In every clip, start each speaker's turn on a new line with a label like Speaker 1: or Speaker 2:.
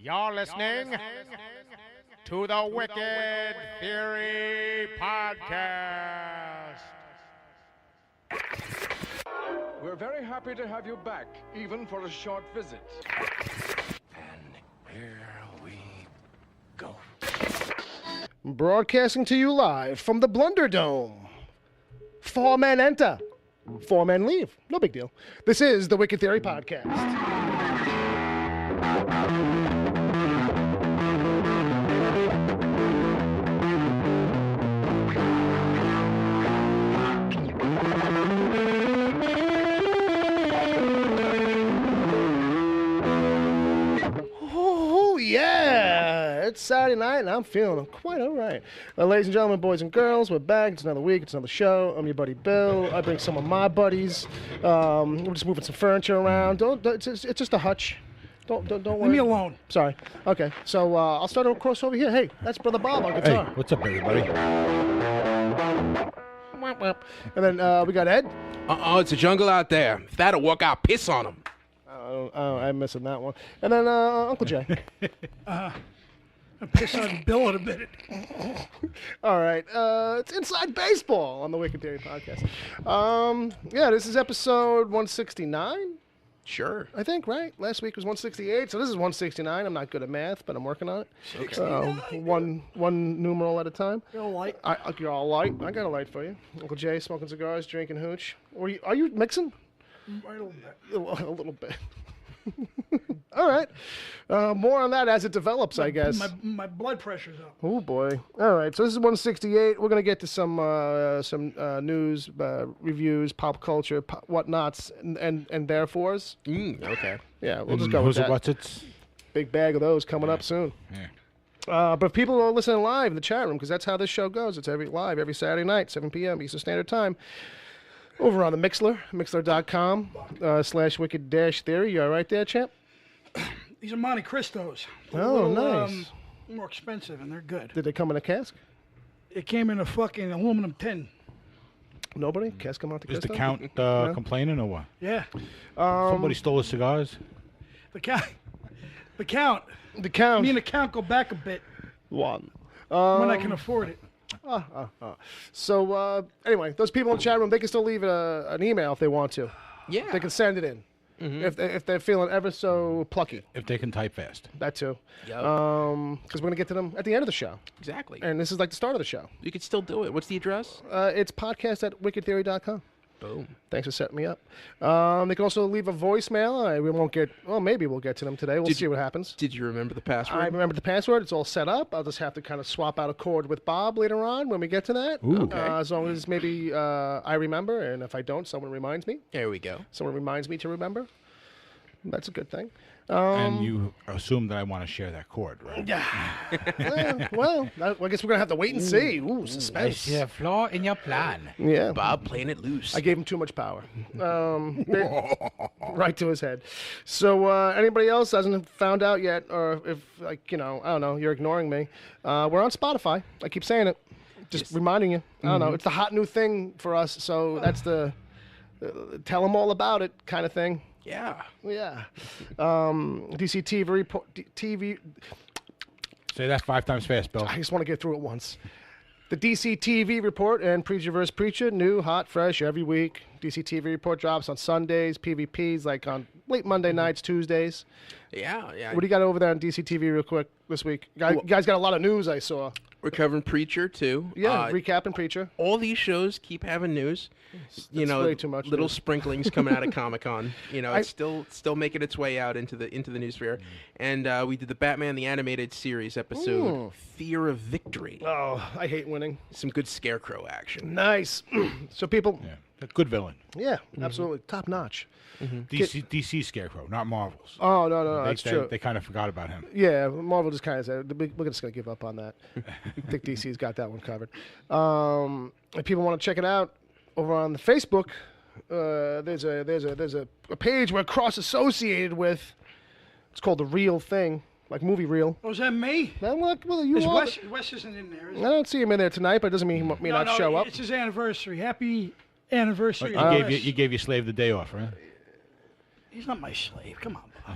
Speaker 1: You're listening to the Wicked Theory Podcast.
Speaker 2: We're very happy to have you back, even for a short visit.
Speaker 3: And here we go.
Speaker 4: Broadcasting to you live from the Blunder Dome. 4 men enter, 4 men leave. No big deal. This is the Wicked Theory Podcast. It's Saturday night, and I'm feeling quite all right. Ladies and gentlemen, boys and girls, we're back. It's another week. It's another show. I'm your buddy Bill. I bring some of my buddies. We're just moving some furniture around. It's just a hutch. Don't worry.
Speaker 5: Leave me alone.
Speaker 4: Sorry. Okay, so I'll start across over here. Hey, that's Brother Bob on guitar.
Speaker 6: Hey, what's up, everybody?
Speaker 4: And then we got Ed.
Speaker 3: It's a jungle out there. If that'll work out, piss on him.
Speaker 4: I'm missing that one. And then Uncle Jay.
Speaker 5: I piss on Bill in a minute.
Speaker 4: All right. It's Inside Baseball on the Wicked Theory Podcast. This is episode 169.
Speaker 3: Sure.
Speaker 4: I think, right? Last week was 168, so this is 169. I'm not good at math, but I'm working on it.
Speaker 3: Okay.
Speaker 4: One numeral at a time.
Speaker 5: You're all light.
Speaker 4: You're all light. I got a light for you. Uncle Jay smoking cigars, drinking hooch. Are you mixing?
Speaker 5: Right a little bit.
Speaker 4: A little bit. All right. More on that as it develops, I guess.
Speaker 5: My blood pressure's up.
Speaker 4: Oh, boy. All right. So this is 168. We're going to get to some news, reviews, pop culture, whatnots, and therefores.
Speaker 3: Okay.
Speaker 4: Yeah, we'll just go with that.
Speaker 6: What's it?
Speaker 4: Big bag of those coming up soon.
Speaker 6: Yeah.
Speaker 4: But if people are listening live in the chat room, because that's how this show goes. It's every Saturday night, 7 p.m. Eastern Standard Time. Over on the Mixler, mixler.com/wicked-theory. You all right there, champ?
Speaker 5: These are Monte Cristos.
Speaker 4: Nice.
Speaker 5: More expensive, and they're good.
Speaker 4: Did they come in a cask?
Speaker 5: It came in a fucking aluminum tin.
Speaker 4: Nobody? Cask come out the
Speaker 6: Is the
Speaker 4: Cristo?
Speaker 6: count complaining or what?
Speaker 5: Yeah.
Speaker 6: Somebody stole his cigars?
Speaker 5: The count. The count.
Speaker 4: The count.
Speaker 5: Me and the count go back a bit
Speaker 4: One.
Speaker 5: when I can afford it.
Speaker 4: So, anyway, those people in the chat room, they can still leave an email if they want to.
Speaker 3: Yeah.
Speaker 4: They can send it in. If they're feeling ever so plucky.
Speaker 6: If they can type fast.
Speaker 4: That too.
Speaker 3: Yep.
Speaker 4: Because we're going to get to them at the end of the show.
Speaker 3: Exactly.
Speaker 4: And this is like the start of the show.
Speaker 3: You could still do it. What's the address?
Speaker 4: It's podcast@wickedtheory.com.
Speaker 3: Boom.
Speaker 4: Thanks for setting me up. They can also leave a voicemail. We won't get. Well, maybe we'll get to them today. We'll see what happens.
Speaker 3: Did you remember the password?
Speaker 4: I remember the password. It's all set up. I'll just have to kind of swap out a cord with Bob later on when we get to that.
Speaker 6: Ooh.
Speaker 3: Okay.
Speaker 4: As long as maybe I remember, and if I don't, someone reminds me.
Speaker 3: There we go.
Speaker 4: Someone reminds me to remember. That's a good thing.
Speaker 6: And you assume that I want to share that cord, right?
Speaker 4: Well, I guess we're going to have to wait and see. Ooh, suspense.
Speaker 6: a flaw in your plan.
Speaker 4: Yeah.
Speaker 3: Bob playing it loose.
Speaker 4: I gave him too much power. Right to his head. So anybody else hasn't found out yet, or if, I don't know, you're ignoring me, we're on Spotify. I keep saying it. Just reminding you. I don't know. It's the hot new thing for us, so that's the tell them all about it kind of thing.
Speaker 3: Yeah.
Speaker 4: Yeah. DC TV.
Speaker 6: Say that 5 times fast, Bill.
Speaker 4: I just want to get through it once. The DC TV report and Preacher vs. Preacher, new, hot, fresh every week. DC TV report drops on Sundays. PvPs like on late Monday nights, Tuesdays.
Speaker 3: Yeah.
Speaker 4: What do you got over there on DC TV real quick this week? You guys got a lot of news I saw.
Speaker 3: We're covering Preacher, too.
Speaker 4: Yeah, recapping Preacher.
Speaker 3: All these shows keep having news.
Speaker 4: way too much
Speaker 3: little
Speaker 4: news.
Speaker 3: sprinklings coming out of Comic-Con. It's still making its way out into the newssphere. And we did the Batman the Animated Series episode, Fear of Victory.
Speaker 4: Oh, I hate winning.
Speaker 3: Some good Scarecrow action.
Speaker 4: Nice. So people,
Speaker 6: Yeah. A good villain.
Speaker 4: yeah, absolutely, top notch.
Speaker 6: DC Scarecrow, not Marvel's.
Speaker 4: Oh no, that's true.
Speaker 6: They kind of forgot about him.
Speaker 4: Yeah, Marvel just kind of said we're just gonna give up on that. I think DC's got that one covered. If people want to check it out over on the Facebook, there's a page we're cross associated with. It's called The Real Thing, like movie reel.
Speaker 5: Oh, is that me?
Speaker 4: Well, you
Speaker 5: Is
Speaker 4: are.
Speaker 5: Wes isn't in there, is
Speaker 4: I
Speaker 5: he?
Speaker 4: don't see him in there tonight, but it doesn't mean he may not show up.
Speaker 5: It's his anniversary. Happy anniversary.
Speaker 6: You gave your slave the day off, right?
Speaker 5: He's not my slave. Come on,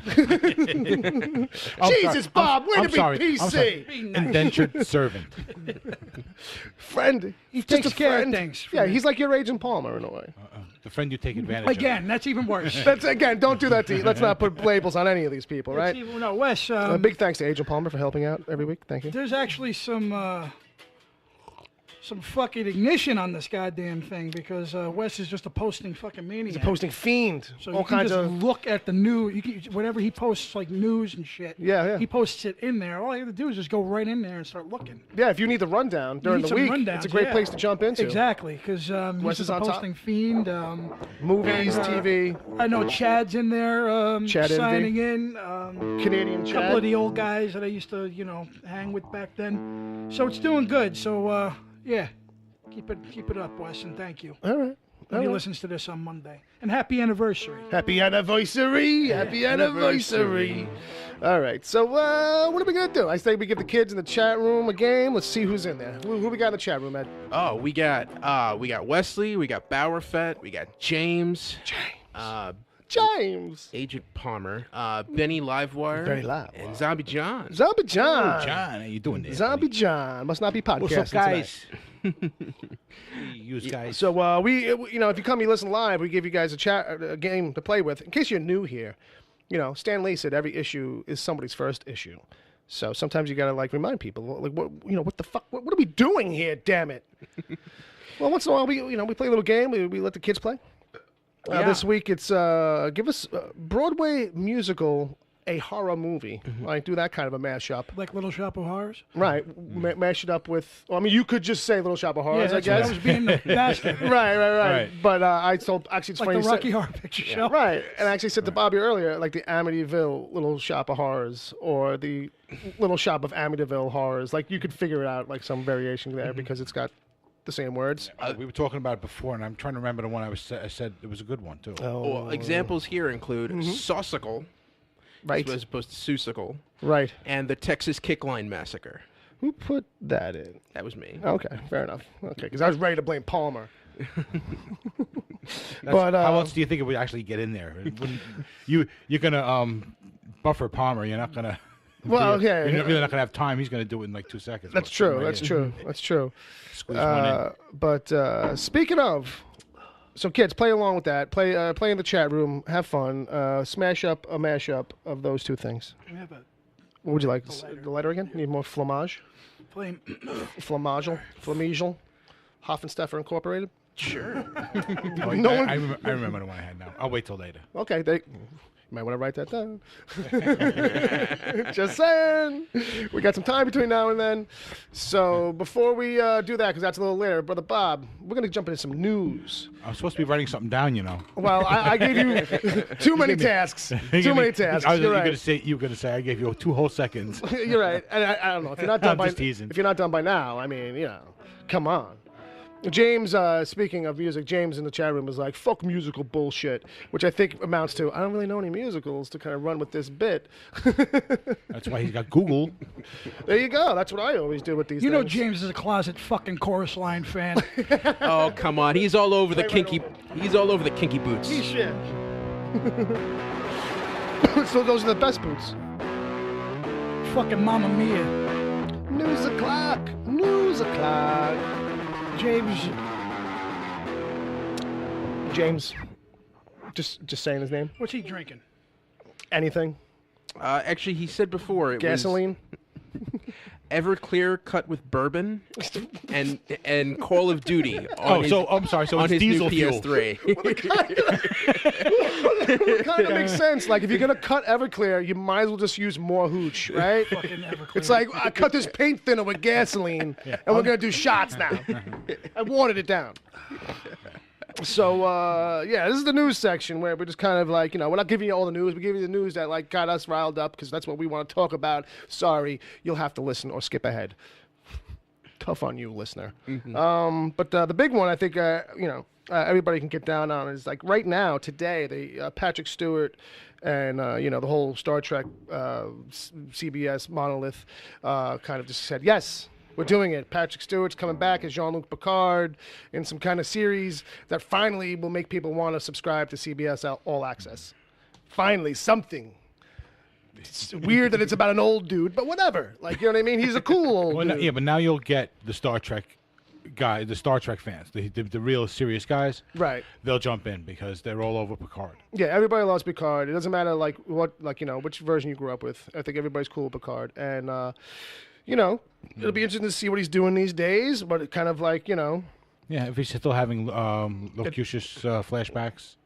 Speaker 4: Jesus, Bob, way to be PC.
Speaker 6: Indentured servant.
Speaker 4: Friend. He's
Speaker 5: takes
Speaker 4: just a
Speaker 5: care of
Speaker 4: friend.
Speaker 5: things for
Speaker 4: Yeah,
Speaker 5: me.
Speaker 4: he's like your Agent Palmer in a way.
Speaker 6: The friend you take advantage
Speaker 5: Again, that's even worse.
Speaker 4: That's again. Don't do that to you. Let's not put labels on any of these people, right?
Speaker 5: No, Wes.
Speaker 4: Big thanks to Agent Palmer for helping out every week. Thank you.
Speaker 5: There's actually some fucking ignition on this goddamn thing because Wes is just a posting fucking maniac.
Speaker 4: He's a posting fiend.
Speaker 5: So
Speaker 4: all
Speaker 5: you can
Speaker 4: kinds
Speaker 5: just
Speaker 4: of.
Speaker 5: look at the news. You can, whatever he posts, like news and shit.
Speaker 4: Yeah.
Speaker 5: He posts it in there. All you have to do is just go right in there and start looking.
Speaker 4: Yeah, if you need the rundown during
Speaker 5: need
Speaker 4: the
Speaker 5: some
Speaker 4: week,
Speaker 5: rundowns,
Speaker 4: it's a great
Speaker 5: yeah.
Speaker 4: place to jump into.
Speaker 5: Exactly, because
Speaker 4: Wes
Speaker 5: he's
Speaker 4: is
Speaker 5: just a
Speaker 4: on top.
Speaker 5: posting fiend.
Speaker 4: Movies,
Speaker 5: and,
Speaker 4: TV,
Speaker 5: I know Chad's in there
Speaker 4: Chad Envy.
Speaker 5: signing in.
Speaker 4: Canadian
Speaker 5: A
Speaker 4: Chad.
Speaker 5: couple of the old guys that I used to, hang with back then. So it's doing good. So yeah, keep it up, Wes, and thank you.
Speaker 4: All right.
Speaker 5: When he listens to this on Monday. And happy anniversary.
Speaker 4: Happy anniversary! Happy anniversary! All right, so what are we gonna do? I say we give the kids in the chat room a game. Let's see who's in there. Who we got in the chat room, Ed?
Speaker 3: Oh, we got Wesley, we got Bowerfett, we got James,
Speaker 4: James,
Speaker 3: Agent Palmer, Benny Livewire,
Speaker 4: Benny Livewire.
Speaker 3: and Zombie John.
Speaker 4: Zombie John.
Speaker 6: John, how you doing there?
Speaker 4: Zombie John must not be podcasting
Speaker 6: What's up, guys?
Speaker 4: tonight.
Speaker 6: You guys.
Speaker 4: So we, if you come, you listen live. We give you guys a game to play with. In case you're new here, Stan Lee said every issue is somebody's first issue. So sometimes you gotta remind people, what the fuck? What are we doing here? Damn it! Well, once in a while we play a little game. We let the kids play. This week it's give us Broadway musical, a horror movie. Do that kind of a mashup.
Speaker 5: Like Little Shop of Horrors?
Speaker 4: Right. Mash it up with. Well, I mean, you could just say Little Shop of Horrors, I guess.
Speaker 5: I was being the bastard.
Speaker 4: Right. But I told actually it's
Speaker 5: Like
Speaker 4: funny.
Speaker 5: the Rocky Horror Picture Show.
Speaker 4: Right, and I actually said to Bobby earlier, like the Amityville Little Shop of Horrors or the Little Shop of Amityville Horrors. Like you could figure it out, like some variation there because it's got the same words.
Speaker 6: We were talking about it before, and I'm trying to remember the one I said it was a good one too.
Speaker 3: Well, examples here include Sawsical,
Speaker 4: Right.
Speaker 3: as opposed to seusical,
Speaker 4: Right.
Speaker 3: and the Texas Kickline Massacre.
Speaker 4: Who put that in?
Speaker 3: That was me.
Speaker 4: Okay, fair enough. Okay, because I was ready to blame Palmer.
Speaker 6: How else do you think it would actually get in there? You're gonna buffer Palmer. You're not gonna.
Speaker 4: Well, yeah.
Speaker 6: You're really not gonna have time. He's gonna do it in like 2 seconds.
Speaker 4: That's true. That's true. That's true.
Speaker 6: Squeeze one in.
Speaker 4: But speaking of, so kids, play along with that. Play in the chat room. Have fun. Smash up a mashup of those two things.
Speaker 5: We have a
Speaker 4: What would you like? The letter again? Need more flamage?
Speaker 5: flame.
Speaker 4: Flamagel? Hoffensteffer Incorporated?
Speaker 3: Sure.
Speaker 6: I remember the one I had now. I'll wait till later.
Speaker 4: Okay, you might want to write that down. Just saying. We got some time between now and then. So before we do that, because that's a little later, Brother Bob, we're going to jump into some news.
Speaker 6: I'm supposed to be writing something down,
Speaker 4: Well, I gave you too many tasks. Too many tasks. You're right.
Speaker 6: You're gonna say I gave you 2 whole seconds.
Speaker 4: You're right. And I don't know. If you're not done
Speaker 6: I'm
Speaker 4: by
Speaker 6: just teasing.
Speaker 4: if you're not done by now, I mean, come on. James, speaking of music, James in the chat room was like, fuck musical bullshit, which I think amounts to, I don't really know any musicals to kind of run with this bit.
Speaker 6: That's why he's got Google.
Speaker 4: There you go. That's what I always do with these
Speaker 5: You know
Speaker 4: things.
Speaker 5: James is a closet fucking chorus line fan.
Speaker 3: Oh, come on. He's all over the kinky. He's all over the kinky boots.
Speaker 4: Shit. So those are the best boots.
Speaker 5: Fucking Mamma Mia.
Speaker 4: News o'clock. News o'clock. James. Just saying his name.
Speaker 5: What's he drinking?
Speaker 4: Anything.
Speaker 3: Actually, he said before it
Speaker 4: Gasoline.
Speaker 3: was Everclear cut with bourbon and Call of Duty.
Speaker 6: I'm sorry. So
Speaker 3: on
Speaker 6: it's
Speaker 3: his
Speaker 6: diesel
Speaker 3: new
Speaker 6: fuel.
Speaker 3: PS3.
Speaker 4: It kind of makes sense. Like, if you're going to cut Everclear, you might as well just use more hooch, right?
Speaker 5: Fucking Everclear.
Speaker 4: It's like, I cut this paint thinner with gasoline, and we're going to do shots now. I watered it down. So, this is the news section where we're just kind of like, we're not giving you all the news. We give you the news that, got us riled up because that's what we want to talk about. Sorry, you'll have to listen or skip ahead. Tough on you, listener.
Speaker 3: Mm-hmm.
Speaker 4: But the big one, I think, everybody can get down on is, right now, today, the Patrick Stewart and, the whole Star Trek CBS monolith kind of just said, yes, we're doing it. Patrick Stewart's coming back as Jean-Luc Picard in some kind of series that finally will make people want to subscribe to CBS All Access. Finally, something. it's weird that it's about an old dude, but whatever. Like, you know what I mean? He's a cool old
Speaker 6: Well,
Speaker 4: dude.
Speaker 6: yeah, but now you'll get the Star Trek the Star Trek fans, the real serious guys.
Speaker 4: Right.
Speaker 6: They'll jump in because they're all over Picard.
Speaker 4: Yeah, everybody loves Picard. It doesn't matter which version you grew up with. I think everybody's cool with Picard, and it'll be interesting to see what he's doing these days. But it kind of like
Speaker 6: Yeah, if he's still having locucious flashbacks.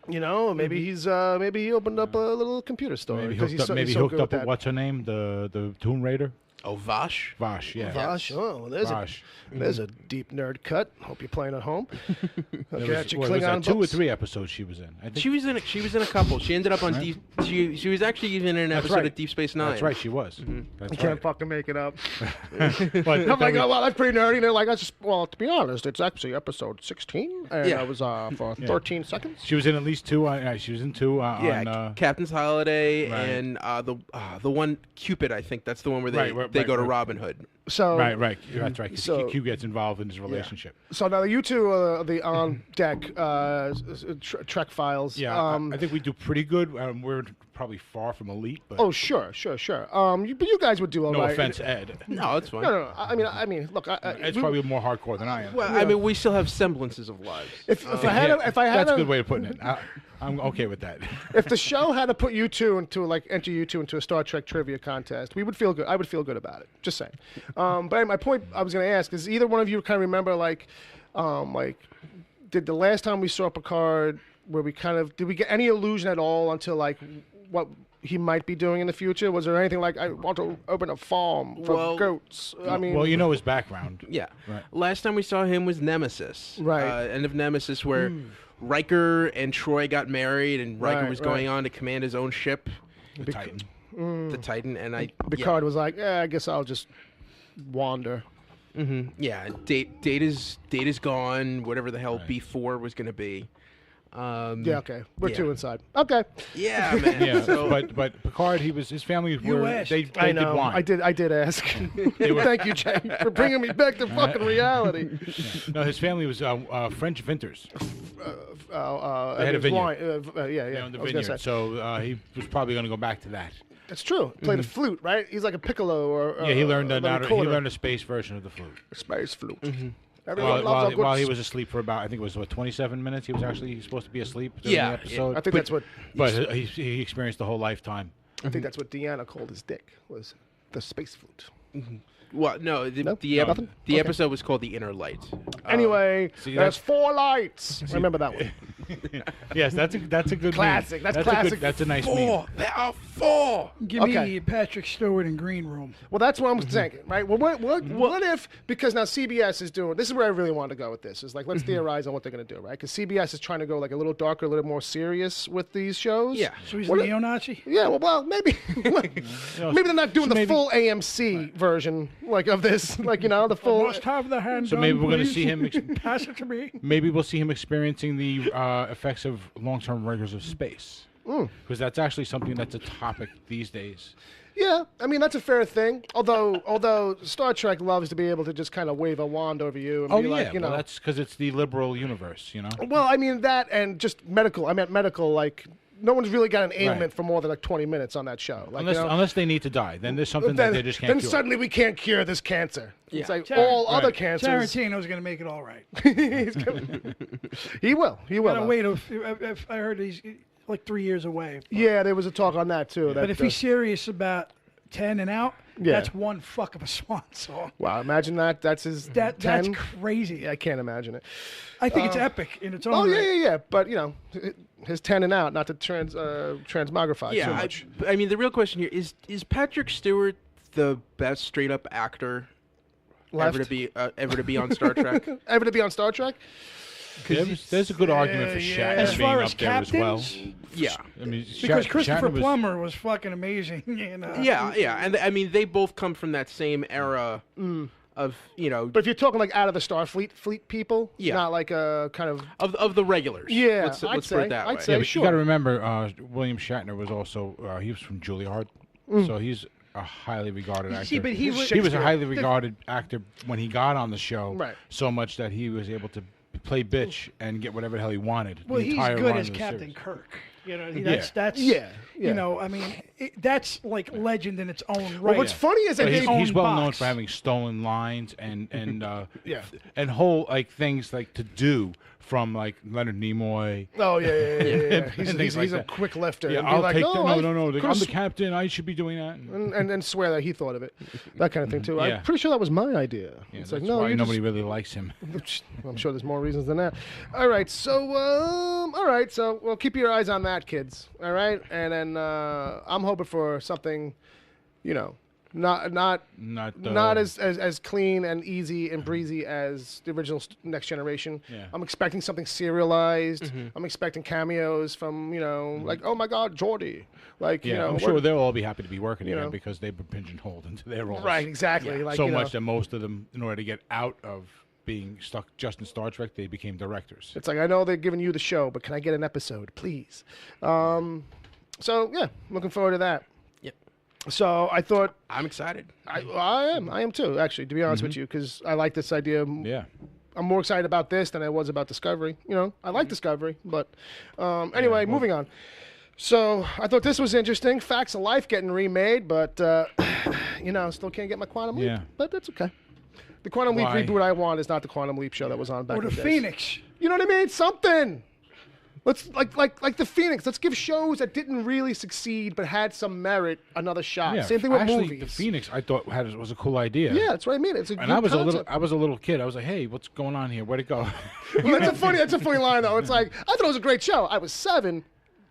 Speaker 4: Maybe maybe he opened up a little computer store.
Speaker 6: Maybe
Speaker 4: because
Speaker 6: he hooked up with what's her name, the Tomb Raider.
Speaker 3: Oh, Vash?
Speaker 6: Vash, yeah.
Speaker 4: Vash. Oh, there's a deep nerd cut. Hope you're playing at home. Okay,
Speaker 6: Was that 2 or 3 episodes she was in? I think
Speaker 3: She was in a couple. She ended up on Deep. She was actually even in an episode of Deep Space Nine.
Speaker 6: That's right, she was. That's
Speaker 4: You can't
Speaker 6: right.
Speaker 4: fucking make it up.
Speaker 6: But
Speaker 4: I'm like, oh, well, that's pretty nerdy. And they're like, to be honest, it's actually episode 16. And
Speaker 3: Yeah.
Speaker 4: that was for 13 seconds.
Speaker 6: she was in at least 2. She was in 2
Speaker 3: Yeah,
Speaker 6: on.
Speaker 3: Captain's Holiday
Speaker 6: Right.
Speaker 3: and the one Cupid. I think that's the one where they go to Robin Hood.
Speaker 4: So
Speaker 6: Right. That's right. 'Cause
Speaker 4: So-
Speaker 6: Q gets involved in his relationship.
Speaker 4: So now you two are the on deck Trek files.
Speaker 6: Yeah, I think we do pretty good. We're probably far from elite, but
Speaker 4: Oh, sure. But you guys would do all
Speaker 6: no
Speaker 4: right.
Speaker 6: offense, Ed.
Speaker 3: No, it's fine.
Speaker 4: No. I mean, look.
Speaker 6: Ed's probably more hardcore than I am.
Speaker 3: Well, I mean, we still have semblances of lives.
Speaker 4: If I had,
Speaker 6: That's a good way of putting it. I'm okay with that.
Speaker 4: if the show had to put you two enter you two into a Star Trek trivia contest, we would feel good. I would feel good about it. Just saying. But my point I was going to ask is, either one of you kind of remember did the last time we saw Picard, where did we get any illusion at all until like what he might be doing in the future? Was there anything like, I want to open a farm for goats? I mean,
Speaker 6: Well, you know his background.
Speaker 3: Yeah.
Speaker 6: Right.
Speaker 3: Last time we saw him was Nemesis.
Speaker 4: Right.
Speaker 3: End of Nemesis, where Riker and Troy got married, and Riker
Speaker 4: Right,
Speaker 3: was going on to command his own ship,
Speaker 6: The Titan.
Speaker 3: the Titan, and
Speaker 4: Picard was like, I guess I'll just wander.
Speaker 3: Yeah, Data's gone. Whatever the hell B4 was going to be.
Speaker 4: Yeah, okay. We're
Speaker 3: yeah.
Speaker 4: two inside. Okay.
Speaker 3: Yeah, man.
Speaker 6: Yeah,
Speaker 3: So,
Speaker 6: but Picard, his family were
Speaker 5: asked.
Speaker 6: they
Speaker 4: I
Speaker 6: did
Speaker 4: know.
Speaker 6: wine.
Speaker 4: I did ask. Thank you, Jay, for bringing me back to fucking reality.
Speaker 6: No, his family was French vintners.
Speaker 4: They
Speaker 6: had a vineyard.
Speaker 4: Yeah.
Speaker 6: They owned the
Speaker 4: I was gonna
Speaker 6: vineyard,
Speaker 4: say.
Speaker 6: so he was probably going to go back to that.
Speaker 4: That's true. Played a flute, right? He's like a piccolo or
Speaker 6: Yeah, he learned
Speaker 4: a
Speaker 6: he
Speaker 4: recorder.
Speaker 6: learned a space version of the flute.
Speaker 4: Space flute. Everyone loves a
Speaker 6: While,
Speaker 4: good
Speaker 6: while he was asleep for about, I think it was 27 minutes. He was actually supposed to be asleep during
Speaker 3: Yeah,
Speaker 6: the episode.
Speaker 4: I think that's what
Speaker 6: But he experienced the whole lifetime.
Speaker 4: I think that's what Deanna called his dick, was the space flute.
Speaker 3: well, no,
Speaker 4: No?
Speaker 3: the
Speaker 4: Nothing?
Speaker 3: the
Speaker 4: Okay.
Speaker 3: episode was called The Inner Light.
Speaker 4: Anyway,
Speaker 6: see,
Speaker 4: there's
Speaker 6: that's-
Speaker 4: 4 lights. Remember that one.
Speaker 6: Yes, that's a good
Speaker 4: Classic.
Speaker 6: Meme.
Speaker 4: That's classic.
Speaker 6: That's a nice meme.
Speaker 3: There are 4.
Speaker 5: Give
Speaker 4: Okay.
Speaker 5: me Patrick Stewart in Green Room.
Speaker 4: Well, that's what I'm thinking, right? Well, what if, because now CBS is doing, this is where I really want to go with this, is like, let's theorize on what they're going to do, right? Because CBS is trying to go like a little darker, a little more serious with these shows.
Speaker 3: Yeah.
Speaker 5: So he's
Speaker 4: What
Speaker 5: a
Speaker 4: if-
Speaker 5: neo-Nazi?
Speaker 4: Yeah, well, maybe maybe they're not doing the full AMC version like of this, like the
Speaker 5: I
Speaker 4: full.
Speaker 5: must have the hand.
Speaker 6: So maybe we're going to see him.
Speaker 5: Pass it to me.
Speaker 6: Maybe we'll see him experiencing the effects of long-term rigors of space, because that's actually something that's a topic these days.
Speaker 4: Yeah, I mean that's a fair thing. Although Star Trek loves to be able to just kind of wave a wand over you and be like,
Speaker 6: well, that's because it's the liberal universe,
Speaker 4: Well, I mean that and just medical. I meant medical, like. No one's really got an ailment
Speaker 6: Right.
Speaker 4: for more than like 20 minutes on that show. Like,
Speaker 6: Unless they need to die, then there's something that they just can't
Speaker 4: then
Speaker 6: cure.
Speaker 4: suddenly we can't cure this cancer. It's like
Speaker 5: Tar-
Speaker 4: all other
Speaker 6: Right.
Speaker 4: cancers.
Speaker 5: Tarantino's going to make it all right.
Speaker 4: He will. He will.
Speaker 5: Gotta
Speaker 4: though.
Speaker 5: wait. If I heard he's like 3 years away.
Speaker 4: Yeah, there was a talk on that too.
Speaker 5: But if he's serious about 10 and out,
Speaker 4: Yeah.
Speaker 5: that's one fuck of a swan song.
Speaker 4: wow, imagine that. That's his 10.
Speaker 5: That's crazy.
Speaker 4: I can't imagine it.
Speaker 5: I think it's epic in its own
Speaker 4: Oh
Speaker 5: right.
Speaker 4: yeah. But his 10 and out, not to transmogrify too
Speaker 3: Yeah,
Speaker 4: much.
Speaker 3: I mean, the real question here is Patrick Stewart the best straight up actor
Speaker 4: Left.
Speaker 3: ever to be on Star Trek?
Speaker 4: Ever to be on Star Trek?
Speaker 6: There's a good argument for Shatner
Speaker 5: As
Speaker 6: being
Speaker 5: far
Speaker 6: up
Speaker 5: as
Speaker 6: there as well.
Speaker 5: captains,
Speaker 3: Yeah.
Speaker 6: I mean,
Speaker 5: because Christopher
Speaker 6: Shatner was-
Speaker 5: Plummer was fucking amazing.
Speaker 3: Yeah, and I mean they both come from that same era of
Speaker 4: But if you're talking like out of the Starfleet fleet people,
Speaker 3: Yeah.
Speaker 4: not like a kind of
Speaker 3: the regulars.
Speaker 4: Yeah,
Speaker 3: let's
Speaker 4: I'd
Speaker 3: put
Speaker 4: say-
Speaker 3: it that
Speaker 4: I'd
Speaker 3: way.
Speaker 4: say-
Speaker 6: Yeah, but
Speaker 4: sure.
Speaker 6: you got to remember, William Shatner was also he was from Juilliard, so he's a highly regarded actor.
Speaker 5: See, but he was
Speaker 6: He was a highly regarded actor when he got on the show,
Speaker 4: Right.
Speaker 6: so much that he was able to play bitch and get whatever the hell he wanted.
Speaker 5: well,
Speaker 6: the
Speaker 5: he's
Speaker 6: entire
Speaker 5: good
Speaker 6: run
Speaker 5: as
Speaker 6: of the
Speaker 5: Captain
Speaker 6: series.
Speaker 5: Kirk. You know,
Speaker 4: Yeah.
Speaker 5: you know, I mean, that's like legend in its own right.
Speaker 4: Well, what's funny is that
Speaker 6: he's well known for having stolen lines and and whole like things like to do from like Leonard Nimoy.
Speaker 4: Oh yeah. He's
Speaker 6: like
Speaker 4: a
Speaker 6: that.
Speaker 4: quick lifter.
Speaker 6: Yeah,
Speaker 4: And be
Speaker 6: I'll
Speaker 4: like,
Speaker 6: take
Speaker 4: no,
Speaker 6: I'm the captain. I should be doing that.
Speaker 4: and swear that he thought of it, that kind of thing too.
Speaker 6: Yeah.
Speaker 4: I'm pretty sure that was my idea.
Speaker 6: Yeah,
Speaker 4: It's
Speaker 6: that's
Speaker 4: like no,
Speaker 6: why
Speaker 4: you
Speaker 6: nobody really likes him.
Speaker 4: I'm sure there's more reasons than that. All right, so well, keep your eyes on that, kids. All right, and then I'm hoping for something, you know, not as clean and easy and breezy as the original Next Generation.
Speaker 6: Yeah.
Speaker 4: I'm expecting something serialized. I'm expecting cameos from like, oh my God, Geordie. Like
Speaker 6: I'm sure they'll all be happy to be working again
Speaker 4: know.
Speaker 6: because they've been pigeonholed into their roles.
Speaker 4: Right, exactly. Like,
Speaker 6: so much that most of them, in order to get out of being stuck just in Star Trek, they became directors.
Speaker 4: It's like, I know they're giving you the show, but can I get an episode, please? So yeah, looking forward to that.
Speaker 3: Yep.
Speaker 4: So I thought
Speaker 3: I'm excited.
Speaker 4: I am too, actually, to be honest with you, because I like this idea.
Speaker 6: Yeah.
Speaker 4: I'm more excited about this than I was about Discovery. I like Discovery, but anyway, moving on. So I thought this was interesting. Facts of Life getting remade, but still can't get my Quantum Leap.
Speaker 6: Yeah.
Speaker 4: But that's okay. The Quantum Leap
Speaker 6: Why?
Speaker 4: reboot I want is not the Quantum Leap show that was on back
Speaker 5: or
Speaker 4: in
Speaker 5: the
Speaker 4: the days.
Speaker 5: Phoenix.
Speaker 4: You know what I mean? Something. Let's like the Phoenix. Let's give shows that didn't really succeed but had some merit another shot.
Speaker 6: Yeah.
Speaker 4: Same thing with
Speaker 6: Actually,
Speaker 4: movies.
Speaker 6: the Phoenix I thought was a cool idea.
Speaker 4: Yeah, that's what I mean. It's a
Speaker 6: And
Speaker 4: good
Speaker 6: I was
Speaker 4: concept.
Speaker 6: a little kid. I was like, hey, what's going on here? Where'd it go?
Speaker 4: Well, that's a funny line though. It's like, I thought it was a great show. I was 7.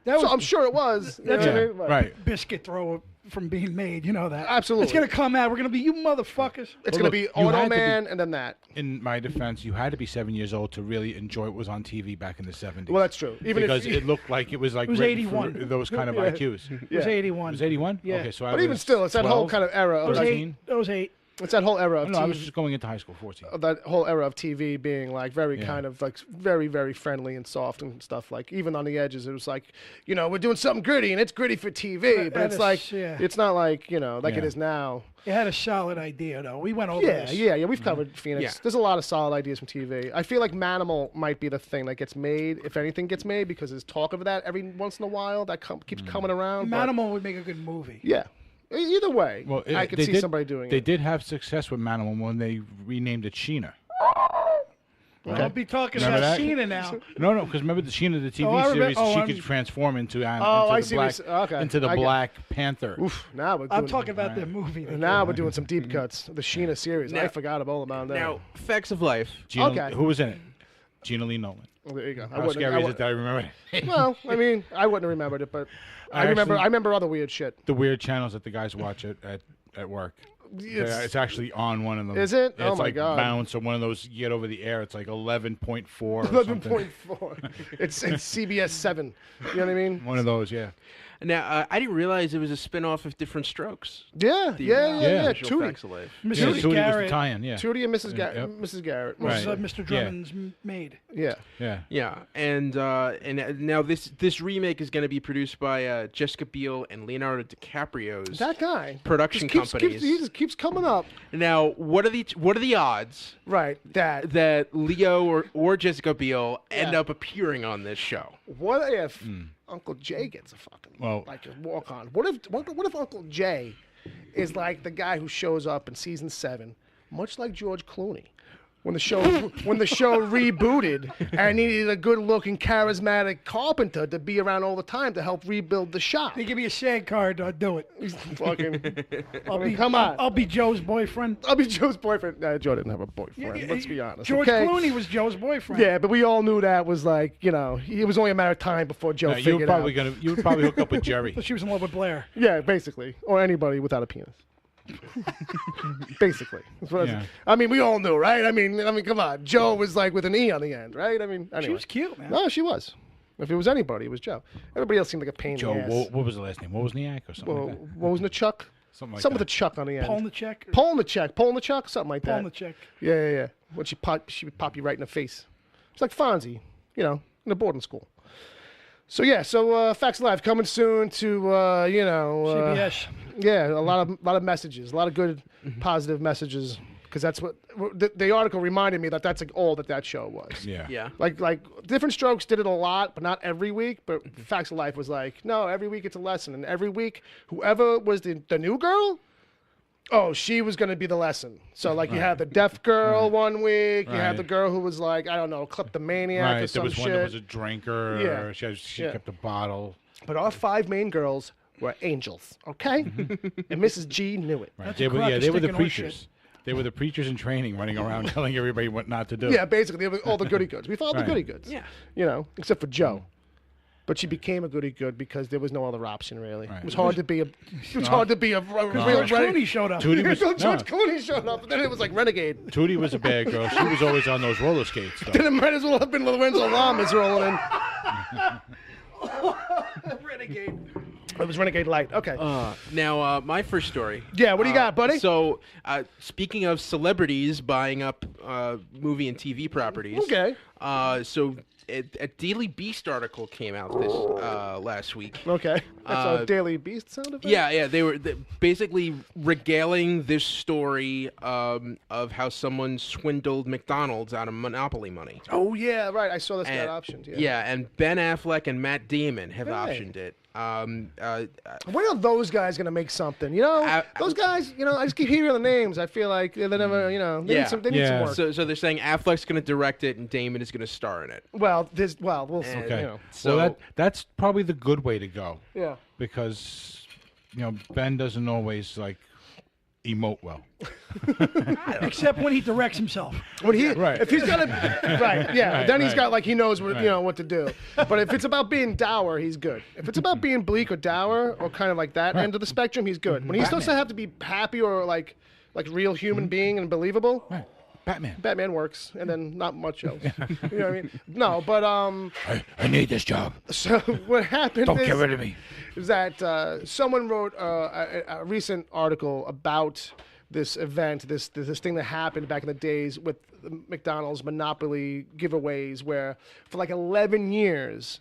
Speaker 4: So I'm sure it was. You know what I mean? But
Speaker 6: right.
Speaker 5: Biscuit thrower from being made. You know that.
Speaker 4: Absolutely.
Speaker 5: It's gonna come out. We're gonna be you motherfuckers.
Speaker 4: It's
Speaker 6: Well,
Speaker 4: going to be
Speaker 6: look, you had to
Speaker 4: Auto
Speaker 6: be-
Speaker 4: Man and then that.
Speaker 6: In my defense, you had to be 7 years old to really enjoy what was on TV back in the 70s.
Speaker 4: Well, that's true. Even
Speaker 6: because
Speaker 4: if,
Speaker 6: it looked like it was like
Speaker 5: It was
Speaker 6: written for
Speaker 5: 81.
Speaker 6: those kind of IQs.
Speaker 5: It was
Speaker 4: Yeah.
Speaker 5: 81.
Speaker 6: It was 81?
Speaker 5: Yeah.
Speaker 6: Okay, so I
Speaker 4: but
Speaker 6: was
Speaker 4: even still, it's that whole
Speaker 6: 12.
Speaker 4: kind of era
Speaker 5: It
Speaker 4: of
Speaker 5: was
Speaker 4: like,
Speaker 6: 13?
Speaker 5: It was 8.
Speaker 4: it's that whole era of
Speaker 6: No, I was
Speaker 4: TV.
Speaker 6: just going into high school, 14.
Speaker 4: That whole era of TV being like very
Speaker 6: Yeah.
Speaker 4: kind of like very, very friendly and soft and stuff. Like even on the edges, it was like, we're doing something gritty and it's gritty for TV, but
Speaker 5: That
Speaker 4: it's
Speaker 5: is-
Speaker 4: like,
Speaker 5: yeah.
Speaker 4: it's not like, like it
Speaker 6: Yeah.
Speaker 4: is now.
Speaker 5: It had a solid idea though. We went over
Speaker 4: Yeah,
Speaker 5: this.
Speaker 4: yeah. We've covered Phoenix.
Speaker 3: Yeah.
Speaker 4: There's a lot of solid ideas from TV. I feel like Manimal might be the thing that gets made, if anything gets made, because there's talk of that every once in a while. That keeps coming around. but-
Speaker 5: Manimal would make a good movie.
Speaker 4: Yeah. Either way,
Speaker 6: Well,
Speaker 4: I could
Speaker 6: they
Speaker 4: see
Speaker 6: did-
Speaker 4: somebody doing
Speaker 6: They
Speaker 4: it.
Speaker 6: did have success with Manimal when they renamed it Sheena.
Speaker 5: I'll be talking
Speaker 6: Remember
Speaker 5: about
Speaker 6: that?
Speaker 5: Sheena now.
Speaker 6: No, because remember the Sheena, the TV
Speaker 5: Oh, I remember-
Speaker 6: series,
Speaker 5: oh,
Speaker 6: she
Speaker 5: I'm-
Speaker 6: could transform into
Speaker 4: I
Speaker 6: the
Speaker 4: see
Speaker 6: black,
Speaker 4: what you're s- okay,
Speaker 6: into the
Speaker 4: I get-
Speaker 6: Black Panther.
Speaker 4: Oof, now we're doing,
Speaker 5: I'm talking about the movie.
Speaker 4: Now we're doing some deep cuts. The Sheena series. I forgot all about that.
Speaker 3: Now, Facts of Life.
Speaker 6: Gina,
Speaker 4: Okay.
Speaker 6: Who was in it? Gina Lee Nolan.
Speaker 4: Well, there you go.
Speaker 6: How scary is it that I remember it?
Speaker 4: Well, I mean, I wouldn't have remembered it, but I remember other weird shit.
Speaker 6: The weird channels that the guys watch at work. It's actually on one of them.
Speaker 4: Is it?
Speaker 6: Yeah,
Speaker 4: Oh
Speaker 6: it's
Speaker 4: my
Speaker 6: like
Speaker 4: God.
Speaker 6: Bounce or one of those you get over the air. It's like 11.4 or something.
Speaker 4: 11.4. It's CBS 7. You know what I mean?
Speaker 6: One of those, yeah.
Speaker 3: Now, I didn't realize it was a spin-off of Different Strokes.
Speaker 4: Yeah.
Speaker 3: Original
Speaker 4: Tootie.
Speaker 3: Facts of Life.
Speaker 6: Yeah,
Speaker 5: Mrs.
Speaker 6: Tootie was the
Speaker 5: Garrett
Speaker 6: tie-in, yeah.
Speaker 4: Tootie and Mrs.
Speaker 6: Yep.
Speaker 4: Mrs. Garrett.
Speaker 5: was
Speaker 6: Right.
Speaker 5: Mr. Drummond's maid.
Speaker 4: Yeah.
Speaker 6: Yeah.
Speaker 3: Yeah, and now this remake is going to be produced by Jessica Biel and Leonardo DiCaprio's
Speaker 4: That guy.
Speaker 3: production
Speaker 4: Just
Speaker 3: companies.
Speaker 4: he just keeps coming up.
Speaker 3: Now, what are the odds
Speaker 4: Right.
Speaker 3: that Leo or Jessica Biel end
Speaker 4: Yeah.
Speaker 3: up appearing on this show?
Speaker 4: What if Uncle Jay gets a fucking
Speaker 6: Well-
Speaker 4: like a walk on? What if Uncle Jay is like the guy who shows up in season 7, much like George Clooney, when the show rebooted and needed a good-looking, charismatic carpenter to be around all the time to help rebuild the shop.
Speaker 5: They give me a SAG card. I'll do it.
Speaker 4: Fucking, come on.
Speaker 5: I'll be Joe's boyfriend.
Speaker 4: I'll be Joe's boyfriend. Joe didn't have a boyfriend. Let's be honest.
Speaker 5: George
Speaker 4: okay?
Speaker 5: Clooney was Joe's boyfriend.
Speaker 4: Yeah, but we all knew that was like, it was only a matter of time before Joe
Speaker 6: You
Speaker 4: figured out.
Speaker 6: you would probably hook up with Jerry.
Speaker 5: So she was in love with Blair.
Speaker 4: Yeah, basically, or anybody without a penis. Basically, that's what
Speaker 6: Yeah.
Speaker 4: I mean, we all knew, right? I mean, come on. Joe was like with an E on the end, right? I mean, anyway.
Speaker 5: She was cute, man.
Speaker 4: No, she was. If it was anybody, it was Joe. Everybody else seemed like a pain
Speaker 6: Joe,
Speaker 4: in the ass.
Speaker 6: what was the last name? Wozniak or something
Speaker 4: Well,
Speaker 6: like that?
Speaker 4: what was the Chuck?
Speaker 6: Something like
Speaker 4: Something
Speaker 6: that.
Speaker 4: with a Chuck on the end.
Speaker 5: Paul the check.
Speaker 4: Paul in the Chuck, something like
Speaker 5: Paul
Speaker 4: that.
Speaker 5: the check.
Speaker 4: Yeah. When she would pop you right in the face. It's like Fonzie, in a boarding school. So Facts Live coming soon to
Speaker 5: CBS.
Speaker 4: yeah, a lot of messages, a lot of good positive messages because that's what the article reminded me that's like all that show was.
Speaker 6: Yeah.
Speaker 3: Yeah.
Speaker 4: Like Different Strokes did it a lot, but not every week. But Facts of Life was like, no, every week it's a lesson, and every week whoever was the new girl, she was going to be the lesson. So like you had the deaf girl one week, you had the girl who was like, I don't know, kleptomaniac or some
Speaker 6: there was
Speaker 4: shit.
Speaker 6: one that was a drinker.
Speaker 4: Yeah.
Speaker 6: She kept a bottle.
Speaker 4: But our 5 main girls were angels, okay? And Mrs. G knew it.
Speaker 6: Right.
Speaker 5: That's
Speaker 6: They
Speaker 5: a
Speaker 6: were,
Speaker 5: crock of
Speaker 6: they were the
Speaker 5: stinking horse
Speaker 6: preachers.
Speaker 5: shit.
Speaker 6: They were the preachers in training, running around telling everybody what not to do.
Speaker 4: Yeah, basically, they were all the goody goods. We followed the
Speaker 6: Right.
Speaker 4: goody goods.
Speaker 3: Yeah.
Speaker 4: You know, except for Joe. But she became a goody good because there was no other option, really.
Speaker 6: Right.
Speaker 4: It was hard to be a real
Speaker 5: George Clooney showed up.
Speaker 6: Tootie was,
Speaker 4: George
Speaker 6: no,
Speaker 4: Clooney showed up, and then it was like Renegade.
Speaker 6: Tootie was a bad girl. She was always on those roller skates. Though.
Speaker 4: Then it might as well have been Lorenzo Lamas rolling in. Renegade. It was Renegade Light. Okay.
Speaker 3: Now, my first story.
Speaker 4: Yeah, what do you got, buddy?
Speaker 3: So, speaking of celebrities buying up movie and TV properties.
Speaker 4: Okay.
Speaker 3: So, a Daily Beast article came out this last week.
Speaker 4: Okay. That's a Daily Beast sound effect?
Speaker 3: Yeah, they were basically regaling this story of how someone swindled McDonald's out of Monopoly money.
Speaker 4: Oh, yeah, right. I saw this got
Speaker 3: And-
Speaker 4: optioned. Yeah.
Speaker 3: Yeah, and Ben Affleck and Matt Damon have
Speaker 4: Hey.
Speaker 3: optioned it.
Speaker 4: When are those guys going to make something? You know, those guys, I just keep hearing the names. I feel like they never, they need some work.
Speaker 3: So they're saying Affleck's going to direct it and Damon is going to star in it.
Speaker 4: We'll see.
Speaker 6: Okay.
Speaker 3: So
Speaker 6: Well, that's probably the good way to go.
Speaker 4: Yeah.
Speaker 6: Because, Ben doesn't always, emote well.
Speaker 5: Except when he directs himself.
Speaker 6: Right.
Speaker 4: If he's got to, right, yeah.
Speaker 6: Right,
Speaker 4: then he's
Speaker 6: right.
Speaker 4: got he knows what
Speaker 6: Right.
Speaker 4: what to do. But if it's about being dour, he's good. If it's about being bleak or dour or kind of like that end of the spectrum, he's good. When he's supposed to have to be happy or like real human being and believable,
Speaker 6: Right. Batman.
Speaker 4: Batman works, and then not much else. You know what I mean? No, but
Speaker 6: I need this job.
Speaker 4: so what happened
Speaker 6: Don't get rid of me.
Speaker 4: is that someone wrote a recent article about this event, this thing that happened back in the days with the McDonald's Monopoly giveaways, where for 11 years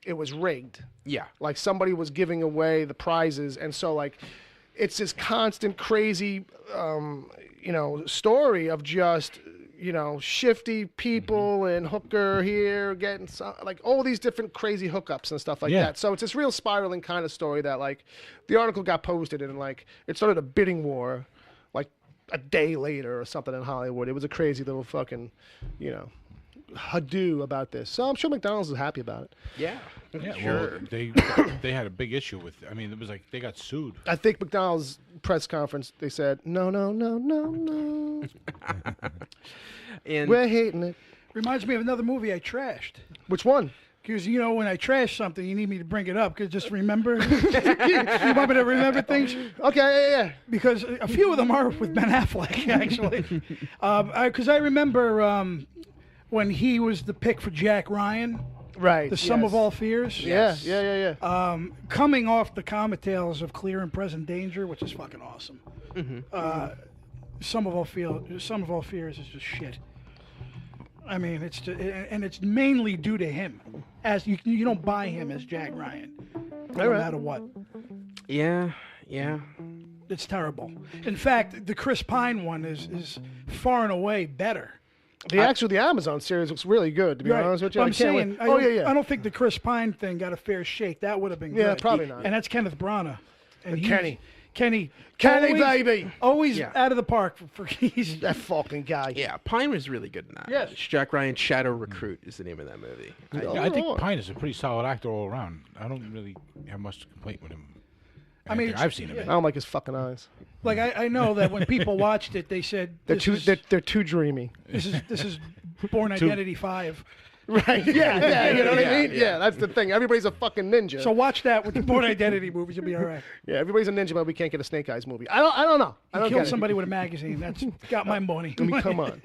Speaker 4: it was rigged.
Speaker 3: Yeah.
Speaker 4: Like somebody was giving away the prizes, and so it's this constant crazy, story of just shifty people and hooker here getting some, all these different crazy hookups and stuff like
Speaker 6: Yeah.
Speaker 4: that. So it's this real spiraling kind of story that the article got posted and it started a bidding war a day later or something in Hollywood. It was a crazy little fucking hado about this. So I'm sure McDonald's is happy about it.
Speaker 3: Yeah.
Speaker 6: Yeah,
Speaker 3: Sure.
Speaker 6: well, they had a big issue with. It was like they got sued.
Speaker 4: I think McDonald's press conference, they said, no.
Speaker 3: And
Speaker 4: We're hating it.
Speaker 5: Reminds me of another movie I trashed.
Speaker 4: Which one?
Speaker 5: Because, when I trash something, you need me to bring it up. Because just remember. You want me to remember things?
Speaker 4: Okay, yeah.
Speaker 5: Because a few of them are with Ben Affleck, actually. Because I remember when he was the pick for Jack Ryan,
Speaker 4: Right.
Speaker 5: The Sum of
Speaker 4: yes.
Speaker 5: All Fears.
Speaker 4: Yeah.
Speaker 5: Coming off the comic tales of Clear and Present Danger, which is fucking awesome. Sum of All Fears is just shit. I mean, it's just, and it's mainly due to him, as you don't buy him as Jack Ryan, no matter what.
Speaker 3: yeah.
Speaker 5: It's terrible. In fact, the Chris Pine one is far and away better.
Speaker 4: The Amazon series looks really good, to be honest with you.
Speaker 5: But I'm
Speaker 4: I can't
Speaker 5: saying,
Speaker 4: wait.
Speaker 5: I don't think the Chris Pine thing got a fair shake. That would have been good.
Speaker 4: Yeah, probably not.
Speaker 5: And that's Kenneth Branagh. And
Speaker 4: Kenny,
Speaker 5: always,
Speaker 4: baby.
Speaker 5: Always
Speaker 3: Yeah.
Speaker 5: out of the park for he's
Speaker 4: That fucking guy.
Speaker 3: Yeah, Pine was really good in that.
Speaker 5: Yes.
Speaker 3: Jack Ryan Shadow Recruit is the name of that movie.
Speaker 6: I think Pine is a pretty solid actor all around. I don't really have much to complain with him.
Speaker 5: I mean,
Speaker 6: I've seen him.
Speaker 4: I don't like his fucking eyes.
Speaker 5: like I know that when people watched it, they said
Speaker 4: They're
Speaker 5: this
Speaker 4: too dreamy.
Speaker 5: is Born Identity 5.
Speaker 4: Right. Yeah. You know what I mean?
Speaker 3: yeah.
Speaker 4: Yeah, that's the thing. Everybody's a fucking ninja.
Speaker 5: So watch that with the Born Identity movies. You'll be all right.
Speaker 4: yeah, everybody's a ninja, but we can't get a Snake Eyes movie. I don't know. I don't
Speaker 5: Kill
Speaker 4: get
Speaker 5: somebody with a magazine. That's got my money.
Speaker 4: it. I mean, come on,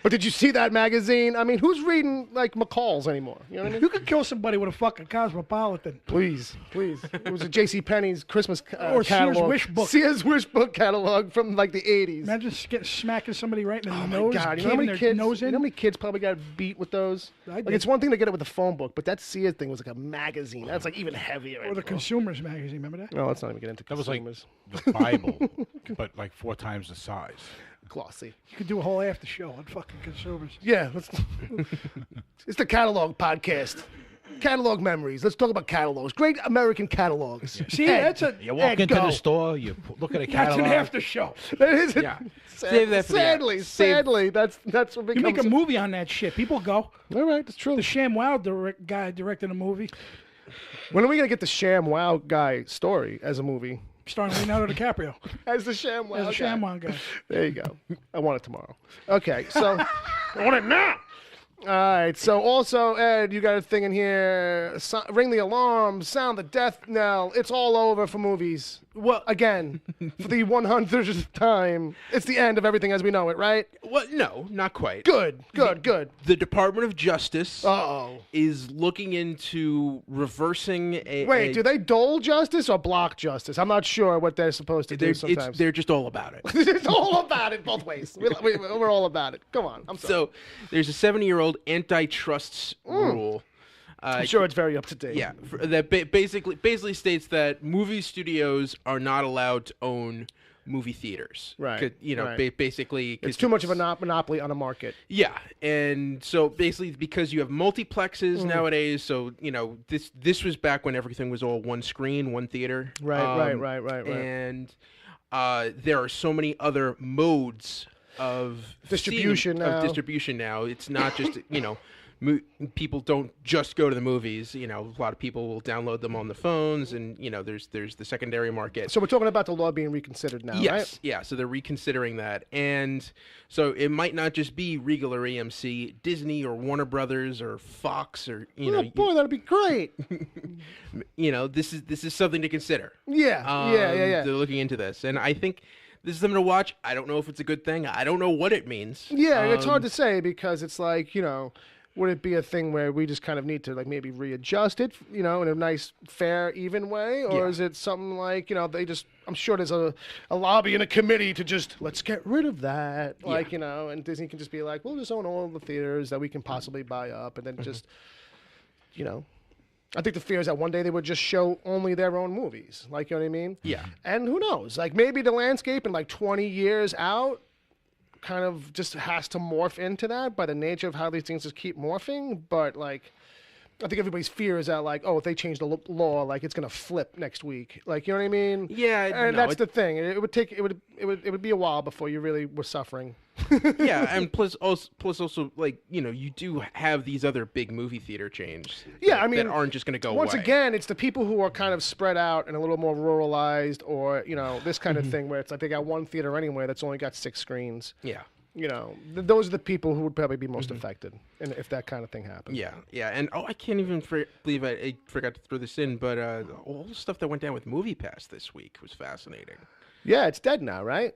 Speaker 4: But did you see that magazine? I mean, who's reading McCall's anymore? You know what I mean?
Speaker 5: You could kill somebody with a fucking Cosmopolitan.
Speaker 4: Please. It was a J.C. Penney's Christmas
Speaker 5: Or Sears
Speaker 4: catalog.
Speaker 5: Wish Book.
Speaker 4: Sears Wish Book catalog from the 80s.
Speaker 5: Imagine smacking somebody right in the
Speaker 4: Oh
Speaker 5: nose,
Speaker 4: my God! You know how
Speaker 5: caving
Speaker 4: many
Speaker 5: their
Speaker 4: kids?
Speaker 5: nose
Speaker 4: You
Speaker 5: in.
Speaker 4: know how many kids probably got beat with those?
Speaker 5: I
Speaker 4: Like
Speaker 5: did.
Speaker 4: it's one thing to get it with the phone book, but that Sears thing was like a magazine. That's even heavier.
Speaker 5: Or the Consumers magazine. Remember that?
Speaker 4: No, let's not even get into
Speaker 6: That was like
Speaker 4: consumers.
Speaker 6: the Bible, but like 4 times the size.
Speaker 4: Glossy.
Speaker 5: You could do a whole after show on fucking consumers.
Speaker 4: Yeah. It's the catalog podcast. Catalog memories. Let's talk about catalogs. Great American catalogs.
Speaker 5: See,
Speaker 4: Ed,
Speaker 5: that's a
Speaker 6: You walk
Speaker 4: Ed,
Speaker 6: into
Speaker 4: go.
Speaker 6: the store, you look at a
Speaker 5: that's
Speaker 6: catalog.
Speaker 5: an after show.
Speaker 4: That is it.
Speaker 3: Yeah. Save that for the
Speaker 4: Sadly, that's what becomes.
Speaker 5: You make a movie on that shit. People go.
Speaker 4: All right, that's true.
Speaker 5: The ShamWow guy directed a movie
Speaker 4: When are we gonna get the Sham Wow guy story as a movie?
Speaker 5: starring Leonardo DiCaprio
Speaker 4: As the Sham Wow.
Speaker 5: as a
Speaker 4: guy.
Speaker 5: ShamWow guy.
Speaker 4: There you go. I want it tomorrow. Okay, so I want it now. All right. So also, Ed, you got a thing in here. Ring the alarm. Sound the death knell. It's all over for movies. Well, again, for the 100th time. It's the end of everything as we know it, right?
Speaker 3: Well, no, not quite.
Speaker 4: Good.
Speaker 3: The Department of Justice
Speaker 4: Uh-oh.
Speaker 3: is looking into reversing a.
Speaker 4: Wait, do they dole justice or block justice? I'm not sure what they're supposed to do sometimes.
Speaker 3: They're just all about it.
Speaker 4: It's all about it both ways. We're all about it. Come on. I'm sorry.
Speaker 3: So there's a 70-year-old antitrust rule.
Speaker 4: I'm sure it's very up to date.
Speaker 3: Yeah, that basically states that movie studios are not allowed to own movie theaters.
Speaker 4: Right. Right.
Speaker 3: Basically,
Speaker 4: It's too much of a monopoly on a market.
Speaker 3: Yeah, and so basically because you have multiplexes nowadays, so this was back when everything was all one screen, one theater.
Speaker 4: Right.
Speaker 3: And there are so many other modes of
Speaker 4: Distribution
Speaker 3: now. It's not just people don't just go to the movies. A lot of people will download them on the phones, and there's the secondary market.
Speaker 4: So we're talking about the law being reconsidered now,
Speaker 3: Yes,
Speaker 4: right?
Speaker 3: yeah. So they're reconsidering that, and so it might not just be Regal or AMC, Disney or Warner Brothers or Fox or
Speaker 4: boy, that'd be great.
Speaker 3: this is something to consider.
Speaker 4: Yeah, yeah.
Speaker 3: They're looking into this, and I think this is something to watch. I don't know if it's a good thing. I don't know what it means.
Speaker 4: Yeah, it's hard to say because it's like, would it be a thing where we just kind of need to maybe readjust it, in a nice, fair, even way? Or is it something like, I'm sure there's a lobby and a committee to just, let's get rid of that. And Disney can just be like, we'll just own all the theaters that we can possibly buy up. And then just, I think the fear is that one day they would just show only their own movies. You know what I mean?
Speaker 3: Yeah.
Speaker 4: And who knows? Maybe the landscape in 20 years out kind of just has to morph into that by the nature of how these things just keep morphing. But I think everybody's fear is that if they change the law, it's gonna flip next week. You know what I mean?
Speaker 3: Yeah,
Speaker 4: and that's the thing. It would be a while before you really were suffering.
Speaker 3: Yeah, and plus also you do have these other big movie theater chains.
Speaker 4: Yeah, I mean,
Speaker 3: that aren't just going to go
Speaker 4: once
Speaker 3: away.
Speaker 4: again, it's the people who are kind of spread out and a little more ruralized, or this kind of thing where it's like they got one theater anywhere that's only got 6 screens.
Speaker 3: Yeah.
Speaker 4: Those are the people who would probably be most affected, and if that kind of thing happens.
Speaker 3: Yeah, and I can't even believe I forgot to throw this in, but all the stuff that went down with MoviePass this week was fascinating.
Speaker 4: Yeah, it's dead now, right?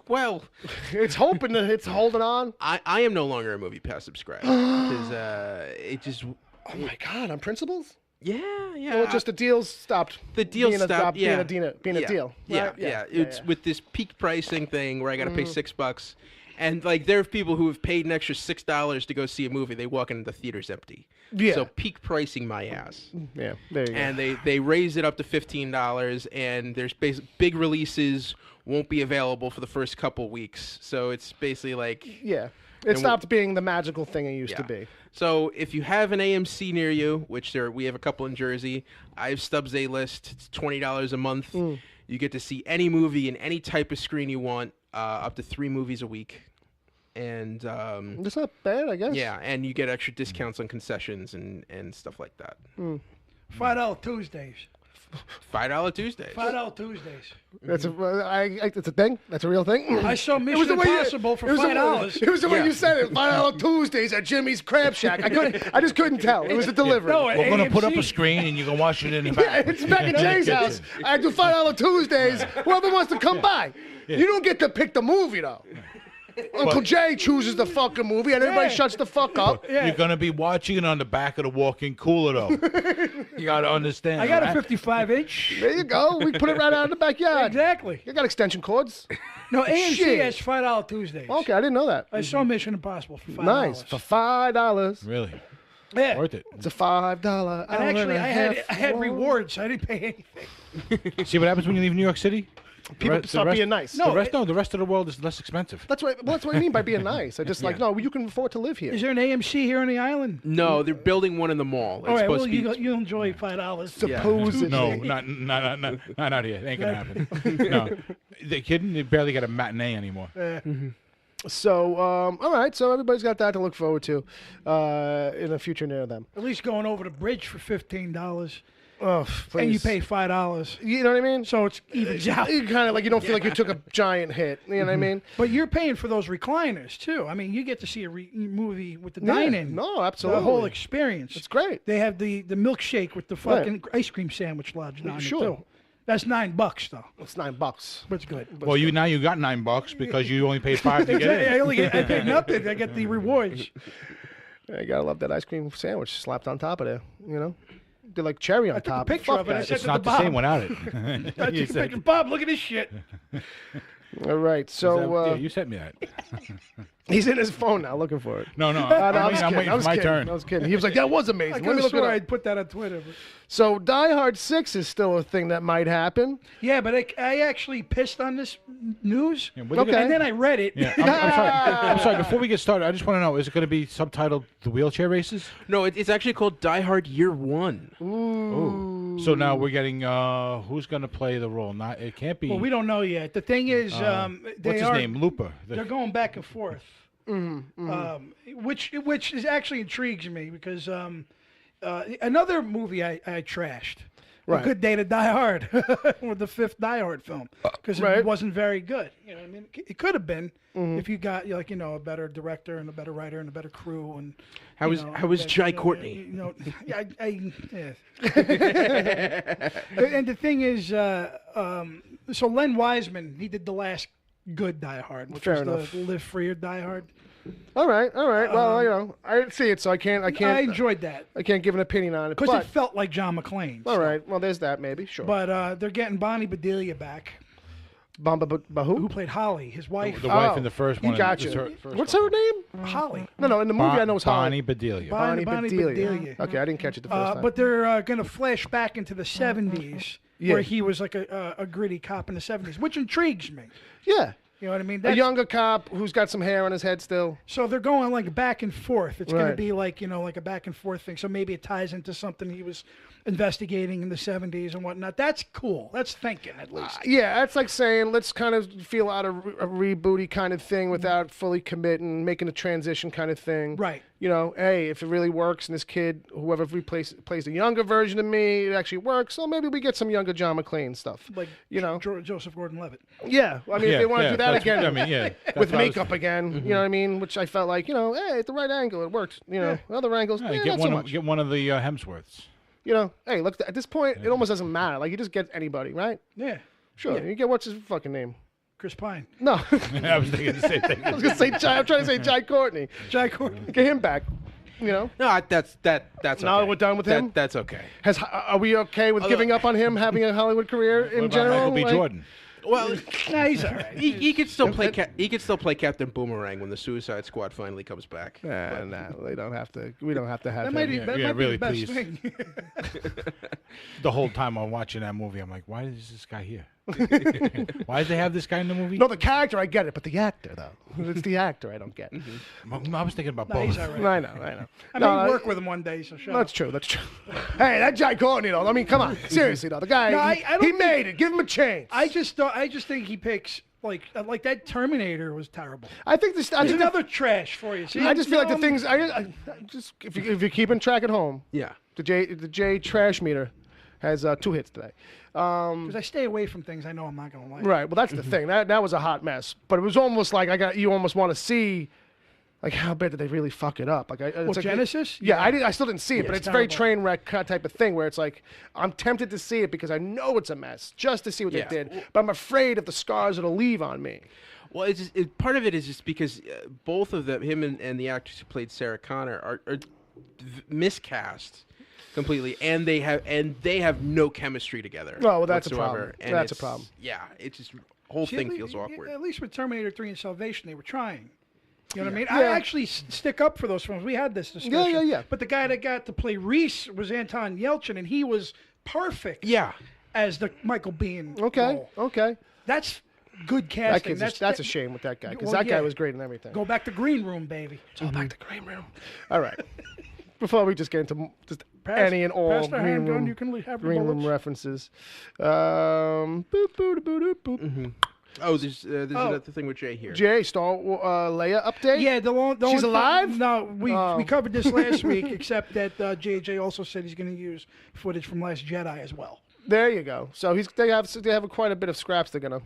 Speaker 3: Well,
Speaker 4: it's hoping that it's holding on.
Speaker 3: I am no longer a MoviePass subscriber because it just.
Speaker 4: Oh my God, on principles?
Speaker 3: Yeah.
Speaker 4: Well, just the deals stopped.
Speaker 3: The deal stopped.
Speaker 4: Being a deal.
Speaker 3: Yeah,
Speaker 4: Right?
Speaker 3: yeah. It's with this peak pricing thing where I got to pay $6. And there are people who have paid an extra $6 to go see a movie. They walk into the theater's empty.
Speaker 4: Yeah.
Speaker 3: So peak pricing my ass.
Speaker 4: Yeah, there you go.
Speaker 3: And they raise it up to $15, and there's big releases won't be available for the first couple weeks. So it's basically
Speaker 4: yeah, it stopped being the magical thing it used to be.
Speaker 3: So if you have an AMC near you, which we have a couple in Jersey, I have Stubbs A-List. It's $20 a month. You get to see any movie in any type of screen you want. Up to 3 movies a week, and
Speaker 4: that's not bad, I guess.
Speaker 3: Yeah, and you get extra discounts on concessions and stuff like that.
Speaker 5: $5 Tuesdays.
Speaker 3: $5 Tuesdays.
Speaker 5: $5 Tuesdays.
Speaker 4: That's it's a thing. That's a real thing.
Speaker 5: I saw Mission Impossible for $5.
Speaker 4: It was the way you said it. $5 Tuesdays at Jimmy's Crab Shack. I just couldn't tell. It was a delivery.
Speaker 5: No,
Speaker 6: We're going to put up a screen and you can watch it in the
Speaker 4: Yeah,
Speaker 6: back.
Speaker 4: it's back at Jay's house. I do $5 Tuesdays. Whoever wants to come by. You don't get to pick the movie though. Uncle Jay chooses the fucking movie, and everybody shuts the fuck up.
Speaker 5: Yeah.
Speaker 6: You're going to be watching it on the back of the walk-in cooler, though. You got to understand.
Speaker 5: I got a
Speaker 6: right?
Speaker 5: 55-inch.
Speaker 4: There you go. We put it right out in the backyard.
Speaker 5: Exactly.
Speaker 4: You got extension cords.
Speaker 5: No, AMC
Speaker 4: Shit.
Speaker 5: has $5 Tuesdays.
Speaker 4: Okay, I didn't know that.
Speaker 5: I saw Mission Impossible for $5.
Speaker 4: Nice for $5.
Speaker 6: Really?
Speaker 5: Yeah.
Speaker 6: Worth it.
Speaker 4: It's a $5.
Speaker 5: And actually, I had rewards. I didn't pay anything.
Speaker 6: See what happens when you leave New York City?
Speaker 4: People stop being nice.
Speaker 6: The rest of the world is less expensive.
Speaker 4: That's what I mean by being nice. I just no, you can afford to live here.
Speaker 5: Is there an AMC here on the island?
Speaker 3: No, they're building one in the mall. It's
Speaker 5: All right,
Speaker 3: supposed
Speaker 5: well,
Speaker 3: to be.
Speaker 5: you'll enjoy $5.
Speaker 4: Supposedly.
Speaker 6: No, not out here. It ain't gonna happen. No, they kidding? They barely got a matinee anymore.
Speaker 4: So, all right. So everybody's got that to look forward to in the future near them.
Speaker 5: At least going over the bridge for $15.
Speaker 4: Oh, please.
Speaker 5: And you pay $5.
Speaker 4: You know what I mean?
Speaker 5: So it's evens out.
Speaker 4: You kind of like you don't feel like you took a giant hit. You know what I mean?
Speaker 5: But you're paying for those recliners too. I mean, you get to see a movie with the dine-in.
Speaker 4: No, absolutely.
Speaker 5: The whole experience.
Speaker 4: It's great.
Speaker 5: They have the milkshake with the fucking ice cream sandwich lodged on it too. That's $9 though.
Speaker 4: It's $9,
Speaker 5: but it's good.
Speaker 6: Well, you got $9 because you only paid $5 to get in.
Speaker 5: I paid nothing. I get the rewards.
Speaker 4: You gotta love that ice cream sandwich slapped on top of there. You know, they're like cherry on
Speaker 5: I took
Speaker 4: top.
Speaker 5: a picture of it. I said
Speaker 6: It's
Speaker 5: to
Speaker 6: not the
Speaker 5: Bob.
Speaker 6: same without it.
Speaker 5: I took a picture. Bob, look at this shit.
Speaker 4: All right, so
Speaker 6: yeah, you sent me that.
Speaker 4: he's in his phone now looking for it.
Speaker 6: No,
Speaker 4: I'm
Speaker 6: I'm
Speaker 4: kidding.
Speaker 6: waiting for my turn.
Speaker 4: I was kidding. He was like, "That was
Speaker 5: I
Speaker 4: amazing."
Speaker 5: could
Speaker 4: Let me
Speaker 5: have
Speaker 4: look it
Speaker 5: swore
Speaker 4: up.
Speaker 5: I'd put that on Twitter. But...
Speaker 4: So, Die Hard 6 is still a thing that might happen.
Speaker 5: Yeah, but I actually pissed on this news.
Speaker 6: Yeah,
Speaker 4: Okay.
Speaker 5: And then I read it.
Speaker 6: Yeah, I'm sorry. Before we get started, I just want to know: is it going to be subtitled "The Wheelchair Races"?
Speaker 3: No, it's actually called Die Hard Year One.
Speaker 6: Ooh. So now we're getting who's going to play the role? Not it can't be.
Speaker 5: Well, we don't know yet. The thing is,
Speaker 6: what's his name? Looper.
Speaker 5: They're going back and forth, which is actually intrigues me because another movie I trashed.
Speaker 4: Right.
Speaker 5: A Good Day to Die Hard, or the fifth Die Hard film, because it wasn't very good. You know what I mean? It could have been if you got a better director and a better writer and a better crew. And
Speaker 3: How was Jai Courtney?
Speaker 5: And the thing is, so Len Wiseman, he did the last good Die Hard, which
Speaker 4: Fair
Speaker 5: was
Speaker 4: enough.
Speaker 5: the Live Free or Die Hard.
Speaker 4: All right. Well, I didn't see it, so I can't.
Speaker 5: I enjoyed that
Speaker 4: I can't give an opinion on it.
Speaker 5: because
Speaker 4: But
Speaker 5: it felt like John McClane.
Speaker 4: all right. Well, there's that. Maybe sure.
Speaker 5: But they're getting Bonnie Bedelia back,
Speaker 4: Bahu.
Speaker 5: who played Holly, his wife.
Speaker 6: the wife in the first one.
Speaker 4: Gotcha. What's her name?
Speaker 5: Holly.
Speaker 4: No. In the movie, I know it's
Speaker 6: Bonnie
Speaker 4: Holly.
Speaker 6: Bedelia.
Speaker 5: Bonnie Bedelia.
Speaker 4: Okay, I didn't catch it the first time.
Speaker 5: But they're going to flash back into the 70s,
Speaker 4: Yeah.
Speaker 5: where he was like a gritty cop in the 70s, which intrigues me.
Speaker 4: Yeah.
Speaker 5: You know what I mean?
Speaker 4: A younger cop who's got some hair on his head still.
Speaker 5: So they're going like back and forth. It's going to
Speaker 4: Right.
Speaker 5: be like, like a back and forth thing. So maybe it ties into something he was investigating in the 70s and whatnot. That's cool. That's thinking, at least.
Speaker 4: Yeah, that's like saying let's kind of feel out a rebooty kind of thing without fully committing, making a transition kind of thing.
Speaker 5: Right.
Speaker 4: Hey, if it really works and this kid, whoever plays the younger version of me, it actually works, so maybe we get some younger John McClane stuff.
Speaker 5: Like, Joseph Gordon-Levitt.
Speaker 4: Yeah, I mean, if they want to do that again
Speaker 6: I mean, yeah,
Speaker 4: with makeup again, you know what I mean? Which I felt like, hey, at the right angle, it worked. Other angles,
Speaker 6: get
Speaker 4: not so much.
Speaker 6: Get one of the Hemsworths.
Speaker 4: Hey, look, at this point, it almost doesn't matter. Like, you just get anybody, right?
Speaker 5: Yeah.
Speaker 4: Sure, you get what's his fucking name?
Speaker 5: Chris Pine.
Speaker 4: No,
Speaker 6: I was thinking the same thing.
Speaker 4: I was gonna say I'm trying to say Jai Courtney.
Speaker 5: Jai Courtney.
Speaker 4: Get him back.
Speaker 3: No, that's okay.
Speaker 4: Now we're done with him?
Speaker 3: That's okay.
Speaker 4: Are we okay with giving up on him having a Hollywood career in
Speaker 6: What about
Speaker 4: general?
Speaker 6: Michael B. Jordan?
Speaker 3: Well,
Speaker 5: Nah, he's all right.
Speaker 3: he could still play. He could still play Captain Boomerang when the Suicide Squad finally comes back.
Speaker 4: Nah, they don't have to. We don't have to have
Speaker 5: That
Speaker 4: him.
Speaker 5: might be,
Speaker 6: Yeah,
Speaker 5: that
Speaker 6: yeah,
Speaker 5: might
Speaker 6: really,
Speaker 5: be the best
Speaker 6: please.
Speaker 5: thing.
Speaker 6: The whole time I'm watching that movie, I'm like, why is this guy here? Why did they have this guy in the movie?
Speaker 4: No, the character I get it, but the actor though, it's the actor I don't get.
Speaker 6: I was thinking about
Speaker 5: Nah,
Speaker 6: both.
Speaker 5: he's all right.
Speaker 4: I know.
Speaker 5: I
Speaker 4: No,
Speaker 5: may work with him one day, so shut
Speaker 4: That's
Speaker 5: up.
Speaker 4: true. That's true. Hey, that Jai Courtney though. I mean, come on, seriously though. The guy,
Speaker 5: No, I don't
Speaker 4: he
Speaker 5: think-
Speaker 4: made it. Give him a chance.
Speaker 5: I just think he picks like that Terminator was terrible.
Speaker 4: I think this. I
Speaker 5: There's
Speaker 4: think
Speaker 5: another trash for you. See,
Speaker 4: I just feel like the
Speaker 5: I'm-
Speaker 4: things. I just if you're keeping track at home,
Speaker 3: Yeah.
Speaker 4: the J trash meter has 2 hits today.
Speaker 5: 'cause I stay away from things I know I'm not going to like.
Speaker 4: Right. Well, that's the thing. That was a hot mess. But it was almost like you almost want to see, like, how bad did they really fuck it up? Like, it's like
Speaker 5: Genesis?
Speaker 4: Yeah, I still didn't see it, but
Speaker 5: it's
Speaker 4: it's a very
Speaker 5: terrible.
Speaker 4: train wreck type of thing where it's like I'm tempted to see it because I know it's a mess, just to see what
Speaker 3: Yeah.
Speaker 4: they did. But I'm afraid of the scars it'll leave on me.
Speaker 3: Well, part of it is just because both of them, him and the actress who played Sarah Connor, are miscast completely, and they have no chemistry together.
Speaker 4: Oh, well, that's a
Speaker 3: whatsoever.
Speaker 4: problem.
Speaker 3: And
Speaker 4: That's a
Speaker 3: it's-
Speaker 4: problem.
Speaker 3: Yeah, it's just whole
Speaker 5: See,
Speaker 3: thing
Speaker 5: at
Speaker 3: feels
Speaker 5: le-
Speaker 3: awkward.
Speaker 5: At least with Terminator 3 and Salvation, they were trying. You know what I mean?
Speaker 4: Yeah.
Speaker 5: I actually stick up for those films. We had this discussion.
Speaker 4: Yeah.
Speaker 5: But the guy that got to play Reese was Anton Yelchin, and he was perfect
Speaker 3: Yeah.
Speaker 5: as the Michael Biehn
Speaker 4: Okay.
Speaker 5: role.
Speaker 4: Okay.
Speaker 5: That's good casting.
Speaker 4: That's a shame with that guy because
Speaker 5: Well,
Speaker 4: that guy
Speaker 5: yeah.
Speaker 4: was great in everything.
Speaker 5: Go back to Green Room, baby.
Speaker 4: Go back to green room. All right. Before we just get into just
Speaker 5: Pass-
Speaker 4: any and all
Speaker 5: pass the
Speaker 4: green
Speaker 5: handgun,
Speaker 4: room,
Speaker 5: you can have the
Speaker 4: green room
Speaker 5: bullets.
Speaker 4: references. Boop, boop, boop, boop.
Speaker 3: Oh, there's another thing with Jay here.
Speaker 4: Jay, Leia update?
Speaker 5: Yeah,
Speaker 4: She's alive?
Speaker 5: No, we covered this last week, except that JJ also said he's going to use footage from Last Jedi as well.
Speaker 4: There you go. So they have quite a bit of scraps they're gonna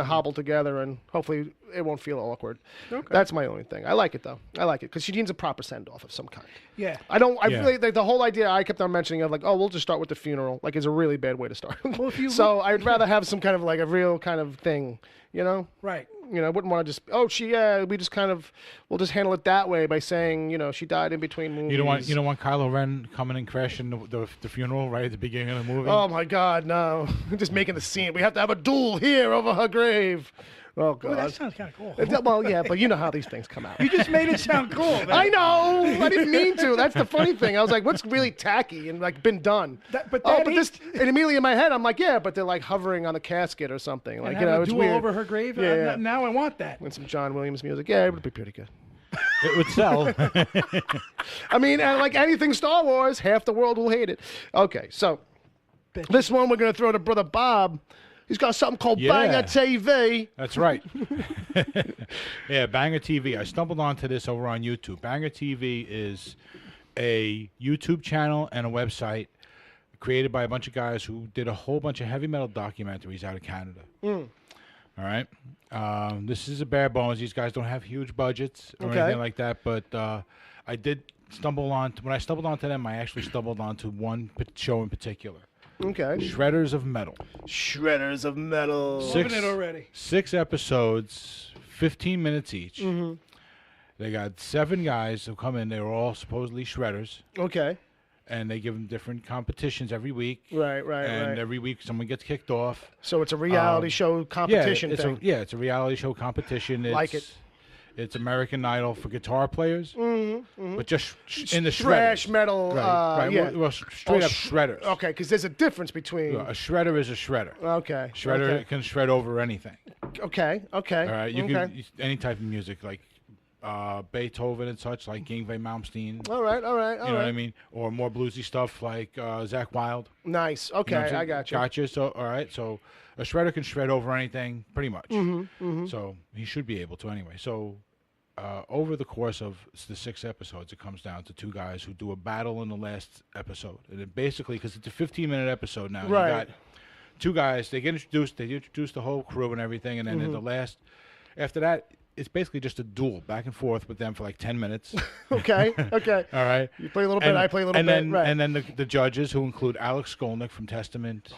Speaker 4: hobble together, and hopefully it won't feel awkward.
Speaker 3: Okay.
Speaker 4: That's my only thing. I like it though. I like it because she needs a proper send off of some kind.
Speaker 5: Yeah.
Speaker 4: I
Speaker 6: Yeah.
Speaker 4: really the whole idea I kept on mentioning of like, oh, we'll just start with the funeral. Like, is a really bad way to start.
Speaker 5: Well, if you
Speaker 4: so I'd rather have some kind of like a real kind of thing, you know.
Speaker 5: Right.
Speaker 4: You know, I wouldn't want to just we'll just handle it that way by saying, you know, she died in between movies.
Speaker 6: You don't want Kylo Ren coming and crashing the funeral right at the beginning of the movie.
Speaker 4: Oh my God, no! Just making the scene. We have to have a duel here over her grave. Oh God.
Speaker 5: Well, that sounds kind of cool.
Speaker 4: Well, yeah, but you know how these things come out.
Speaker 5: You just made it sound cool. Man.
Speaker 4: I know. I didn't mean to. That's the funny thing. I was like, what's really tacky and like been done? And immediately in my head, I'm like, yeah, but they're like hovering on the casket or something. Like,
Speaker 5: and
Speaker 4: you know,
Speaker 5: have a
Speaker 4: it's
Speaker 5: duel
Speaker 4: weird.
Speaker 5: over her grave.
Speaker 4: Yeah.
Speaker 5: Now I want that.
Speaker 4: And some John Williams music. Yeah, it would be pretty good.
Speaker 6: It would sell.
Speaker 4: I mean, and like anything Star Wars, half the world will hate it. Okay, so
Speaker 5: Bitch.
Speaker 4: this one we're gonna throw to Brother Bob. He's got something called
Speaker 6: Yeah.
Speaker 4: Banger TV.
Speaker 6: That's right. Yeah, Banger TV. I stumbled onto this over on YouTube. Banger TV is a YouTube channel and a website created by a bunch of guys who did a whole bunch of heavy metal documentaries out of Canada. All right. This is a bare bones. These guys don't have huge budgets or
Speaker 4: Okay.
Speaker 6: anything like that, but I did stumble on. When I stumbled onto them, I actually stumbled onto one show in particular.
Speaker 4: Okay.
Speaker 6: Shredders of Metal.
Speaker 4: Shredders of Metal.
Speaker 5: Loving it already.
Speaker 6: 6 episodes, 15 minutes each. They got 7 guys who come in. They were all supposedly shredders,
Speaker 4: Okay.
Speaker 6: and they give them different competitions every week.
Speaker 4: Right.
Speaker 6: And every week someone gets kicked off.
Speaker 4: So it's a reality show competition thing.
Speaker 6: It's a reality show competition.
Speaker 4: Like it.
Speaker 6: It's American Idol for guitar players, but just in the
Speaker 4: Thrash
Speaker 6: shredders.
Speaker 4: metal.
Speaker 6: Right.
Speaker 4: Yeah.
Speaker 6: Well, straight up shredders.
Speaker 4: Okay, because there's a difference between.
Speaker 6: A shredder is a shredder.
Speaker 4: Okay.
Speaker 6: Shredder can shred over anything.
Speaker 4: Okay. Okay.
Speaker 6: All right, you
Speaker 4: okay.
Speaker 6: can any type of music like Beethoven and such, like Yngwie Malmsteen.
Speaker 4: All right.
Speaker 6: You know what I mean? Or more bluesy stuff like Zakk Wylde.
Speaker 4: Nice. Okay,
Speaker 6: You know what I'm saying?
Speaker 4: I got you.
Speaker 6: Gotcha. So, all right. So, a shredder can shred over anything, pretty much. So, he should be able to anyway. So, over the course of the 6 episodes, it comes down to 2 guys who do a battle in the last episode. And it basically, because it's a 15-minute episode now,
Speaker 4: Right.
Speaker 6: you got 2 guys. They get introduced. They introduce the whole crew and everything. And then in the last, after that, it's basically just a duel back and forth with them for like 10 minutes.
Speaker 4: Okay. Okay.
Speaker 6: All right.
Speaker 4: You play a little bit, I play a little bit.
Speaker 6: Then,
Speaker 4: right.
Speaker 6: And then the judges, who include Alex Skolnick from Testament.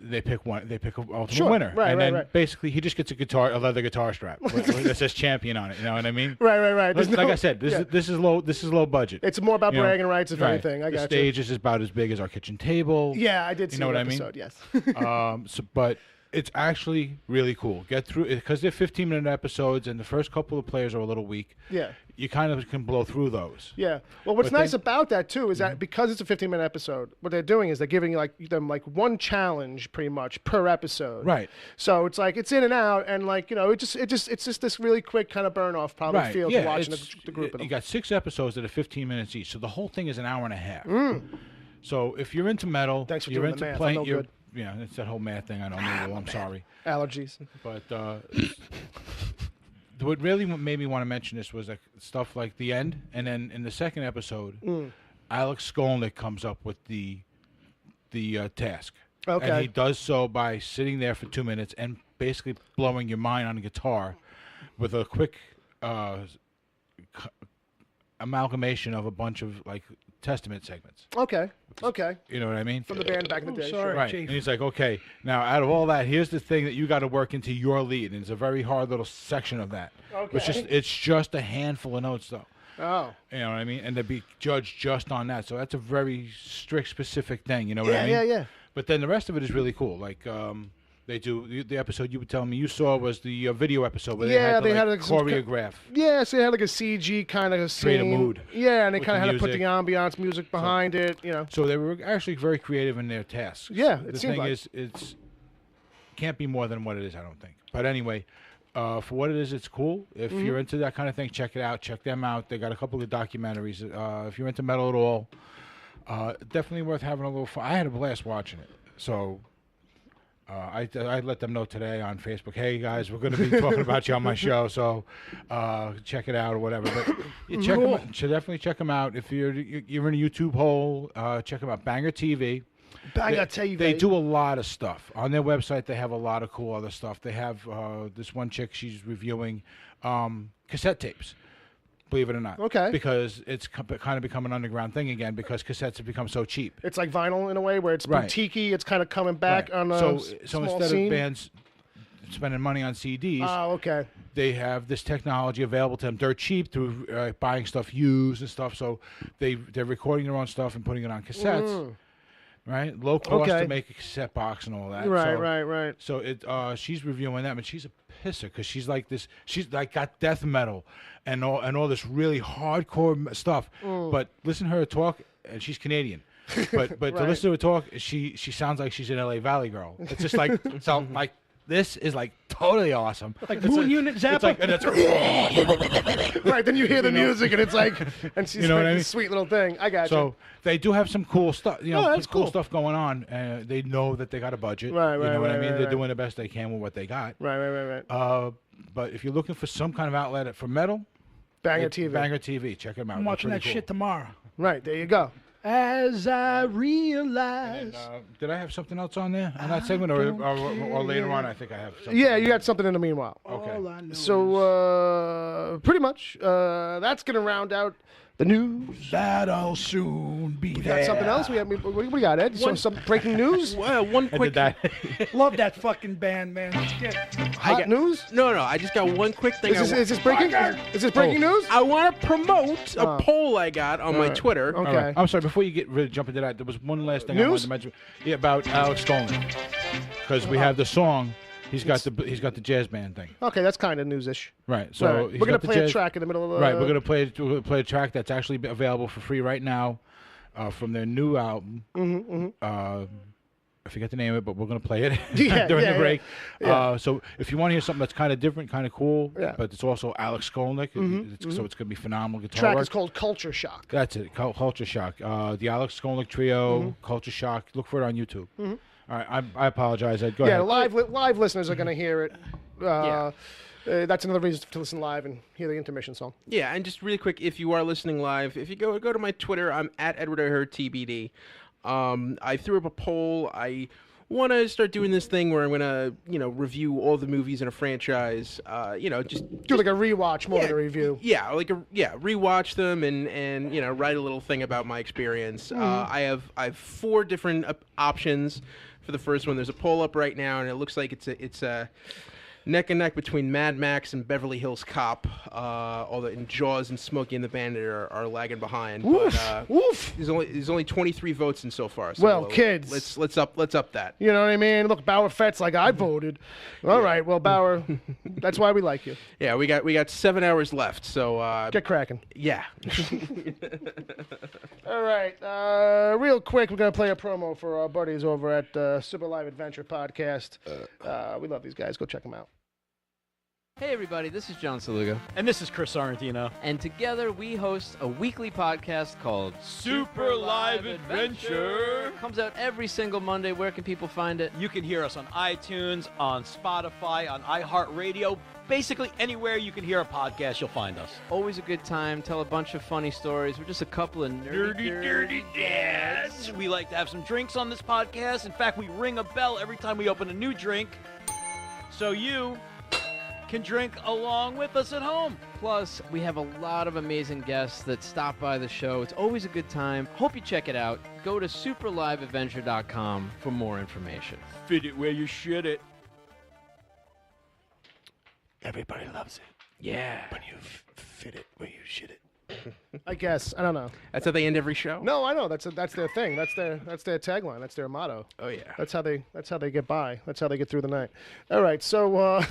Speaker 6: They pick one. They pick an ultimate
Speaker 4: Sure.
Speaker 6: winner,
Speaker 4: Right,
Speaker 6: and
Speaker 4: right,
Speaker 6: then
Speaker 4: right.
Speaker 6: basically he just gets a leather guitar strap that says champion on it. You know what I mean?
Speaker 4: Right. There's
Speaker 6: Like
Speaker 4: no-
Speaker 6: I said,
Speaker 4: yeah.
Speaker 6: this is low budget.
Speaker 4: It's more about
Speaker 6: You know,
Speaker 4: bragging rights, if
Speaker 6: right.
Speaker 4: anything. I
Speaker 6: the
Speaker 4: got
Speaker 6: stage is about as big as our kitchen table.
Speaker 4: Yeah, I did see
Speaker 6: You know what
Speaker 4: an
Speaker 6: I mean?
Speaker 4: episode, yes.
Speaker 6: But it's actually really cool. Get through it because they're 15-minute episodes, and the first couple of players are a little weak.
Speaker 4: Yeah.
Speaker 6: You kind of can blow through those.
Speaker 4: Yeah. Well, what's
Speaker 6: But
Speaker 4: nice
Speaker 6: then-
Speaker 4: about that too is that because it's a 15-minute episode, what they're doing is they're giving them one challenge pretty much per episode.
Speaker 6: Right.
Speaker 4: So it's like it's in and out, and like it's just this really quick kind of burn off probably
Speaker 6: Right.
Speaker 4: feel
Speaker 6: Yeah,
Speaker 4: to watching
Speaker 6: it's-
Speaker 4: the group. of
Speaker 6: You
Speaker 4: them.
Speaker 6: got 6 episodes that are 15 minutes each, so the whole thing is an hour and a half. So if you're into metal,
Speaker 4: Thanks for
Speaker 6: you're
Speaker 4: doing the
Speaker 6: into
Speaker 4: math. I'm
Speaker 6: playing.
Speaker 4: no good.
Speaker 6: Yeah, it's that whole math thing. I don't know. I'm sorry,
Speaker 4: Allergies.
Speaker 6: but what really made me want to mention this was like stuff like the end, and then in the second episode, Alex Skolnick comes up with the task.
Speaker 4: Okay.
Speaker 6: And he does so by sitting there for 2 minutes and basically blowing your mind on the guitar with a quick amalgamation of a bunch of like Testament segments.
Speaker 4: Okay.
Speaker 6: You know what I mean?
Speaker 4: From the band back in the day.
Speaker 5: sorry.
Speaker 4: Sure.
Speaker 6: Right.
Speaker 5: Chief.
Speaker 6: And he's like, okay, now out of all that, here's the thing that you got to work into your lead. And it's a very hard little section of that.
Speaker 4: Okay.
Speaker 6: It's just a handful of notes, though.
Speaker 4: Oh.
Speaker 6: You know what I mean? And to be judged just on that. So that's a very strict, specific thing. You know what I mean?
Speaker 4: Yeah.
Speaker 6: But then the rest of it is really cool. Like, They do the episode you were telling me you saw was the video episode where
Speaker 4: Yeah,
Speaker 6: they had to
Speaker 4: like, some
Speaker 6: choreograph.
Speaker 4: Yeah, so they had like a CG kind of scene.
Speaker 6: Create a mood
Speaker 4: Yeah, and they
Speaker 6: with
Speaker 4: kind of
Speaker 6: the
Speaker 4: had to put the ambiance music behind it.
Speaker 6: So they were actually very creative in their tasks.
Speaker 4: Yeah,
Speaker 6: the
Speaker 4: it seemed
Speaker 6: thing
Speaker 4: like.
Speaker 6: is, it's can't be more than what it is. I don't think. But anyway, for what it is, it's cool. If you're into that kind of thing, check it out. Check them out. They got a couple of documentaries. If you're into metal at all, definitely worth having a little fun. I had a blast watching it. So. I let them know today on Facebook, hey guys, we're going to be talking about you on my show, so check it out or whatever. But you definitely check them out. If you're in a YouTube hole, check them out. Banger TV.
Speaker 4: Banger TV.
Speaker 6: They do a lot of stuff on their website. They have a lot of cool other stuff. They have this one chick. She's reviewing cassette tapes. Believe it or not.
Speaker 4: Okay.
Speaker 6: Because it's kind of become an underground thing again because cassettes have become so cheap.
Speaker 4: It's like vinyl in a way where it's
Speaker 6: Right.
Speaker 4: boutique-y. It's kind of coming back on a
Speaker 6: so
Speaker 4: small
Speaker 6: instead
Speaker 4: scene.
Speaker 6: of bands spending money on CDs,
Speaker 4: Oh, okay.
Speaker 6: they have this technology available to them. They're cheap through buying stuff used and stuff. So they're recording their own stuff and putting it on cassettes. Right, low cost
Speaker 4: Okay.
Speaker 6: to make a cassette box and all that.
Speaker 4: Right.
Speaker 6: So she's reviewing them, and she's a pisser because she's like this. She's like got death metal and all this really hardcore stuff. But listen to her talk, and she's Canadian. But to listen to her talk, she sounds like she's an LA Valley girl. It's just like so like. This is like totally awesome.
Speaker 5: Like Moon Unit Zappa.
Speaker 6: It's like, and it's
Speaker 4: Right, then you hear the music and it's like, and she's
Speaker 6: know
Speaker 4: like
Speaker 6: what I mean?
Speaker 4: this sweet little thing. I got you.
Speaker 6: So they do have some cool stuff,
Speaker 4: that's
Speaker 6: cool
Speaker 4: cool.
Speaker 6: stuff going on. They know that they got a budget.
Speaker 4: Right,
Speaker 6: You know what I mean? They're
Speaker 4: right.
Speaker 6: doing the best they can with what they got.
Speaker 4: Right.
Speaker 6: But if you're looking for some kind of outlet for metal,
Speaker 4: Banger TV.
Speaker 6: Banger TV, check them out.
Speaker 5: I'm
Speaker 6: They're
Speaker 5: watching that
Speaker 6: pretty
Speaker 5: shit tomorrow.
Speaker 4: Right, there you go.
Speaker 5: As I
Speaker 6: cool.
Speaker 5: realize.
Speaker 6: And, did I have something else on there on that segment, or later on? I think I have. Something.
Speaker 4: Yeah, you got something in the meanwhile.
Speaker 6: Okay.
Speaker 5: All I know
Speaker 4: So, pretty much, that's going to round out the news.
Speaker 5: that'll soon be
Speaker 4: We
Speaker 5: there.
Speaker 4: got something else? What do we got, Ed? Some breaking news?
Speaker 3: Well, one quick.
Speaker 5: Love that fucking band, man. Let's get
Speaker 4: Hot news?
Speaker 3: No, I just got one quick thing.
Speaker 4: Is this breaking? Is this breaking news?
Speaker 3: I want to promote a poll I got on my Twitter.
Speaker 4: Okay.
Speaker 6: All right. I'm sorry. Before you get ready to jump into that, there was one last thing I wanted
Speaker 4: News?
Speaker 6: to mention. Yeah, about Alex Skolnick, because we have the song. He's got the jazz band thing.
Speaker 4: Okay, that's kind of news-ish.
Speaker 6: Right. So
Speaker 4: All right.
Speaker 6: he's
Speaker 4: We're going
Speaker 6: got
Speaker 4: to
Speaker 6: the
Speaker 4: play a
Speaker 6: jazz-
Speaker 4: track in the middle of the...
Speaker 6: Right, we're gonna play a track that's actually available for free right now, from their new album. I forget the name of it, but we're gonna play it during the break.
Speaker 4: yeah.
Speaker 6: So if you want to hear something that's kind of different, kind of cool,
Speaker 4: Yeah.
Speaker 6: but it's also Alex Skolnick, so it's gonna be phenomenal guitar
Speaker 4: track
Speaker 6: work.
Speaker 4: is called Culture Shock.
Speaker 6: That's it, Culture Shock. The Alex Skolnick Trio, Culture Shock. Look for it on YouTube. All right, I apologize, Ed. Go
Speaker 4: Yeah,
Speaker 6: ahead.
Speaker 4: live listeners are going to hear it. That's another reason to listen live and hear the intermission song.
Speaker 3: Yeah, and just really quick, if you are listening live, if you go to my Twitter, I'm at Edward I Heard TBD. I threw up a poll. I want to start doing this thing where I'm gonna, review all the movies in a franchise. Just
Speaker 4: Do like a rewatch more than a review.
Speaker 3: Yeah, rewatch them and write a little thing about my experience. I have 4 different options for the first one. There's a poll up right now, and it looks like it's a neck and neck between Mad Max and Beverly Hills Cop. And Jaws and Smokey and the Bandit are lagging behind.
Speaker 4: Woof,
Speaker 3: But,
Speaker 4: woof.
Speaker 3: There's only 23 votes in so far. So
Speaker 4: Well, kids.
Speaker 3: let's up that.
Speaker 4: You know what I mean? Look, Bauer Fett's like, I voted. All right, well, Bauer, that's why we like you.
Speaker 3: Yeah, we got 7 hours left. So
Speaker 4: Get cracking.
Speaker 3: yeah.
Speaker 4: All right, real quick, we're going to play a promo for our buddies over at Super Live Adventure Podcast. We love these guys. Go check them out.
Speaker 7: Hey everybody, this is John Saluga,
Speaker 8: And this is Chris Sorrentino.
Speaker 7: and together we host a weekly podcast called
Speaker 8: Super Live Adventure.
Speaker 7: Comes out every single Monday. Where can people find it?
Speaker 8: You can hear us on iTunes, on Spotify, on iHeartRadio. Basically anywhere you can hear a podcast, you'll find us.
Speaker 7: Always a good time. Tell a bunch of funny stories. We're just a couple of nerdy
Speaker 8: dads. We like to have some drinks on this podcast. In fact, we ring a bell every time we open a new drink, so you can drink along with us at home.
Speaker 7: Plus, we have a lot of amazing guests that stop by the show. It's always a good time. Hope you check it out. Go to superliveadventure.com for more information.
Speaker 8: Fit it where you should it.
Speaker 4: Everybody loves it
Speaker 7: Yeah.
Speaker 4: when you fit it where you should it. I guess. I don't know.
Speaker 3: That's how they end every show.
Speaker 4: No, I know. That's their thing. That's their tagline. That's their motto.
Speaker 3: Oh yeah.
Speaker 4: That's how they get by. That's how they get through the night. All right, so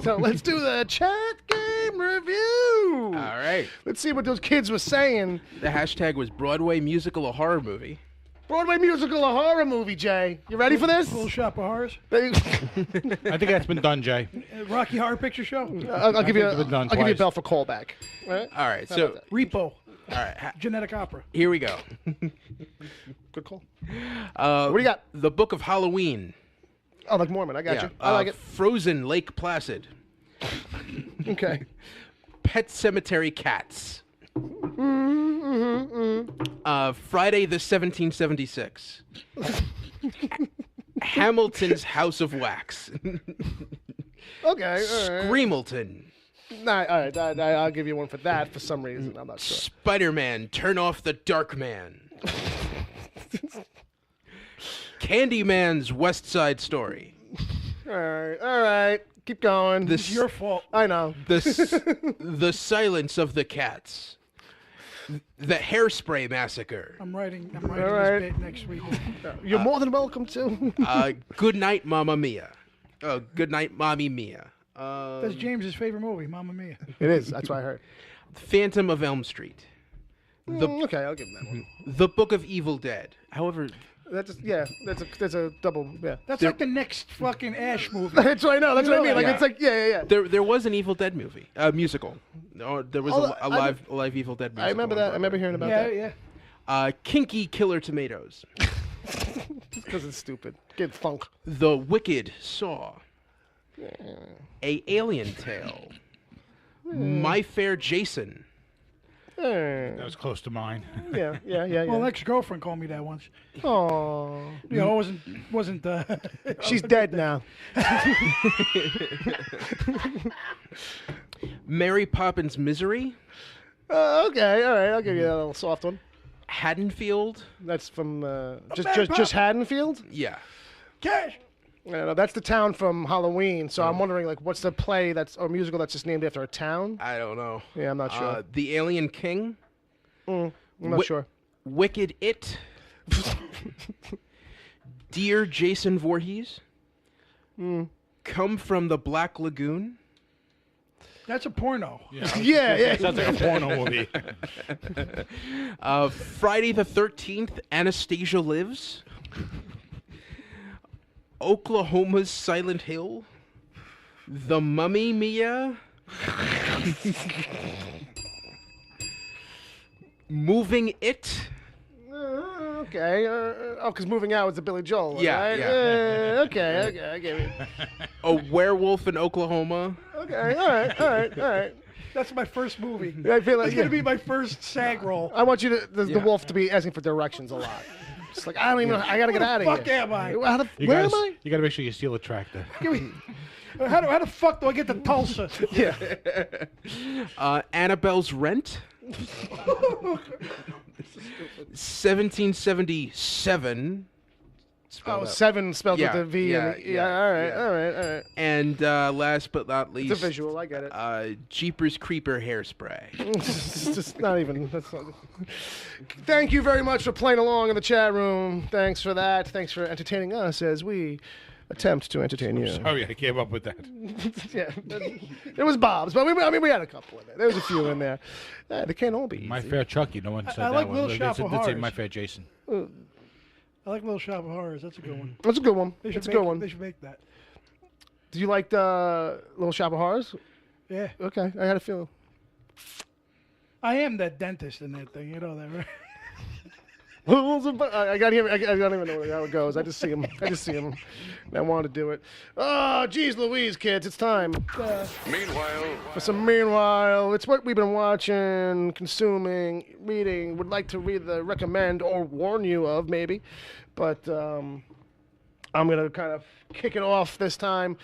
Speaker 4: so let's do the chat game review.
Speaker 3: All right.
Speaker 4: Let's see what those kids were saying.
Speaker 3: The hashtag was Broadway musical or horror movie.
Speaker 4: Broadway musical or horror movie, Jay? You ready for this?
Speaker 5: Little Shop of Horrors.
Speaker 6: I think that's been done, Jay.
Speaker 5: Rocky Horror Picture Show.
Speaker 4: I'll give you
Speaker 6: it's been done
Speaker 4: a
Speaker 6: twice.
Speaker 4: bell for callback. All right.
Speaker 3: All right. So
Speaker 5: Repo.
Speaker 3: all right.
Speaker 5: Genetic Opera.
Speaker 3: Here we go.
Speaker 4: Good call.
Speaker 3: What
Speaker 4: do you got?
Speaker 3: The Book of Halloween.
Speaker 4: Oh, like Mormon. I got
Speaker 3: Yeah.
Speaker 4: you. I like it.
Speaker 3: Frozen Lake Placid.
Speaker 4: Okay.
Speaker 3: Pet Cemetery Cats. Friday the 1776. Hamilton's House of Wax.
Speaker 4: Okay. All right.
Speaker 3: Screamleton.
Speaker 4: Nah, all right. I'll give you one for that for some reason. I'm not sure.
Speaker 3: Spider-Man, Turn Off the Dark Man. Candyman's West Side Story.
Speaker 4: All right. All right. Keep going.
Speaker 5: It's your fault.
Speaker 4: I know.
Speaker 3: The Silence of the Cats. The Hairspray Massacre.
Speaker 5: I'm writing
Speaker 4: All right.
Speaker 5: this bit next week.
Speaker 4: You're more than welcome to.
Speaker 3: Good Night, Mamma Mia. Good Night, Mommy Mia.
Speaker 5: That's James's favorite movie, Mamma Mia.
Speaker 4: It is. That's what I heard.
Speaker 3: Phantom of Elm Street.
Speaker 4: Okay, I'll give him that one.
Speaker 3: The Book of Evil Dead. However,
Speaker 4: That's a double. Yeah.
Speaker 5: That's like the next fucking Ash movie.
Speaker 4: That's what I know. That's what I mean. Like
Speaker 3: Yeah.
Speaker 4: it's like yeah.
Speaker 3: there was an Evil Dead movie, musical. No, there was a live Evil Dead musical.
Speaker 4: I remember that. I remember hearing about that.
Speaker 5: Yeah.
Speaker 3: Kinky Killer Tomatoes.
Speaker 4: Because it's stupid. Get funk.
Speaker 3: The Wicked Saw. A Alien Tale. My Fair Jason.
Speaker 6: That was close to mine.
Speaker 4: Yeah.
Speaker 5: Well, an ex-girlfriend called me that once.
Speaker 4: Oh,
Speaker 5: You know, it wasn't.
Speaker 4: she's dead now.
Speaker 3: Mary Poppins Misery.
Speaker 4: Okay, all right. I'll give you that little soft one.
Speaker 3: Haddonfield.
Speaker 4: That's from just Haddonfield.
Speaker 3: Yeah.
Speaker 5: Cash.
Speaker 4: No, that's the town from Halloween. So I'm wondering, like, what's the play or musical that's just named after a town?
Speaker 3: I don't know.
Speaker 4: Yeah, I'm not sure.
Speaker 3: The Alien King.
Speaker 4: I'm not sure.
Speaker 3: Wicked It. Dear Jason Voorhees. Come from the Black Lagoon.
Speaker 5: That's a porno.
Speaker 4: Yeah.
Speaker 6: Sounds like a porno movie.
Speaker 3: Friday the 13th. Anastasia Lives. Oklahoma's Silent Hill. The Mummy Mia. Moving It.
Speaker 4: Okay. Because Moving Out was a Billy Joel one,
Speaker 3: Yeah,
Speaker 4: right?
Speaker 3: yeah.
Speaker 4: Okay, I get it.
Speaker 3: A Werewolf in Oklahoma.
Speaker 4: Okay, all right.
Speaker 5: That's my first movie.
Speaker 4: I feel like
Speaker 5: It's gonna be my first SAG role.
Speaker 4: I want you to the wolf to be asking for directions a lot. It's like I don't even know. I gotta get out of here.
Speaker 5: Fuck am I?
Speaker 4: Where am I?
Speaker 6: You gotta make sure you steal a tractor.
Speaker 5: How the fuck do I get to Tulsa?
Speaker 4: Yeah.
Speaker 3: Annabelle's Rent. 1777.
Speaker 4: Oh, 7 spelled
Speaker 3: Yeah,
Speaker 4: with a V.
Speaker 3: yeah,
Speaker 4: and
Speaker 3: yeah,
Speaker 4: all right.
Speaker 3: yeah. And last but not least,
Speaker 4: It's a visual. I get it.
Speaker 3: Jeepers Creeper Hairspray.
Speaker 4: It's just not even. Thank you very much for playing along in the chat room. Thanks for that. Thanks for entertaining us as we attempt to entertain you.
Speaker 6: Sorry, I came up with that.
Speaker 4: Yeah, it was Bob's, but we had a couple in there. There was a few in there. They can't all be easy.
Speaker 6: My Fair Chucky. No one said
Speaker 5: I
Speaker 6: that
Speaker 5: like
Speaker 6: one.
Speaker 5: Little Shop of
Speaker 6: They say
Speaker 5: Horrors.
Speaker 6: My Fair Jason.
Speaker 5: I like Little Shop of Horrors. That's a good one.
Speaker 4: That's a good one.
Speaker 5: They should
Speaker 4: It's a good
Speaker 5: make-
Speaker 4: one.
Speaker 5: They should make that.
Speaker 4: Did you like the Little Shop of Horrors?
Speaker 5: Yeah.
Speaker 4: Okay, I had a feeling.
Speaker 5: I am that dentist in that thing. You know that, right?
Speaker 4: I don't even know how it goes. I just see him. I want to do it. Oh, geez, Louise, kids, it's time. Meanwhile, it's what we've been watching, consuming, reading. Would like to recommend or warn you of, maybe. But I'm gonna kind of kick it off this time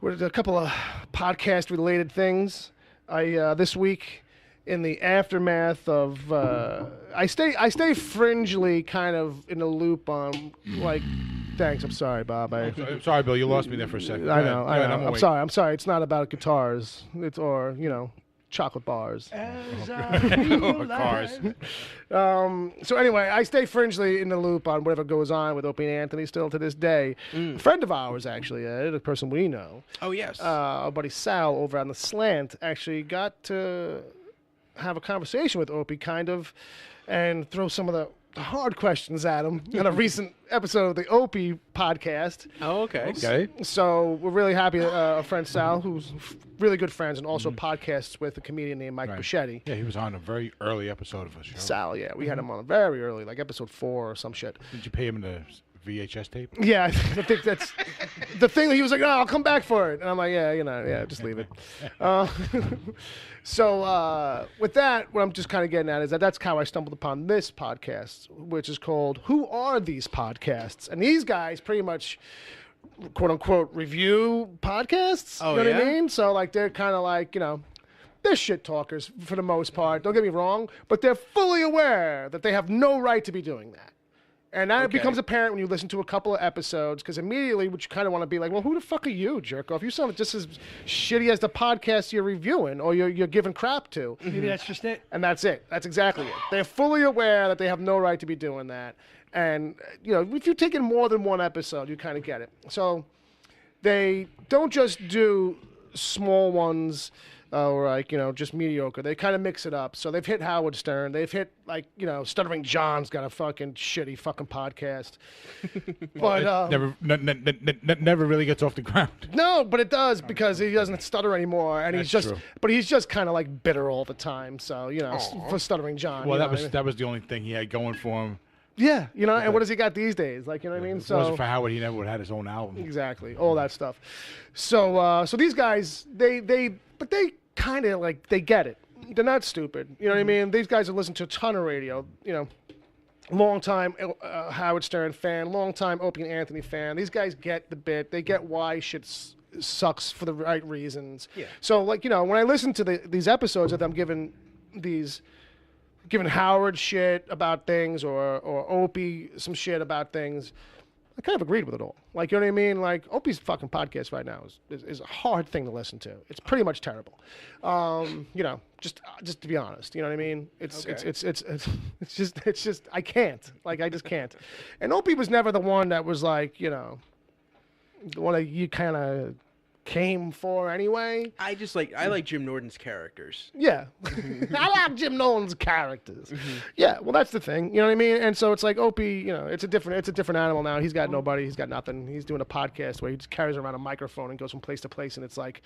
Speaker 4: with a couple of podcast-related things. This week, in the aftermath of, I stay fringely kind of in the loop on, like, thanks, I'm sorry, Bob.
Speaker 6: I'm sorry, Bill. You lost me there for a second.
Speaker 4: I know.
Speaker 6: Go ahead,
Speaker 4: I'm sorry. It's not about guitars. It's, or, chocolate bars.
Speaker 5: As I feel
Speaker 6: Cars.
Speaker 4: So anyway, I stay fringely in the loop on whatever goes on with Opie and Anthony still to this day. A friend of ours, actually, the person we know,
Speaker 3: Oh yes.
Speaker 4: our buddy Sal over on the Slant, actually got to have a conversation with Opie, kind of, and throw some of the hard questions at him in a recent episode of the Opie podcast.
Speaker 3: Oh, okay.
Speaker 6: Okay.
Speaker 4: So we're really happy our friend Sal, who's really good friends and also podcasts with a comedian named Mike
Speaker 6: Right.
Speaker 4: Buschetti.
Speaker 6: Yeah, he was on a very early episode of a show.
Speaker 4: Sal, yeah, we had him on very early, like episode 4 or some shit.
Speaker 6: Did you pay him the VHS tape?
Speaker 4: Yeah, I think that's the thing. He was like, "No, I'll come back for it," and I'm like, "Yeah, just leave it." So with that, what I'm just kind of getting at is that's how I stumbled upon this podcast, which is called "Who Are These Podcasts?" And these guys pretty much, quote unquote, review podcasts.
Speaker 3: Oh,
Speaker 4: you know what I
Speaker 3: yeah?
Speaker 4: mean? So like they're kind of like they're shit talkers for the most part. Don't get me wrong, but they're fully aware that they have no right to be doing that. And that becomes apparent when you listen to a couple of episodes, because immediately what you kind of want to be like, well, who the fuck are you, jerk off? You sound just as shitty as the podcast you're reviewing or you're giving crap to.
Speaker 5: Maybe that's just it.
Speaker 4: And that's it. That's exactly it. They're fully aware that they have no right to be doing that. And, if you're taking more than one episode, you kind of get it. So they don't just do small ones or like, just mediocre. They kind of mix it up. So they've hit Howard Stern. They've hit like, Stuttering John's got a fucking shitty fucking podcast. But
Speaker 6: Never really gets off the ground.
Speaker 4: no, but it does because he doesn't stutter anymore, and
Speaker 6: That's
Speaker 4: he's
Speaker 6: true.
Speaker 4: just kind of like bitter all the time. So for Stuttering John.
Speaker 6: Well,
Speaker 4: you know what I mean?
Speaker 6: that was the only thing he had going for him.
Speaker 4: Yeah, and what does he got these days? Like, you know what I mean?
Speaker 6: If it wasn't for Howard, he never would have had his own album.
Speaker 4: Exactly, all that stuff. So these guys, they kind of like they get it. They're not stupid. You know what I mean? These guys have listened to a ton of radio. Long time Howard Stern fan, long time Opie and Anthony fan. These guys get the bit. They get why shit sucks for the right reasons.
Speaker 3: Yeah.
Speaker 4: So like when I listen to these episodes that I'm giving Howard shit about things or Opie some shit about things, I kind of agreed with it all. Like, you know what I mean? Like, Opie's fucking podcast right now is a hard thing to listen to. It's pretty much terrible. Just to be honest, you know what I mean? It's just I can't. Like, I just can't. And Opie was never the one that was like, the one that you kind of came for anyway.
Speaker 3: I like Jim Norton's characters.
Speaker 4: Yeah. I like Jim Nolan's characters. Yeah, well that's the thing. You know what I mean? And so it's like Opie, it's a different animal now. He's got nobody, he's got nothing. He's doing a podcast where he just carries around a microphone and goes from place to place, and it's like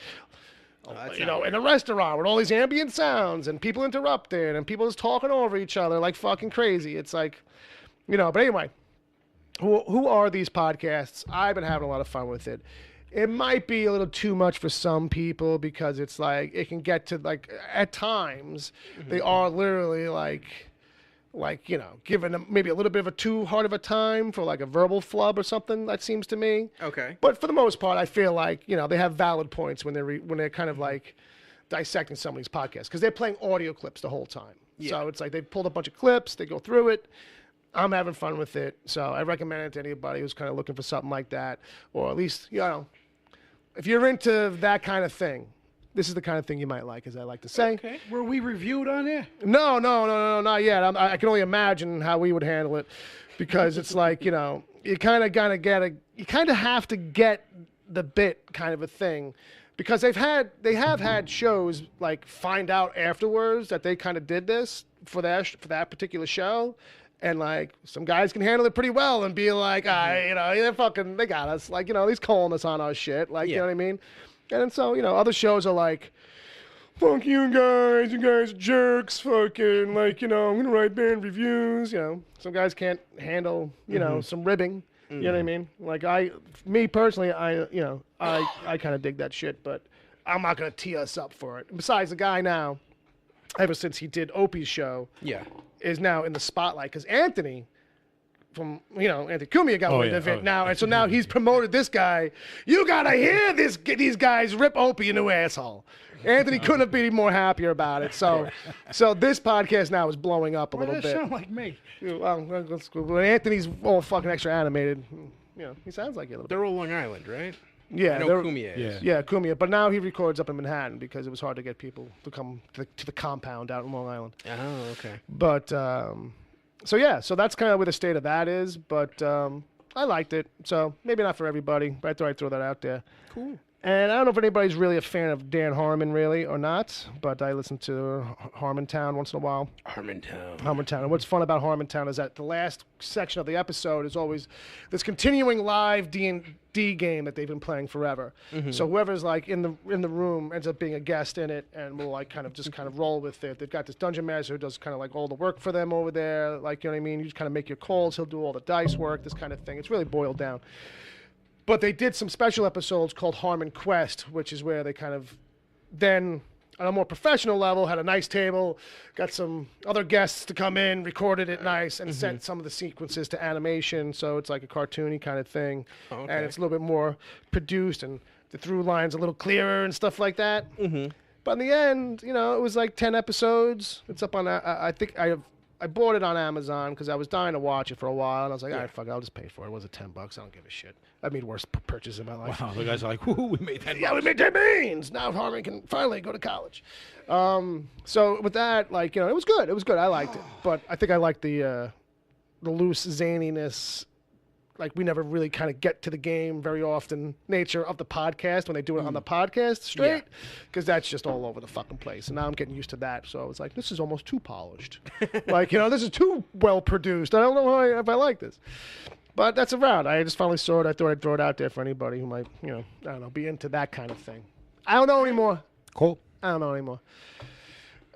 Speaker 4: in a restaurant with all these ambient sounds and people interrupting and people just talking over each other like fucking crazy. It's like, but anyway, who are these podcasts? I've been having a lot of fun with it. It might be a little too much for some people because it's like it can get to like at times they are literally like giving them maybe a little bit of a too hard of a time for like a verbal flub or something. That seems to me.
Speaker 3: Okay.
Speaker 4: But for the most part, I feel like they have valid points when they're kind of like dissecting some of these podcasts because they're playing audio clips the whole time.
Speaker 3: Yeah.
Speaker 4: So it's like they pulled a bunch of clips, they go through it. I'm having fun with it, so I recommend it to anybody who's kind of looking for something like that, or at least, if you're into that kind of thing, this is the kind of thing you might like, as I like to say.
Speaker 5: Okay. Were we reviewed on there?
Speaker 4: No, not yet. I can only imagine how we would handle it, because it's like, you kind of have to get the bit kind of a thing. Because they have had shows like find out afterwards that they kind of did this for that particular show. And like some guys can handle it pretty well and be like, they got us. Like, he's calling us on our shit. Like, you know what I mean? And then so, other shows are like, fuck you guys are jerks, fucking, like, I'm gonna write band reviews. Some guys can't handle, some ribbing. You know what I mean? Like me personally, I kind of dig that shit, but I'm not gonna tee us up for it. And besides, the guy now, ever since he did Opie's show, is now in the spotlight because Anthony from Anthony Cumia got wind of it now, and so now he's promoted this guy. You gotta hear these guys rip Opie a new asshole. Anthony couldn't have been more happier about it. So this podcast now is blowing up a little bit.
Speaker 5: That sound like me.
Speaker 4: Well, that's cool. When Anthony's all fucking extra animated, he sounds like you a little bit.
Speaker 3: They're all Long Island, right?
Speaker 4: Yeah,
Speaker 3: I know
Speaker 4: they're-
Speaker 3: Kumia is.
Speaker 4: Yeah, Kumia. But now he records up in Manhattan because it was hard to get people to come to the compound out in Long Island.
Speaker 3: Oh, okay.
Speaker 4: But so that's kind of where the state of that is. But I liked it. So maybe not for everybody, but I thought I'd throw that out there.
Speaker 3: Cool.
Speaker 4: And I don't know if anybody's really a fan of Dan Harmon, really, or not, but I listen to Harmontown once in a while. Harmontown. And what's fun about Harmontown is that the last section of the episode is always this continuing live D&D game that they've been playing forever. So whoever's like in the room ends up being a guest in it, and will like kind of roll with it. They've got this dungeon master who does kind of like all the work for them over there. Like, you know what I mean? You just kind of make your calls. He'll do all the dice work, this kind of thing. It's really boiled down. But they did some special episodes called Harmonquest, which is where they kind of then, on a more professional level, had a nice table, got some other guests to come in, recorded it nice, and sent some of the sequences to animation. So it's like a cartoony kind of thing.
Speaker 3: Oh, okay.
Speaker 4: And it's a little bit more produced, and the through line's a little clearer and stuff like that. But in the end, you know, it was like 10 episodes. It's up on, I think I bought it on Amazon because I was dying to watch it for a while, and I was like, all right, fuck it, I'll just pay for it. Was it $10? I don't give a shit. I made worse purchases in my life.
Speaker 6: Wow, the guys are like, whoo, we made $10.
Speaker 4: Yeah, we made 10 beans. Now Harmon can finally go to college. So with that, like, you know, it was good. It was good. I liked it, but I think I liked the loose zaniness. Like, we never really kind of get to the game very often nature of the podcast when they do it on the podcast straight, because that's just all over the fucking place. And now I'm getting used to that. So I was like, this is almost too polished. Like, you know, this is too well produced. I don't know if I like this. But that's around. I just finally saw it. I thought I'd throw it out there for anybody who might, you know, I don't know, be into that kind of thing. I don't know anymore.
Speaker 6: Cool.
Speaker 4: I don't know anymore.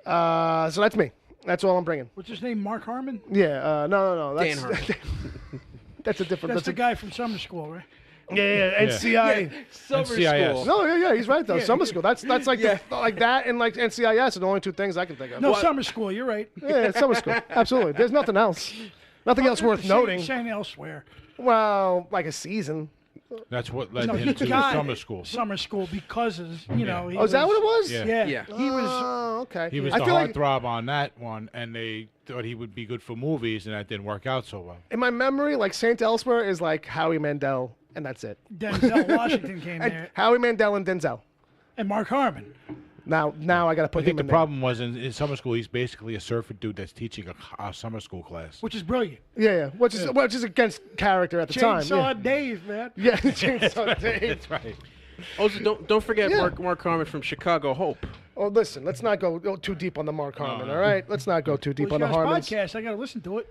Speaker 4: So that's me. That's all I'm bringing.
Speaker 5: What's his name? Mark Harmon?
Speaker 4: Yeah. No. That's,
Speaker 3: Dan Harmon.
Speaker 4: that's a different.
Speaker 5: That's the guy from summer school, right?
Speaker 4: Yeah. NCI.
Speaker 7: Summer
Speaker 6: NCIS.
Speaker 7: school.
Speaker 4: No, yeah, he's right though. Summer school. That's like like that and like NCIS are the only two things I can think of.
Speaker 5: No, summer school. You're right.
Speaker 4: Yeah, summer school. Absolutely. There's nothing else. Nothing else worth noting.
Speaker 5: Saying elsewhere.
Speaker 4: Well, like a season.
Speaker 6: That's what led
Speaker 5: No,
Speaker 6: him
Speaker 5: he
Speaker 6: to
Speaker 5: got
Speaker 6: summer school.
Speaker 5: Summer school because, you know. He
Speaker 4: Oh, is that what it was?
Speaker 6: Yeah.
Speaker 5: Yeah. He was.
Speaker 4: Oh, okay.
Speaker 6: He was
Speaker 4: I
Speaker 6: the
Speaker 4: feel like
Speaker 6: heartthrob on that one, and they thought he would be good for movies, and that didn't work out so well.
Speaker 4: in my memory, like Saint Elsewhere is like Howie Mandel, and that's it.
Speaker 5: Denzel Washington came
Speaker 4: And
Speaker 5: there.
Speaker 4: Howie Mandel and Denzel.
Speaker 5: And Mark Harmon.
Speaker 4: Now I got to put
Speaker 6: I
Speaker 4: him
Speaker 6: think the
Speaker 4: in
Speaker 6: problem was in summer school, he's basically a surfer dude that's teaching a summer school class.
Speaker 5: Which is brilliant.
Speaker 4: there. Yeah. Which is against character at the time.
Speaker 5: Chainsaw Dave, man.
Speaker 4: Yeah. Chainsaw Dave.
Speaker 6: That's right.
Speaker 3: Also, don't forget
Speaker 4: Yeah.
Speaker 3: Mark Harmon from Chicago Hope.
Speaker 4: Oh, listen. Let's not go too deep on the Mark Harmon. All right. Let's not go too deep
Speaker 5: Well,
Speaker 4: on the
Speaker 5: it's
Speaker 4: Harmons.
Speaker 5: podcast. I got to listen to it.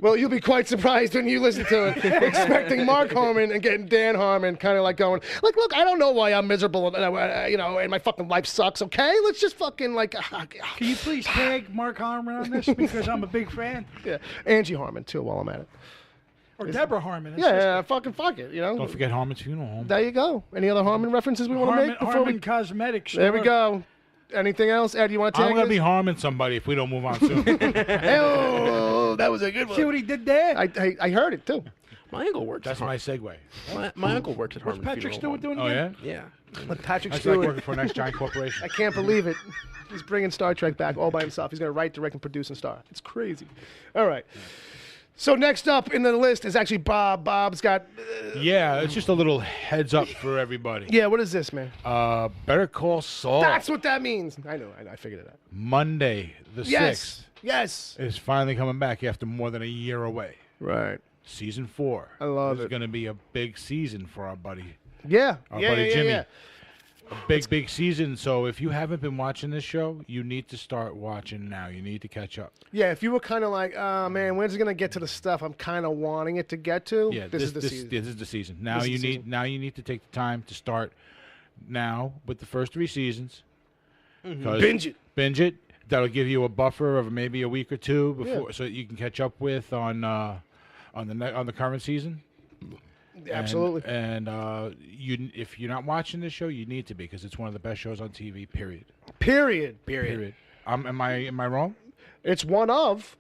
Speaker 4: Well, you'll be quite surprised when you listen to it, expecting Mark Harmon and getting Dan Harmon kind of like going, like, look, I don't know why I'm miserable, you know, and my fucking life sucks, okay? Let's just fucking, like,
Speaker 5: Can you please tag Mark Harmon on this because I'm a big fan?
Speaker 4: yeah. Angie Harmon, too, while I'm at it.
Speaker 5: Or Deborah Harmon. his
Speaker 4: Yeah,
Speaker 5: sister.
Speaker 4: fuck it, you know?
Speaker 6: Don't forget Harmon's funeral home.
Speaker 4: There you go. Any other Harmon references we want to make before
Speaker 5: Harmon
Speaker 4: we...
Speaker 5: Cosmetics.
Speaker 4: There we
Speaker 5: store.
Speaker 4: go. Anything else? Ed, you want to
Speaker 6: I'm
Speaker 4: tag
Speaker 6: going to
Speaker 4: this?
Speaker 6: be harming somebody if we don't move on soon.
Speaker 4: Oh, that was a good one.
Speaker 5: See what he did there?
Speaker 4: I heard it, too.
Speaker 3: My uncle worked.
Speaker 6: That's
Speaker 3: at
Speaker 6: my segue.
Speaker 3: my uncle worked at
Speaker 5: What's
Speaker 3: Harmon
Speaker 5: Patrick
Speaker 3: Funeral
Speaker 5: Stewart
Speaker 3: Home.
Speaker 5: doing
Speaker 6: Oh,
Speaker 5: again?
Speaker 6: yeah?
Speaker 3: Yeah.
Speaker 4: With Patrick
Speaker 6: That's like
Speaker 4: Stewart.
Speaker 6: working for a next giant corporation.
Speaker 4: I can't believe it. He's bringing Star Trek back all by himself. He's going to write, direct, and produce and star. It's crazy. All right. So next up in the list is actually Bob. Bob's got...
Speaker 6: Yeah, it's just a little heads up for everybody.
Speaker 4: yeah, what is this, man?
Speaker 6: Better Call Saul.
Speaker 4: That's what that means. I know. I figured it out.
Speaker 6: Monday, the 6th,
Speaker 4: Yes. Yes.
Speaker 6: is finally coming back after more than a year away.
Speaker 4: Right.
Speaker 6: Season 4.
Speaker 4: I love
Speaker 6: This
Speaker 4: it.
Speaker 6: is going to be a big season for our buddy.
Speaker 4: Yeah.
Speaker 6: Our
Speaker 4: yeah,
Speaker 6: buddy
Speaker 4: yeah,
Speaker 6: Jimmy.
Speaker 4: yeah.
Speaker 6: A big season. So if you haven't been watching this show, you need to start watching now. You need to catch up.
Speaker 4: Yeah, if you were kind of like, oh, man, when's it going to get to the stuff I'm kind of wanting it to get to?
Speaker 6: Yeah,
Speaker 4: this is the season.
Speaker 6: This is the season. Now
Speaker 4: This is
Speaker 6: you
Speaker 4: the
Speaker 6: need
Speaker 4: season.
Speaker 6: you need to take the time to start now with the first 3 seasons.
Speaker 4: Binge it.
Speaker 6: Binge it. That'll give you a buffer of maybe a week or two before, so that you can catch up with on the current season.
Speaker 4: Absolutely.
Speaker 6: And if you're not watching this show, you need to be, because it's one of the best shows on TV. Period.
Speaker 4: Period.
Speaker 6: Am I wrong?
Speaker 4: It's one of.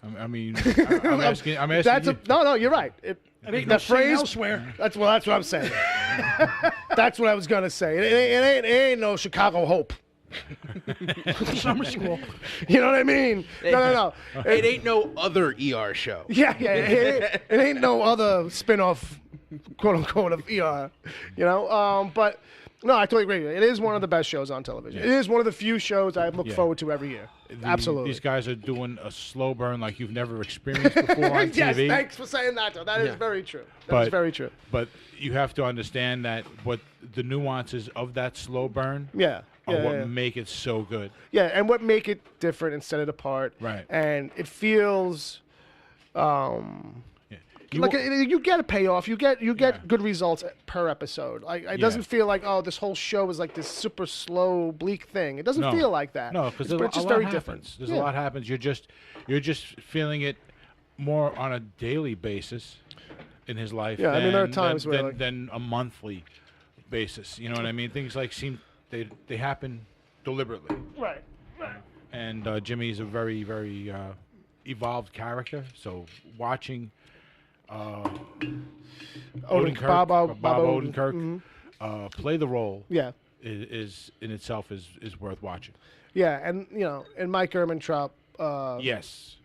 Speaker 6: I'm asking.
Speaker 4: That's
Speaker 6: you.
Speaker 4: no. You're right.
Speaker 5: It ain't
Speaker 4: the
Speaker 5: no saying
Speaker 4: phrase.
Speaker 5: elsewhere.
Speaker 4: That's what I'm saying. That's what I was gonna say. It ain't no Chicago Hope.
Speaker 5: Summer school.
Speaker 4: You know what I mean? No.
Speaker 3: It ain't no other ER show.
Speaker 4: Yeah. It ain't no other spin-off quote unquote of ER, you know. But no, I totally agree. It is one of the best shows on television. It is one of the few shows I look forward to every year. Absolutely.
Speaker 6: These guys are doing a slow burn like you've never experienced before on
Speaker 4: Yes,
Speaker 6: TV.
Speaker 4: thanks for saying that, though. That is very true. That is very true.
Speaker 6: But you have to understand that what the nuances of that slow burn
Speaker 4: Yeah.
Speaker 6: are what make it so good.
Speaker 4: Yeah, and what make it different and set it apart.
Speaker 6: Right.
Speaker 4: And it feels like you get a payoff. You get good results per episode. It doesn't feel like, oh, this whole show is like this super slow, bleak thing. It doesn't feel like that.
Speaker 6: No, because
Speaker 4: it's just very different.
Speaker 6: There's a lot happens. You're just feeling it more on a daily basis in his life.
Speaker 4: Yeah, I mean, there are times where
Speaker 6: than a monthly basis. You know what I mean? Things like they happen deliberately.
Speaker 4: Right.
Speaker 6: And Jimmy's a very, very evolved character. So watching
Speaker 4: Bob
Speaker 6: Odenkirk play the role is in itself is worth watching.
Speaker 4: Yeah, and and Mike Ehrmantraut
Speaker 6: Yes,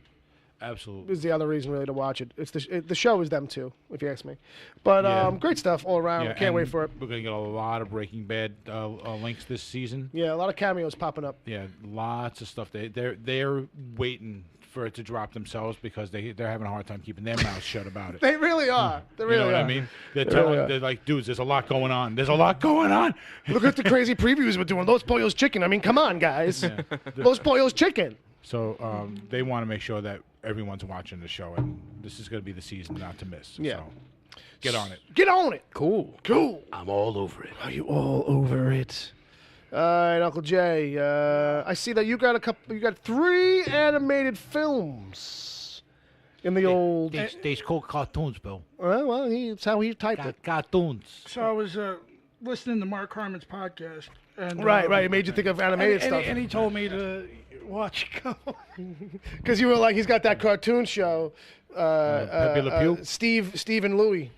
Speaker 6: absolutely.
Speaker 4: is the other reason really to watch it. It's the show is them too, if you ask me. But great stuff all around.
Speaker 6: Yeah,
Speaker 4: Can't wait for it.
Speaker 6: We're going to get a lot of Breaking Bad links this season.
Speaker 4: Yeah, a lot of cameos popping up.
Speaker 6: Yeah, lots of stuff. They're waiting for it to drop themselves because they're having a hard time keeping their mouths shut about it.
Speaker 4: They really are. They really
Speaker 6: You know what
Speaker 4: are.
Speaker 6: I mean? They're like, dudes, there's a lot going on. There's a lot going on.
Speaker 4: Look at the crazy previews we're doing. Los Pollos Chicken. I mean, come on, guys. Los Pollos Chicken.
Speaker 6: So they want to make sure that everyone's watching the show, and this is going to be the season not to miss.
Speaker 4: Yeah.
Speaker 6: So get on it.
Speaker 4: Get on it.
Speaker 3: Cool.
Speaker 4: I'm all over it. Are you all over it? All right, Uncle Jay. I see that you got 3 animated films in the old.
Speaker 6: They's called cartoons, Bill.
Speaker 4: Well, it's how he typed it.
Speaker 6: Cartoons.
Speaker 5: So I was listening to Mark Harmon's podcast. And,
Speaker 4: Right. It made you think of animated stuff.
Speaker 5: And he told me to watch
Speaker 4: Because you were like, he's got that cartoon show.
Speaker 6: Pepe Le Pew?
Speaker 4: Steve and Louie.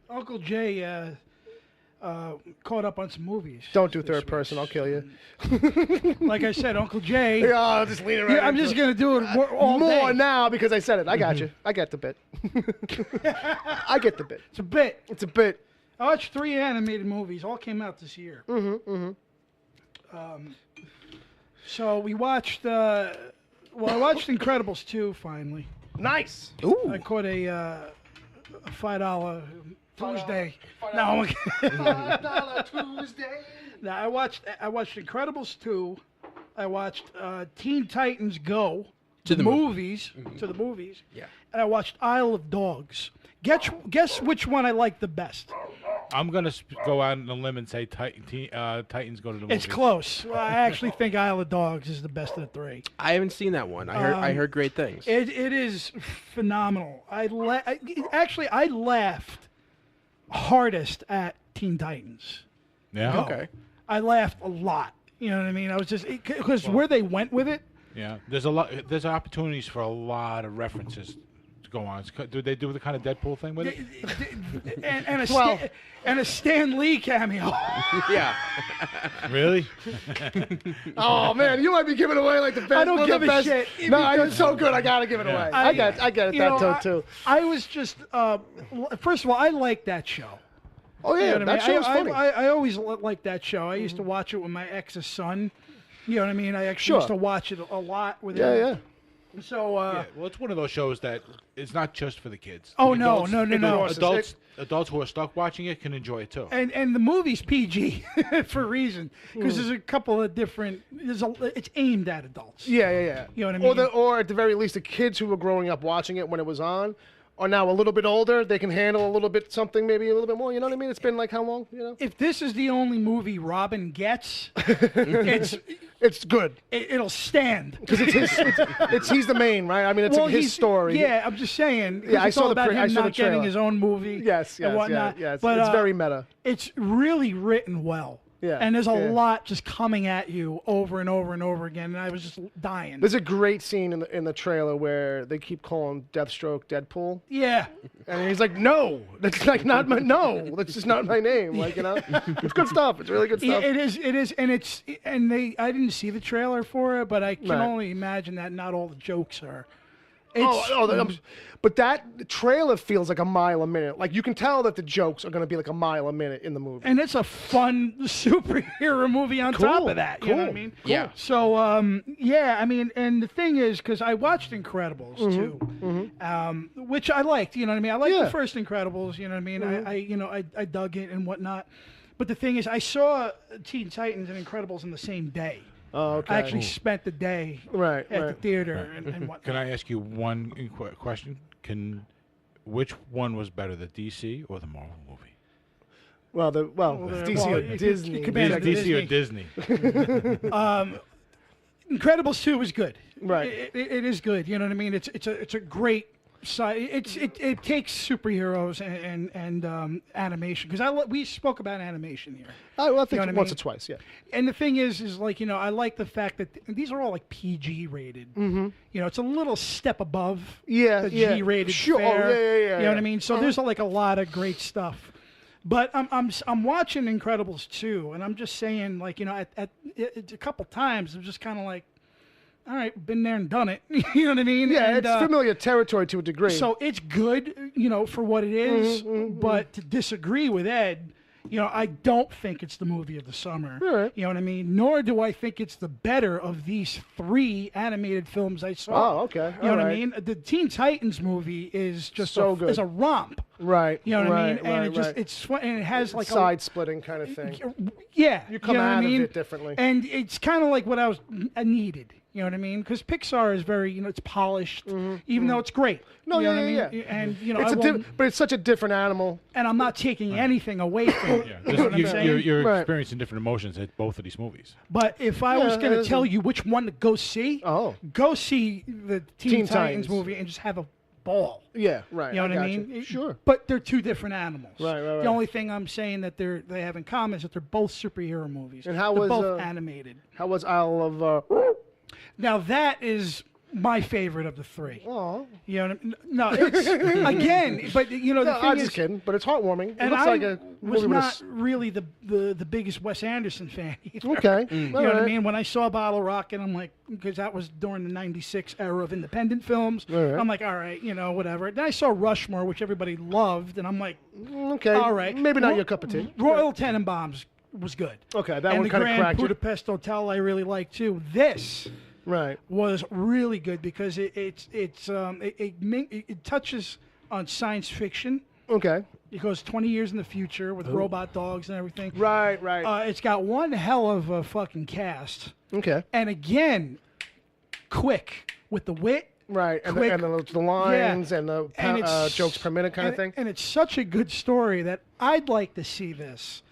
Speaker 5: Uncle Jay caught up on some movies.
Speaker 4: Don't do third person. I'll kill you.
Speaker 5: Like I said, Uncle Jay.
Speaker 4: Yeah, I'll just lean around.
Speaker 5: I'm just going to do it all
Speaker 4: more
Speaker 5: day.
Speaker 4: now because I said it. I got you. I get the bit. I get the bit.
Speaker 5: It's a bit.
Speaker 4: It's a bit.
Speaker 5: I watched 3 animated movies. All came out this year. So we watched. I watched Incredibles 2 finally.
Speaker 4: Nice.
Speaker 5: I caught a $5 Tuesday. No,
Speaker 4: $5 Tuesday.
Speaker 5: no, I watched Incredibles 2. I watched Teen Titans Go
Speaker 3: To the
Speaker 5: movies. To the movies.
Speaker 3: Yeah.
Speaker 5: And I watched Isle of Dogs. Guess which one I liked the best.
Speaker 6: I'm going to go out on a limb and say Titans go to the movies.
Speaker 5: It's close. Well, I actually think Isle of Dogs is the best of the 3.
Speaker 3: I haven't seen that one. I heard great things.
Speaker 5: It is phenomenal. I laughed hardest at Teen Titans.
Speaker 6: Yeah?
Speaker 5: Go.
Speaker 3: Okay.
Speaker 5: I laughed a lot. You know what I mean? I was just because where they went with it.
Speaker 6: Yeah. There's opportunities for a lot of references to go on. Do they do the kind of Deadpool thing with it?
Speaker 5: And a Stan Lee cameo.
Speaker 3: Yeah.
Speaker 6: Really?
Speaker 4: Oh man, you might be giving away like the best.
Speaker 5: I don't give a
Speaker 4: best.
Speaker 5: shit.
Speaker 4: No, it's so good. I gotta give it away. I get it. That too.
Speaker 5: I was just first of all, I like that show.
Speaker 4: Oh yeah,
Speaker 5: You know what
Speaker 4: that
Speaker 5: I mean?
Speaker 4: show's funny.
Speaker 5: I always liked that show. I used to watch it with my ex's son. You know what I mean? I actually used to watch it a lot with him.
Speaker 4: Yeah.
Speaker 5: So
Speaker 6: Yeah, well, it's one of those shows that it's not just for the kids.
Speaker 5: Oh,
Speaker 6: Adults-
Speaker 5: no.
Speaker 6: Adults who are stuck watching it can enjoy it too.
Speaker 5: And the movie's PG for a reason because there's a couple of different. It's aimed at adults.
Speaker 4: Yeah.
Speaker 5: You know what I mean?
Speaker 4: Or at the very least, the kids who were growing up watching it when it was on are now a little bit older. They can handle a little bit something, maybe a little bit more. You know what I mean? It's been like how long? You know?
Speaker 5: If this is the only movie Robin gets,
Speaker 4: It's good
Speaker 5: it'll stand.
Speaker 4: because he's the main, right? I mean, it's his
Speaker 5: he's-
Speaker 4: story.
Speaker 5: Yeah, I'm just saying.
Speaker 4: Yeah, I
Speaker 5: it's
Speaker 4: saw
Speaker 5: all
Speaker 4: the
Speaker 5: about
Speaker 4: pre-
Speaker 5: him
Speaker 4: I saw the
Speaker 5: not getting
Speaker 4: trailer.
Speaker 5: his own movie.
Speaker 4: Yes,
Speaker 5: and whatnot.
Speaker 4: yeah.
Speaker 5: But,
Speaker 4: It's very meta.
Speaker 5: It's really written well.
Speaker 4: Yeah,
Speaker 5: And there's a
Speaker 4: yeah.
Speaker 5: lot just coming at you over and over and over again, and I was just dying.
Speaker 4: There's a great scene in the trailer where they keep calling Deathstroke Deadpool,
Speaker 5: Yeah.
Speaker 4: and he's like, "No, that's like not my that's just not my name." Like it's good stuff. It's really good
Speaker 5: Yeah,
Speaker 4: stuff.
Speaker 5: it is, and I didn't see the trailer for it, but I can
Speaker 4: Right.
Speaker 5: only imagine that not all the jokes are
Speaker 4: But that trailer feels like a mile a minute. Like you can tell that the jokes are going to be like a mile a minute in the movie.
Speaker 5: And it's a fun superhero movie on top of that. You know what I mean?
Speaker 3: Yeah.
Speaker 5: So, I mean, and the thing is, because I watched Incredibles too, which I liked. You know what I mean? I liked the first Incredibles. You know what I mean? I dug it and whatnot. But the thing is, I saw Teen Titans and Incredibles in the same day.
Speaker 4: Oh, okay.
Speaker 5: I actually spent the day at the theater and whatnot.
Speaker 6: Can I ask you one question? Which one was better, the DC or the Marvel movie?
Speaker 4: Well, it's DC or Disney.
Speaker 5: It could be
Speaker 6: DC or Disney?
Speaker 5: Incredibles 2 is good.
Speaker 4: Right.
Speaker 5: It is good. You know what I mean? It's a great side. It takes superheroes and animation because we spoke about animation here.
Speaker 4: I think once or twice, yeah.
Speaker 5: And the thing is like I like the fact that these are all like PG rated. Mm-hmm. It's a little step above the G rated fare.
Speaker 4: Oh, yeah.
Speaker 5: You know what I mean? So there's like a lot of great stuff. But I'm watching Incredibles 2, and I'm just saying like at a couple times I'm just kind of like, all right, been there and done it. You know what I mean?
Speaker 4: Yeah,
Speaker 5: and,
Speaker 4: it's familiar territory to a degree.
Speaker 5: So it's good, for what it is. But to disagree with Ed, I don't think it's the movie of the summer.
Speaker 4: Right.
Speaker 5: You know what I mean? Nor do I think it's the better of these 3 animated films I saw.
Speaker 4: Oh, okay.
Speaker 5: You know what I mean? The Teen Titans movie is just
Speaker 4: so good.
Speaker 5: Is a romp.
Speaker 4: Right.
Speaker 5: You know what I mean?
Speaker 4: Right,
Speaker 5: and it's and it has like
Speaker 4: side splitting kind of thing.
Speaker 5: Yeah.
Speaker 4: You come out of it differently.
Speaker 5: And it's kind of like what I needed. You know what I mean? Because Pixar is very, it's polished, even though it's great.
Speaker 4: No,
Speaker 5: you know what I
Speaker 4: yeah.
Speaker 5: mean? And
Speaker 4: but it's such a different animal.
Speaker 5: And I'm not taking anything away from it. You know what I'm saying?
Speaker 6: You're experiencing different emotions at both of these movies.
Speaker 5: But if I was going to tell you which one to go see, go see the Teen Titans movie and just have a ball.
Speaker 4: Yeah, right.
Speaker 5: You know what I
Speaker 4: you.
Speaker 5: mean?
Speaker 4: Sure.
Speaker 5: But they're 2 different animals.
Speaker 4: Right.
Speaker 5: The only thing I'm saying that they have in common is that they're both superhero movies.
Speaker 4: And how
Speaker 5: they're
Speaker 4: was
Speaker 5: both animated?
Speaker 4: How was Isle of?
Speaker 5: Now that is my favorite of the 3.
Speaker 4: Oh.
Speaker 5: You know what I mean? No, it's again, but the thing
Speaker 4: I'm
Speaker 5: is,
Speaker 4: just kidding, but it's heartwarming.
Speaker 5: And
Speaker 4: it looks
Speaker 5: I
Speaker 4: like a
Speaker 5: was
Speaker 4: movie
Speaker 5: not really the biggest Wes Anderson fan either.
Speaker 4: Okay.
Speaker 5: You know what I mean? When I saw Bottle Rocket, I'm like, because that was during the '96 era of independent films.
Speaker 4: Right.
Speaker 5: I'm like, all right, whatever. Then I saw Rushmore, which everybody loved, and I'm like,
Speaker 4: okay,
Speaker 5: all right,
Speaker 4: maybe not your cup of tea.
Speaker 5: Royal Tenenbaums was good.
Speaker 4: Okay, that
Speaker 5: and
Speaker 4: one kind of
Speaker 5: Grand
Speaker 4: cracked you.
Speaker 5: Budapest Hotel I really liked too. This.
Speaker 4: Right.
Speaker 5: Was really good because it touches on science fiction.
Speaker 4: Okay.
Speaker 5: It goes 20 years in the future with robot dogs and everything.
Speaker 4: Right.
Speaker 5: It's got one hell of a fucking cast.
Speaker 4: Okay.
Speaker 5: And again, quick with the wit.
Speaker 4: Right, and the lines and the jokes per minute kind of thing. And
Speaker 5: it's such a good story that I'd like to see this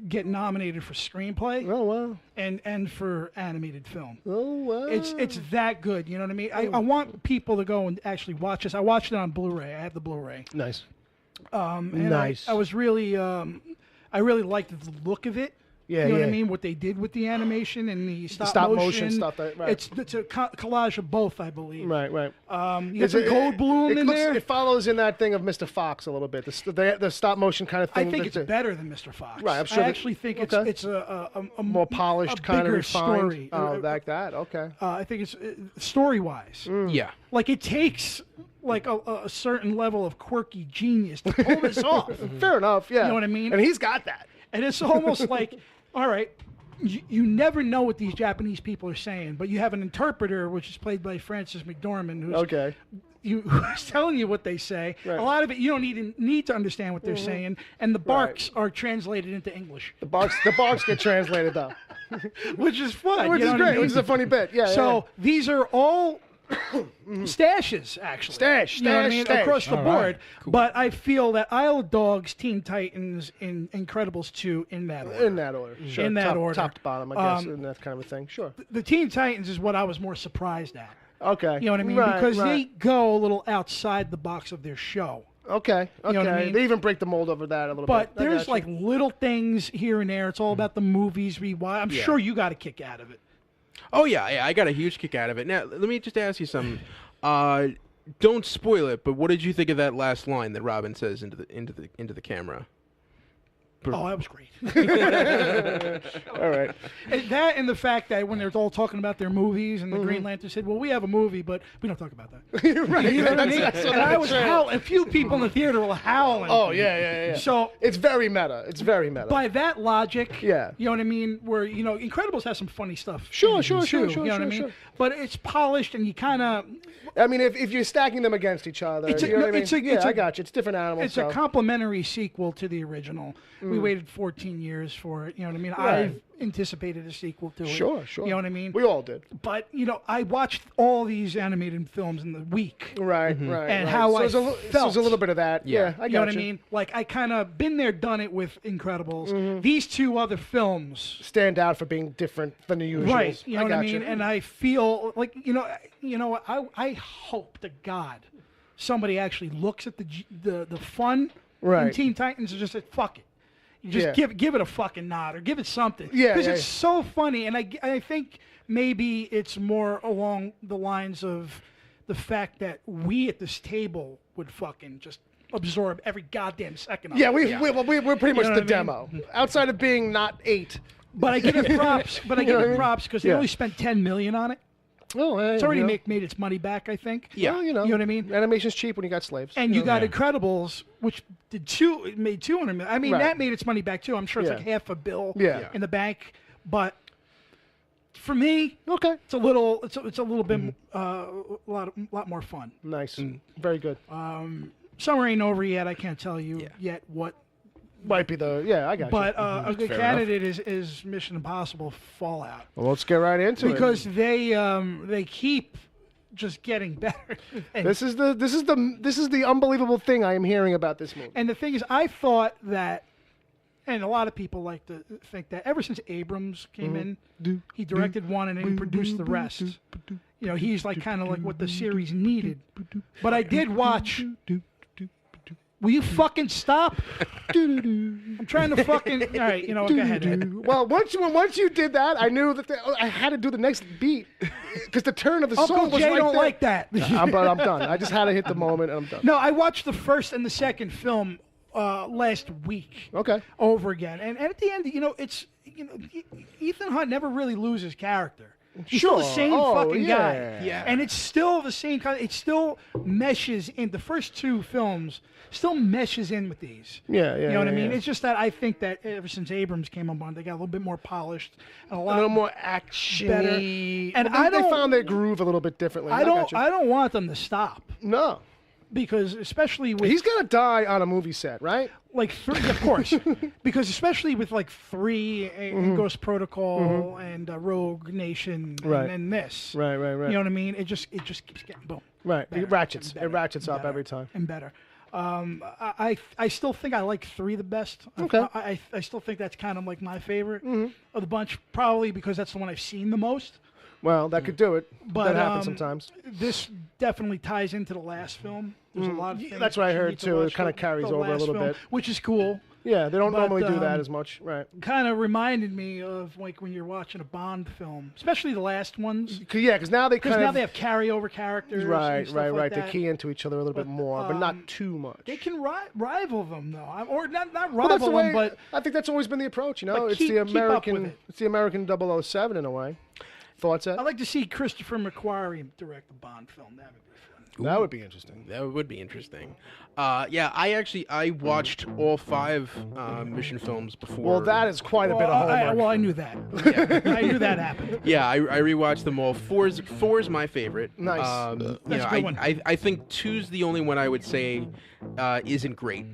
Speaker 5: get nominated for screenplay.
Speaker 4: Oh wow!
Speaker 5: And for animated film.
Speaker 4: Oh wow!
Speaker 5: It's that good. You know what I mean? I want people to go and actually watch this. I watched it on Blu-ray. I have the Blu-ray.
Speaker 4: Nice.
Speaker 5: And
Speaker 4: nice.
Speaker 5: I was really I really liked the look of it.
Speaker 4: Yeah,
Speaker 5: you know what I mean? What they did with the animation and the stop
Speaker 4: motion stuff. Right.
Speaker 5: It's a collage of both, I believe.
Speaker 4: Right.
Speaker 5: You got some Goldblum in there.
Speaker 4: It follows in that thing of Mr. Fox a little bit. The stop motion kind of thing.
Speaker 5: I think it's better than Mr. Fox.
Speaker 4: Right. I'm sure.
Speaker 5: I actually think it's a
Speaker 4: more polished, kind of refined
Speaker 5: story.
Speaker 4: Like that. Okay.
Speaker 5: I think it's story-wise.
Speaker 3: Yeah.
Speaker 5: Like it takes like a certain level of quirky genius to pull this off.
Speaker 4: Fair enough. Yeah.
Speaker 5: You know what I mean?
Speaker 4: And he's got that.
Speaker 5: And it's almost like, all right, you never know what these Japanese people are saying, but you have an interpreter, which is played by Frances McDormand, who's telling you what they say. Right. A lot of it you don't need to understand what they're saying, and the barks are translated into English.
Speaker 4: The barks get translated though,
Speaker 5: which is fun.
Speaker 4: Which is great. I mean? Which is a funny bit. Yeah.
Speaker 5: So these are all stashes, actually.
Speaker 4: Stash,
Speaker 5: you know what I mean?
Speaker 4: Stash.
Speaker 5: Across the board.
Speaker 3: Right. Cool.
Speaker 5: But I feel that Isle of Dogs, Teen Titans, and Incredibles 2 in that order.
Speaker 4: In that order. Sure.
Speaker 5: In that order.
Speaker 4: Top to bottom, I guess, and that kind of a thing. Sure.
Speaker 5: The Teen Titans is what I was more surprised at.
Speaker 4: Okay.
Speaker 5: You know what I mean? Because they go a little outside the box of their show.
Speaker 4: Okay.
Speaker 5: You know what I mean?
Speaker 4: They even break the mold over that a little bit.
Speaker 5: But there's like little things here and there. It's all about the movies we watch. I'm sure you got a kick out of it.
Speaker 3: Oh yeah, I got a huge kick out of it. Now let me just ask you something. Don't spoil it, but what did you think of that last line that Robin says into the camera?
Speaker 5: Oh, that was great.
Speaker 4: All right.
Speaker 5: And that and the fact that when they're all talking about their movies and the Green Lantern said, well, we have a movie, but we don't talk about that.
Speaker 4: Right.
Speaker 5: You know what I mean?
Speaker 4: That's
Speaker 5: And I was howling. A few people in the theater were howling.
Speaker 4: Oh, yeah.
Speaker 5: So
Speaker 4: it's very meta. It's very meta.
Speaker 5: by that logic,
Speaker 4: Yeah.
Speaker 5: you know what I mean? Where, you know, Incredibles has some funny stuff.
Speaker 4: Sure,
Speaker 5: in it,
Speaker 4: sure,
Speaker 5: too,
Speaker 4: sure,
Speaker 5: You know what I mean?
Speaker 4: sure.
Speaker 5: But it's polished and you kind of...
Speaker 4: I mean, if you're stacking them against each other,
Speaker 5: It's a-
Speaker 4: you know
Speaker 5: no,
Speaker 4: what I mean?
Speaker 5: it's a-
Speaker 4: yeah,
Speaker 5: it's
Speaker 4: I
Speaker 5: a-
Speaker 4: got you. It's different animals.
Speaker 5: It's
Speaker 4: so.
Speaker 5: a complimentary sequel to the original. We waited 14 years for it. You know what I mean?
Speaker 4: Right.
Speaker 5: I've anticipated a sequel to it.
Speaker 4: Sure.
Speaker 5: You know what I mean?
Speaker 4: We all did.
Speaker 5: But, you know, I watched all these animated films in the week.
Speaker 4: Right.
Speaker 5: And how I
Speaker 4: so
Speaker 5: felt.
Speaker 4: there's a little bit of that. Yeah, I got
Speaker 5: You know what I mean? Like, I kind of been there, done it with Incredibles. These two other films
Speaker 4: Stand out for being different than the usual.
Speaker 5: right? You know what I
Speaker 4: got
Speaker 5: mean?
Speaker 4: you.
Speaker 5: And I feel like I hope to God somebody actually looks at the fun in
Speaker 4: Right.
Speaker 5: Teen Titans and just said fuck it. You just
Speaker 4: Yeah.
Speaker 5: give it a fucking nod or give it something.
Speaker 4: Yeah,
Speaker 5: because
Speaker 4: yeah.
Speaker 5: it's so funny, and I think maybe it's more along the lines of the fact that we at this table would fucking just absorb every goddamn second of
Speaker 4: Yeah,
Speaker 5: it.
Speaker 4: we're pretty much
Speaker 5: know
Speaker 4: the
Speaker 5: what I
Speaker 4: demo. Outside of being not 8.
Speaker 5: But I give it props. But I
Speaker 4: You know
Speaker 5: give
Speaker 4: what I
Speaker 5: it
Speaker 4: mean?
Speaker 5: props because they
Speaker 4: Yeah.
Speaker 5: only spent $10 million on it.
Speaker 4: Oh,
Speaker 5: It's already made its money back, I think.
Speaker 3: Yeah.
Speaker 4: Well, you know
Speaker 5: what I mean?
Speaker 4: Animation's cheap when you got slaves.
Speaker 5: And you
Speaker 4: know?
Speaker 5: got Incredibles, which it made 200 million. I mean,
Speaker 4: Right.
Speaker 5: that made its money back too. I'm sure it's
Speaker 4: Yeah.
Speaker 5: like half a bill
Speaker 4: Yeah.
Speaker 5: in the bank. But for me,
Speaker 4: Okay.
Speaker 5: it's a little bit a lot more fun.
Speaker 4: Nice. Very good.
Speaker 5: Summer ain't over yet. I can't tell you yet what.
Speaker 4: Might be the I got
Speaker 5: But
Speaker 4: you.
Speaker 5: a good
Speaker 3: Fair
Speaker 5: candidate is Mission Impossible Fallout
Speaker 4: Well, let's get right into
Speaker 5: because
Speaker 4: it.
Speaker 5: they keep just getting better. And,
Speaker 4: This is the unbelievable thing I am hearing about this movie.
Speaker 5: and the thing is, I thought that, and a lot of people like to think that ever since Abrams came in, he directed one and then he produced the rest. You know, he's like kind of like what the series needed. But I did watch. Will you fucking stop? I'm trying to fucking. All right, you know what? Go ahead. Ed.
Speaker 4: Well, once you did that, I knew that I had to do the next beat because the turn of the song
Speaker 5: Uncle
Speaker 4: was
Speaker 5: Jay
Speaker 4: right
Speaker 5: don't
Speaker 4: there.
Speaker 5: like that.
Speaker 4: I'm done. I just had to hit the moment, and I'm done.
Speaker 5: No, I watched the first and the second film last week.
Speaker 4: Okay.
Speaker 5: Over again, and at the end, you know, Ethan Hunt never really loses character. He's still the
Speaker 4: Sure.
Speaker 5: same
Speaker 4: Oh,
Speaker 5: fucking
Speaker 4: yeah.
Speaker 5: guy.
Speaker 3: Yeah.
Speaker 5: And it's still the same kind. It still meshes in the first two films. Still meshes in with these.
Speaker 4: Yeah,
Speaker 5: You know what I mean?
Speaker 4: yeah.
Speaker 5: It's just that I think that ever since Abrams came on board, they got a little bit more polished and a
Speaker 4: A
Speaker 5: lot
Speaker 4: little more action-y.
Speaker 5: And
Speaker 4: Well,
Speaker 5: I
Speaker 4: they
Speaker 5: don't-
Speaker 4: found their groove a little bit differently.
Speaker 5: I
Speaker 4: got you.
Speaker 5: don't want them to stop
Speaker 4: No.
Speaker 5: because especially with
Speaker 4: He's gonna die on a movie set, right?
Speaker 5: like 3, of course, because especially with like 3 and Ghost Protocol and Rogue Nation
Speaker 4: Right.
Speaker 5: and this,
Speaker 4: Right.
Speaker 5: you know what I mean? It just keeps getting boom.
Speaker 4: Right.
Speaker 5: Better
Speaker 4: It ratchets.
Speaker 5: and better
Speaker 4: It ratchets
Speaker 5: and
Speaker 4: up
Speaker 5: better
Speaker 4: every time.
Speaker 5: and better. I still think I like 3 the best.
Speaker 4: Okay.
Speaker 5: I still think that's kind of like my favorite of the bunch, probably because that's the one I've seen the most.
Speaker 4: Well, that could do it.
Speaker 5: But
Speaker 4: that happens sometimes.
Speaker 5: This definitely ties into the last film. There's a lot of things
Speaker 4: That's what I
Speaker 5: that you
Speaker 4: heard,
Speaker 5: need to
Speaker 4: too. It
Speaker 5: watch
Speaker 4: kinda
Speaker 5: the-
Speaker 4: carries
Speaker 5: the
Speaker 4: over a
Speaker 5: last
Speaker 4: little
Speaker 5: film,
Speaker 4: bit.
Speaker 5: which is cool.
Speaker 4: Yeah, they don't
Speaker 5: but,
Speaker 4: normally do that as much, right?
Speaker 5: Kind of reminded me of like when you're watching a Bond film, especially the last ones,
Speaker 4: Yeah, because now they
Speaker 5: because
Speaker 4: kind
Speaker 5: now
Speaker 4: of
Speaker 5: they have carryover characters.
Speaker 4: right.
Speaker 5: and stuff like
Speaker 4: They
Speaker 5: that.
Speaker 4: key into each other a little bit more, but not too much.
Speaker 5: They can rival them though, or not
Speaker 4: Well, that's
Speaker 5: rival
Speaker 4: the way.
Speaker 5: them, but
Speaker 4: I think that's always been the approach. You know,
Speaker 5: but
Speaker 4: it's
Speaker 5: keep
Speaker 4: the
Speaker 5: up with
Speaker 4: American.
Speaker 5: it.
Speaker 4: It's the American 007 in a way. Thoughts? Ed?
Speaker 5: I'd like to see Christopher McQuarrie direct a Bond film. That would be fun.
Speaker 4: That would be interesting.
Speaker 3: That would be interesting. Yeah, I watched all 5 Mission films before.
Speaker 4: Well, that is quite a bit of homework.
Speaker 5: I knew that. Yeah, I knew that happened.
Speaker 3: Yeah, I rewatched them all. 4's my favorite.
Speaker 4: Nice.
Speaker 5: That's a good one.
Speaker 3: I think 2's the only one I would say isn't great.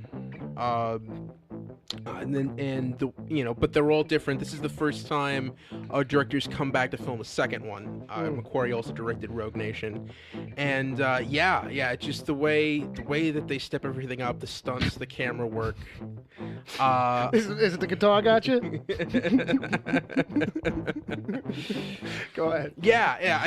Speaker 3: But they're all different. This is the first time directors come back to film a second one. McQuarrie also directed Rogue Nation, and it's just the way that they step everything up, the stunts, the camera work.
Speaker 4: Is it the guitar got you? Go ahead.
Speaker 3: Yeah.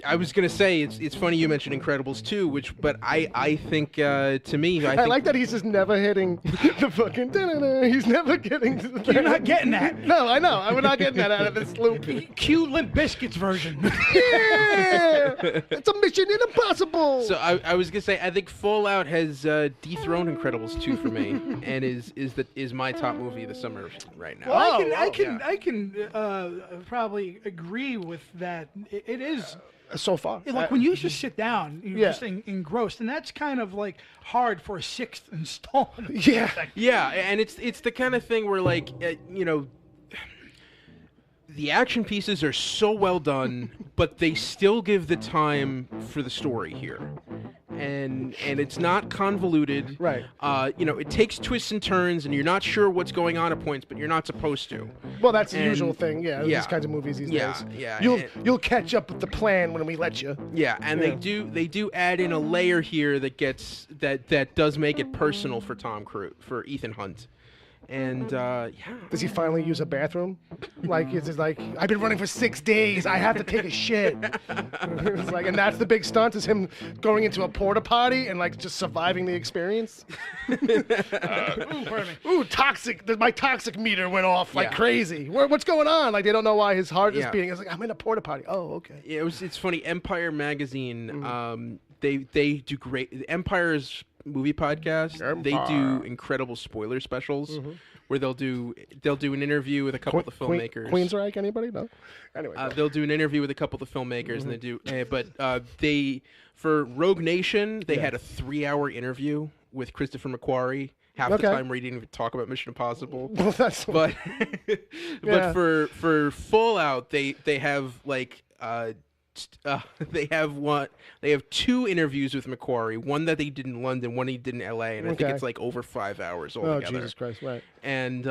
Speaker 3: I was gonna say it's funny you mentioned Incredibles 2, but I think to me I think
Speaker 4: like that he's just never hitting the fucking He's never getting to the
Speaker 5: You're not getting that.
Speaker 4: No, I know. I'm not getting that out of this loop.
Speaker 5: Cue Limp Bizkit's version.
Speaker 4: Yeah! It's a Mission Impossible!
Speaker 3: So I was gonna say I think Fallout has dethroned Incredibles 2 for me, and is my top movie of the summer right now.
Speaker 5: Well, I can probably agree with that. It is.
Speaker 4: So far.
Speaker 5: Like when you just sit down, you're just engrossed, and that's kind of like hard for a sixth installment.
Speaker 3: Yeah, and it's the kind of thing where like the action pieces are so well done, but they still give the time for the story here. And it's not convoluted.
Speaker 4: Right.
Speaker 3: It takes twists and turns, and you're not sure what's going on at points, but you're not supposed to.
Speaker 4: Well, that's the usual thing. Yeah, these kinds of movies these days.
Speaker 3: Yeah.
Speaker 4: You'll catch up with the plan when we let you.
Speaker 3: Yeah, and they do add in a layer here that does make it personal for for Ethan Hunt. And
Speaker 4: does he finally use a bathroom? Like it's just like I've been running for 6 days. I have to take a shit. It's like, and that's the big stunt is him going into a porta potty and like just surviving the experience. Ooh, toxic! My toxic meter went off like crazy. What's going on? Like they don't know why his heart is beating. It's like I'm in a porta potty. Oh, okay.
Speaker 3: Yeah, it's funny. Empire magazine. They do great. Empire's movie podcast. They do incredible spoiler specials where they'll do an interview with a couple of the filmmakers.
Speaker 4: Queensryche, anybody? No. Anyway,
Speaker 3: they'll do an interview with a couple of the filmmakers, and they do. They for Rogue Nation they had a 3-hour interview with Christopher McQuarrie. Half the time we didn't even talk about Mission Impossible.
Speaker 4: Well,
Speaker 3: but for Fallout they have like. They have 2 interviews with McQuarrie, one that they did in London, one he did in LA, and I think it's like over 5 hours altogether.
Speaker 4: Oh, Jesus Christ, right.
Speaker 3: And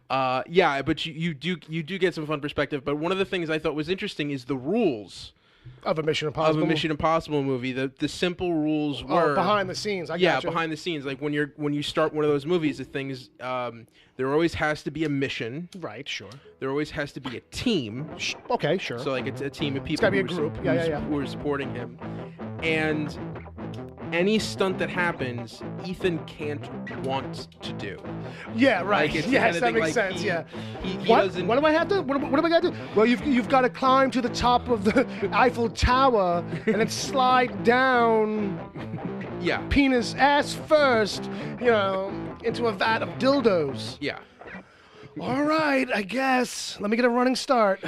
Speaker 3: but you do get some fun perspective, but one of the things I thought was interesting is the rules
Speaker 4: of a Mission Impossible
Speaker 3: movie. The simple rules were
Speaker 4: behind the scenes.
Speaker 3: Behind the scenes. Like when you start one of those movies, the things there always has to be a mission.
Speaker 4: Right. Sure.
Speaker 3: There always has to be a team.
Speaker 4: Okay. Sure.
Speaker 3: So like it's a team of people.
Speaker 4: It's gotta be a group.
Speaker 3: Who are supporting him, and any stunt that happens, Ethan can't want to do.
Speaker 4: Yeah, right.
Speaker 3: Like,
Speaker 4: yes, that makes sense. He doesn't. What do I have to? What am I gonna do? Well, you've got to climb to the top of the Eiffel Tower and then slide down.
Speaker 3: Yeah.
Speaker 4: Penis ass first, into a vat of dildos.
Speaker 3: Yeah.
Speaker 4: All right, I guess. Let me get a running start.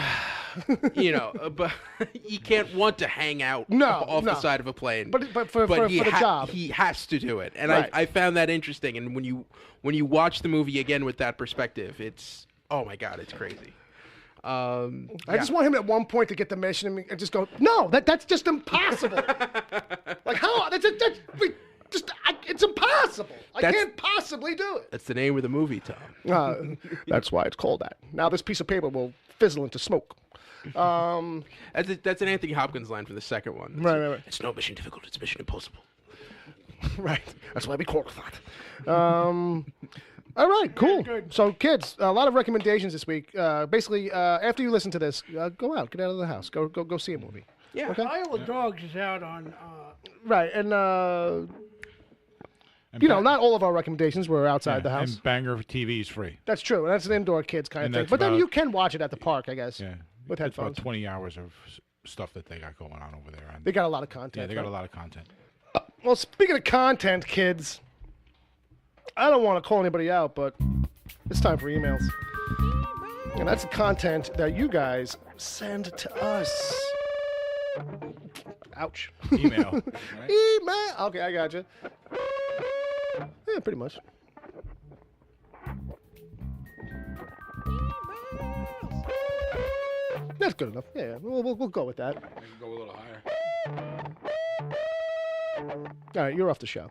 Speaker 3: But he can't want to hang out off the side of a plane.
Speaker 4: But for the job,
Speaker 3: he has to do it, and
Speaker 4: right.
Speaker 3: I found that interesting. And when you watch the movie again with that perspective, it's oh my god, it's crazy. I
Speaker 4: just want him at one point to get the mission and just go, no, that's just impossible. Like how? It's impossible. I can't possibly do it.
Speaker 3: That's the name of the movie, Tom.
Speaker 4: That's why it's called that. Now this piece of paper will fizzle into smoke.
Speaker 3: That's an Anthony Hopkins line for the second one.
Speaker 4: Right.
Speaker 3: It's no mission difficult. It's mission impossible.
Speaker 4: Right. That's why we call it that. All right, cool. Good. So, kids, a lot of recommendations this week. Basically, after you listen to this, go out, get out of the house, go see a movie.
Speaker 5: Yeah.
Speaker 4: Okay?
Speaker 5: Isle of Dogs is out on.
Speaker 4: Right, and not all of our recommendations were outside the house.
Speaker 6: And Banger TV is free.
Speaker 4: That's true, and that's an indoor kids kind of thing. But then you can watch it at the park, I guess.
Speaker 6: Yeah.
Speaker 4: With headphones.
Speaker 6: It's about 20 hours of stuff that they got going on over there.
Speaker 4: They got a lot of content.
Speaker 6: Yeah, they got a lot of content.
Speaker 4: Well, speaking of content, kids, I don't want to call anybody out, but it's time for emails. And that's the content that you guys send to us. Ouch.
Speaker 6: Email.
Speaker 4: Right? Email. Okay, I got you. Yeah, pretty much. That's good enough. Yeah, we'll go with that.
Speaker 6: I can go a little higher.
Speaker 4: All right, you're off the show.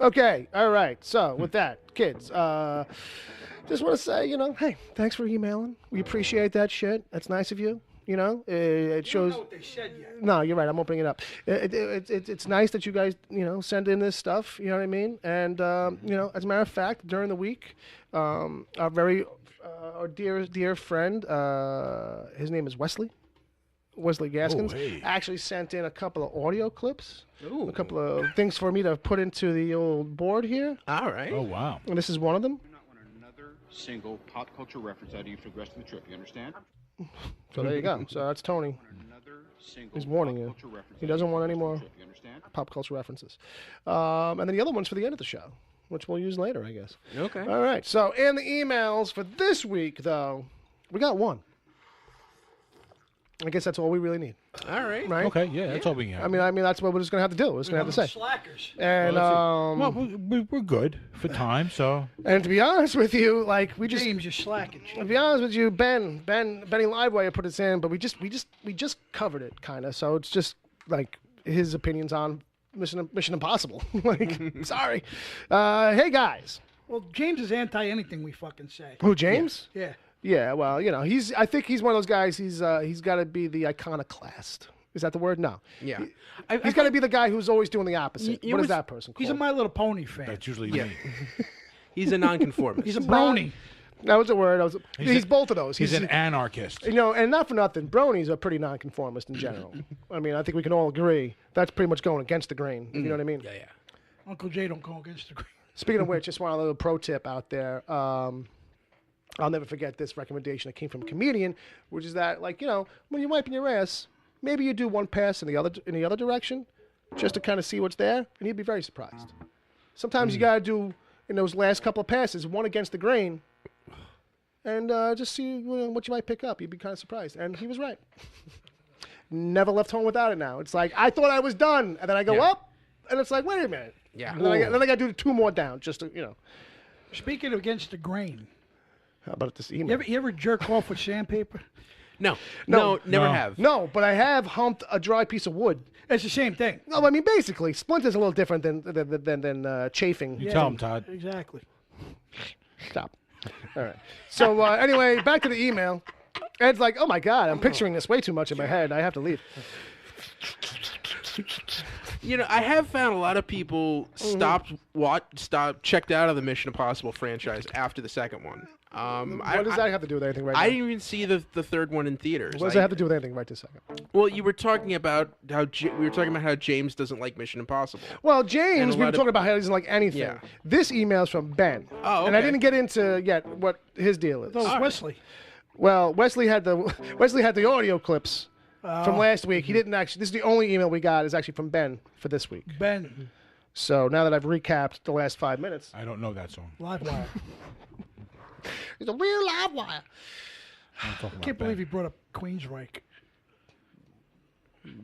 Speaker 4: Okay, all right. So with that, kids, just want to say, hey, thanks for emailing. We appreciate that shit. That's nice of you. It shows.
Speaker 5: I don't know what they said yet.
Speaker 4: No, you're right. I'm gonna bring it up. It's nice that you guys, send in this stuff. You know what I mean? And as a matter of fact, during the week, our dear friend, his name is Wesley. Wesley Gaskins,
Speaker 6: hey.
Speaker 4: actually sent in a couple of audio clips,
Speaker 3: Ooh.
Speaker 4: a couple of things for me to put into the old board here.
Speaker 3: All right.
Speaker 6: Oh, wow.
Speaker 4: And this is one of them.
Speaker 9: I want another single pop culture reference out of you for the rest of the trip. You understand?
Speaker 4: So there you go. So that's Tony.
Speaker 9: Another single
Speaker 4: He's warning
Speaker 9: pop
Speaker 4: you.
Speaker 9: culture reference
Speaker 4: He
Speaker 9: out of
Speaker 4: doesn't
Speaker 9: you
Speaker 4: want
Speaker 9: for the
Speaker 4: any
Speaker 9: rest of
Speaker 4: more
Speaker 9: the trip. You understand?
Speaker 4: pop culture references. And then the other one's for the end of the show, which we'll use later, I guess.
Speaker 3: Okay.
Speaker 4: All right. So in the emails for this week, though, we got one. I guess that's all we really need.
Speaker 3: All right.
Speaker 4: Right?
Speaker 6: Okay, yeah, that's all we can have.
Speaker 4: I mean, that's what we're just gonna have to do. We're just gonna have to say.
Speaker 5: Slackers.
Speaker 4: And
Speaker 6: Well, we're good for time, so.
Speaker 4: and to be honest with you, like we just.
Speaker 5: James, you're slacking.
Speaker 4: To be honest with you, Benny Livewire put us in, but we just covered it kind of. So it's just like his opinions on Mission Impossible. Like, sorry. Hey guys.
Speaker 5: Well, James is anti anything we fucking say.
Speaker 4: Who, James?
Speaker 5: Yeah.
Speaker 4: Yeah. Well, I think he's one of those guys. He's got to be the iconoclast. Is that the word? No.
Speaker 3: Yeah.
Speaker 4: He's got to be the guy who's always doing the opposite. What is that person called?
Speaker 5: He's a My Little Pony fan.
Speaker 6: That's usually
Speaker 3: Yeah.
Speaker 6: me.
Speaker 3: He's a nonconformist.
Speaker 5: He's a brony.
Speaker 4: That was a word. He's both of those.
Speaker 6: He's an anarchist.
Speaker 4: And not for nothing, bronies are pretty nonconformist in general. I mean, I think we can all agree that's pretty much going against the grain. You know what I mean?
Speaker 3: Yeah, yeah.
Speaker 5: Uncle Jay don't go against the grain.
Speaker 4: Speaking of which, just want a little pro tip out there. I'll never forget this recommendation that came from a comedian, which is that, like, when you're wiping your ass, maybe you do one pass in the other direction, just to kind of see what's there, and you'd be very surprised. Sometimes you gotta do in those last couple of passes one against the grain, and just see what you might pick up. You'd be kind of surprised, and he was right. Never left home without it. Now it's like I thought I was done, and then I go up, and it's like, wait a minute.
Speaker 3: Yeah.
Speaker 4: And then I got to do 2 more down, just to.
Speaker 5: Speaking of against the grain,
Speaker 4: How about this email?
Speaker 5: you ever jerk off with sandpaper?
Speaker 3: No,
Speaker 4: No.
Speaker 3: never
Speaker 6: No.
Speaker 3: have.
Speaker 4: No, but I have humped a dry piece of wood.
Speaker 5: It's the same thing.
Speaker 4: No, I mean basically, splinter's a little different than chafing.
Speaker 6: You tell him, Todd.
Speaker 5: Exactly.
Speaker 4: Stop. All right. So anyway, back to the email. Ed's like, oh my God, I'm picturing this way too much in my head. I have to leave.
Speaker 3: I have found a lot of people checked out of the Mission Impossible franchise after the second one.
Speaker 4: What does that have to do with anything right now?
Speaker 3: I didn't even see the third one in theaters.
Speaker 4: What does that have to do with anything right this second?
Speaker 3: Well, you were talking about how James doesn't like Mission Impossible.
Speaker 4: Well, James, we were talking about how he doesn't like anything.
Speaker 3: Yeah.
Speaker 4: This email's from Ben.
Speaker 3: Oh,
Speaker 4: And I
Speaker 3: okay.
Speaker 4: didn't get into yet what his deal is.
Speaker 5: That was Wesley.
Speaker 4: Well, Wesley had the audio clips from last week. He didn't actually. This is the only email we got is actually from Ben for this week.
Speaker 5: Ben.
Speaker 4: So now that I've recapped the last 5 minutes,
Speaker 6: I don't know that song.
Speaker 5: Live wire.
Speaker 4: it's a real live wire.
Speaker 6: I'm talking about
Speaker 5: Can't believe he brought up Queensryche.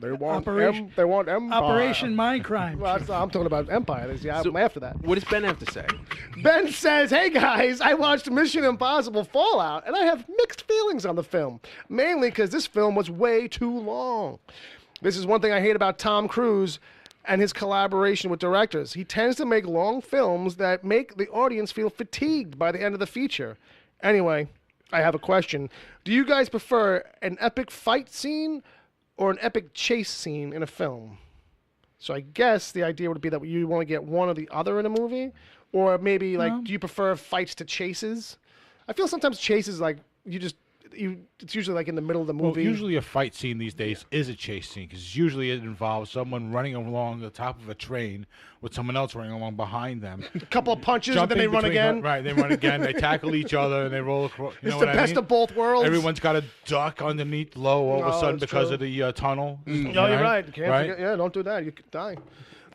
Speaker 4: They want
Speaker 5: Operation-
Speaker 4: they want Empire.
Speaker 5: Operation Mind Crime.
Speaker 4: Well, I'm talking about Empire. There's the album after that.
Speaker 3: What does Ben have to say?
Speaker 4: Ben says, hey guys, I watched Mission Impossible Fallout, and I have mixed feelings on the film. Mainly because this film was way too long. This is one thing I hate about Tom Cruise and his collaboration with directors. He tends to make long films that make the audience feel fatigued by the end of the feature. Anyway, I have a question. Do you guys prefer an epic fight scene or an epic chase scene in a film? So I guess the idea would be that you want to get one or the other in a movie, or maybe do you prefer fights to chases? I feel sometimes chases it's usually like in the middle of the movie.
Speaker 6: Well, usually a fight scene these days is a chase scene because usually it involves someone running along the top of a train with someone else running along behind them.
Speaker 4: A couple of punches and then they run again.
Speaker 6: Right, they run again. They tackle each other and they roll across. You
Speaker 4: It's
Speaker 6: know
Speaker 4: the
Speaker 6: what
Speaker 4: best
Speaker 6: I mean?
Speaker 4: of both worlds.
Speaker 6: Everyone's got to duck underneath low all of a
Speaker 4: No,
Speaker 6: sudden
Speaker 4: that's
Speaker 6: because
Speaker 4: true.
Speaker 6: of the tunnel.
Speaker 4: No, you're right. You can't
Speaker 6: Right?
Speaker 4: forget. Yeah, don't do that. You could die.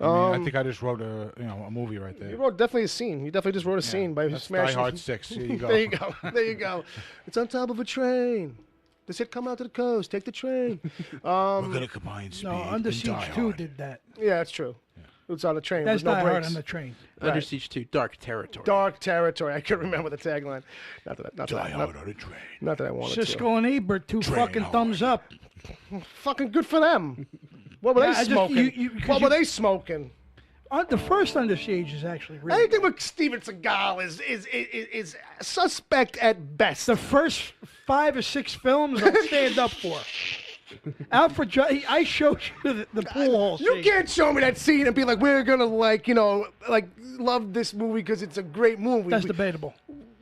Speaker 6: I think I just wrote a movie right there.
Speaker 4: You wrote definitely a scene. You definitely just wrote a scene by
Speaker 6: That's
Speaker 4: smashing.
Speaker 6: Die Hard 6. Here you go.
Speaker 4: There you go. There you go. It's on top of a train. They said, "Come out to the coast. Take the train."
Speaker 6: We're gonna combine speed.
Speaker 5: No, Under
Speaker 6: and
Speaker 5: Siege
Speaker 6: Die
Speaker 5: 2
Speaker 6: Hard.
Speaker 5: did that.
Speaker 4: Yeah, that's true. It's on a train
Speaker 5: That's
Speaker 4: with no
Speaker 5: Die Hard
Speaker 4: brakes.
Speaker 5: on the train.
Speaker 3: Under
Speaker 4: Right.
Speaker 3: Siege 2, Dark Territory.
Speaker 4: Dark territory. I can remember the tagline. Not that
Speaker 6: Die Hard on a train.
Speaker 4: not that I wanted to.
Speaker 5: Siskel and Ebert, two
Speaker 6: Train
Speaker 5: fucking
Speaker 6: hard.
Speaker 5: thumbs up.
Speaker 4: Fucking good for them. What were
Speaker 5: Yeah,
Speaker 4: they
Speaker 5: I just-
Speaker 4: smoking?
Speaker 5: 'cause
Speaker 4: What were they smoking?
Speaker 5: The first Under Siege is actually really
Speaker 4: Anything with Steven Seagal is suspect at best.
Speaker 5: The first 5 or 6 films I'll stand up for. Alfred, I showed you the pool hall
Speaker 4: You
Speaker 5: scene.
Speaker 4: can't show me that scene and be like, we're gonna love this movie because it's a great movie.
Speaker 5: That's debatable.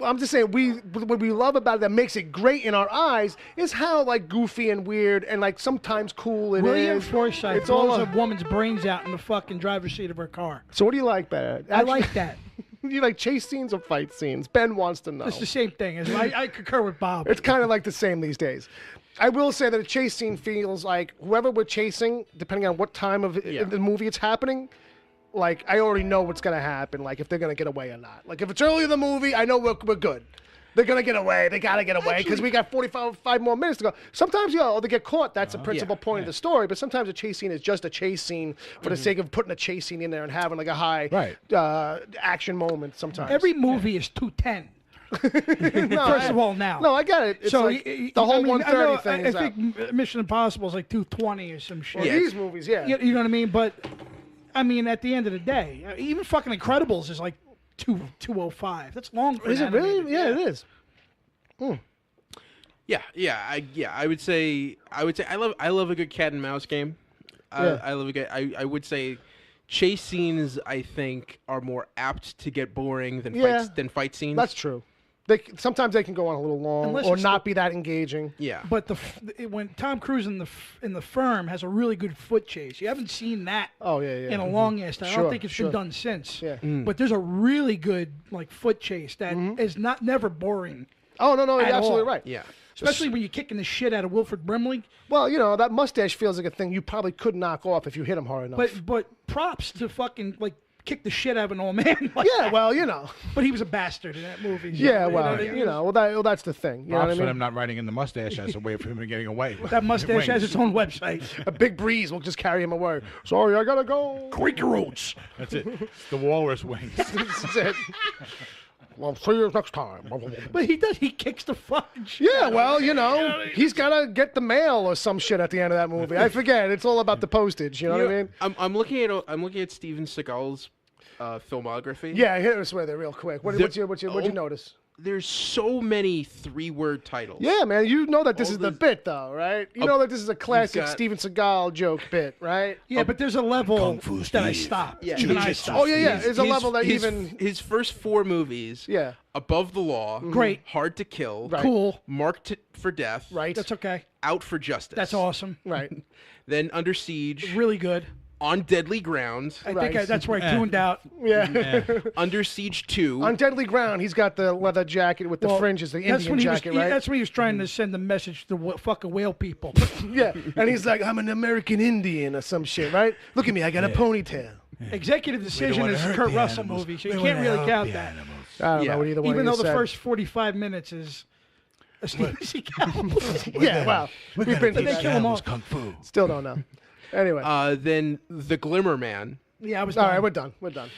Speaker 4: I'm just saying, what we love about it that makes it great in our eyes is how like goofy and weird and like sometimes cool it is.
Speaker 5: William Forsythe
Speaker 4: It's all
Speaker 5: blows a woman's brains out in the fucking driver's seat of her car.
Speaker 4: So what do you like better?
Speaker 5: I like that.
Speaker 4: You like chase scenes or fight scenes? Ben wants to know.
Speaker 5: It's the same thing. I concur with Bob.
Speaker 4: It's kind of like the same these days. I will say that a chase scene feels like whoever we're chasing, depending on what time of the movie it's happening, like I already know what's going to happen, like if they're going to get away or not. Like if it's early in the movie, I know we're good. They're going to get away. They got to get away because we got 45 more minutes to go. Sometimes, they get caught. That's a principal point of the story. But sometimes a chase scene is just a chase scene for the sake of putting a chase scene in there and having like a high action moment sometimes.
Speaker 5: Every movie is 210. First of all, now.
Speaker 4: No, I get it. It's
Speaker 5: so
Speaker 4: like the whole 130 thing is
Speaker 5: I think Mission Impossible is like 220 or some shit.
Speaker 4: Well, these movies,
Speaker 5: You know what I mean? But, I mean, at the end of the day, even fucking Incredibles is like 205. That's long. For
Speaker 4: is it really? Yeah, it is.
Speaker 3: I would say I love a good cat and mouse game. I love a good. I would say chase scenes I think are more apt to get boring than fight scenes.
Speaker 4: That's true. Sometimes they can go on a little long or not be that engaging.
Speaker 3: Yeah.
Speaker 5: But when Tom Cruise in the Firm has a really good foot chase, you haven't seen that. In a long ass time. I don't think it's been done since.
Speaker 4: Yeah.
Speaker 5: But there's a really good like foot chase that is never boring.
Speaker 4: Oh no, you're absolutely right.
Speaker 3: Yeah.
Speaker 5: Especially when you're kicking the shit out of Wilford Brimley.
Speaker 4: Well, that mustache feels like a thing you probably could knock off if you hit him hard enough.
Speaker 5: But props to fucking like kick the shit out of an old man. Like that.
Speaker 4: Well,
Speaker 5: But he was a bastard in that movie.
Speaker 4: That's the thing. You know what I mean?
Speaker 6: I'm not writing in the mustache as a way for him getting away.
Speaker 5: That mustache has its own website.
Speaker 4: A big breeze will just carry him away. Sorry, I gotta go.
Speaker 6: Quaker roots. That's it. The walrus wings.
Speaker 4: That's it. Well, see you next time.
Speaker 5: But he does. He kicks the fucking shit.
Speaker 4: Yeah, well, he's got to get the mail or some shit at the end of that movie. I forget. It's all about the postage. You know what I mean?
Speaker 3: I'm looking at Steven Seagal's filmography.
Speaker 4: Yeah, hit us with it real quick. What'd you notice?
Speaker 3: There's so many 3-word titles.
Speaker 4: Yeah, man. You know that this is the bit, though, right? You know that this is a classic Steven Seagal joke bit, right?
Speaker 5: Yeah, but there's a level that I stopped.
Speaker 4: Yeah.
Speaker 5: Even I stopped.
Speaker 4: Oh, yeah. There's a level that
Speaker 3: his first 4 movies.
Speaker 4: Yeah.
Speaker 3: Above the Law.
Speaker 5: Great.
Speaker 3: Hard to Kill.
Speaker 4: Right.
Speaker 5: Cool.
Speaker 3: Marked for Death.
Speaker 4: Right.
Speaker 5: That's okay.
Speaker 3: Out for Justice.
Speaker 5: That's awesome.
Speaker 4: Right.
Speaker 3: Then Under Siege.
Speaker 5: Really good.
Speaker 3: On Deadly Ground.
Speaker 5: I think that's where I tuned out.
Speaker 4: Yeah.
Speaker 3: Under Siege 2.
Speaker 4: On Deadly Ground, he's got the leather jacket with the fringes, the Indian jacket, right?
Speaker 5: That's when he was trying to send a message to the fucking whale people.
Speaker 4: Yeah. And he's like, I'm an American Indian or some shit, right? Look at me, I got a ponytail.
Speaker 5: Executive Decision is a Kurt Russell movie, so you can't really count that.
Speaker 4: I don't know what either one
Speaker 5: Even
Speaker 4: of
Speaker 5: though
Speaker 4: you
Speaker 5: the
Speaker 4: said.
Speaker 5: first 45 minutes is a Steven Seagal.
Speaker 4: Yeah, wow. We've been through
Speaker 5: They
Speaker 4: that.
Speaker 5: kill him off.
Speaker 6: Kung Fu.
Speaker 4: Still don't know. Anyway.
Speaker 3: Then The Glimmer Man.
Speaker 5: Yeah, I was
Speaker 4: All
Speaker 5: done.
Speaker 4: right, we're done. We're done.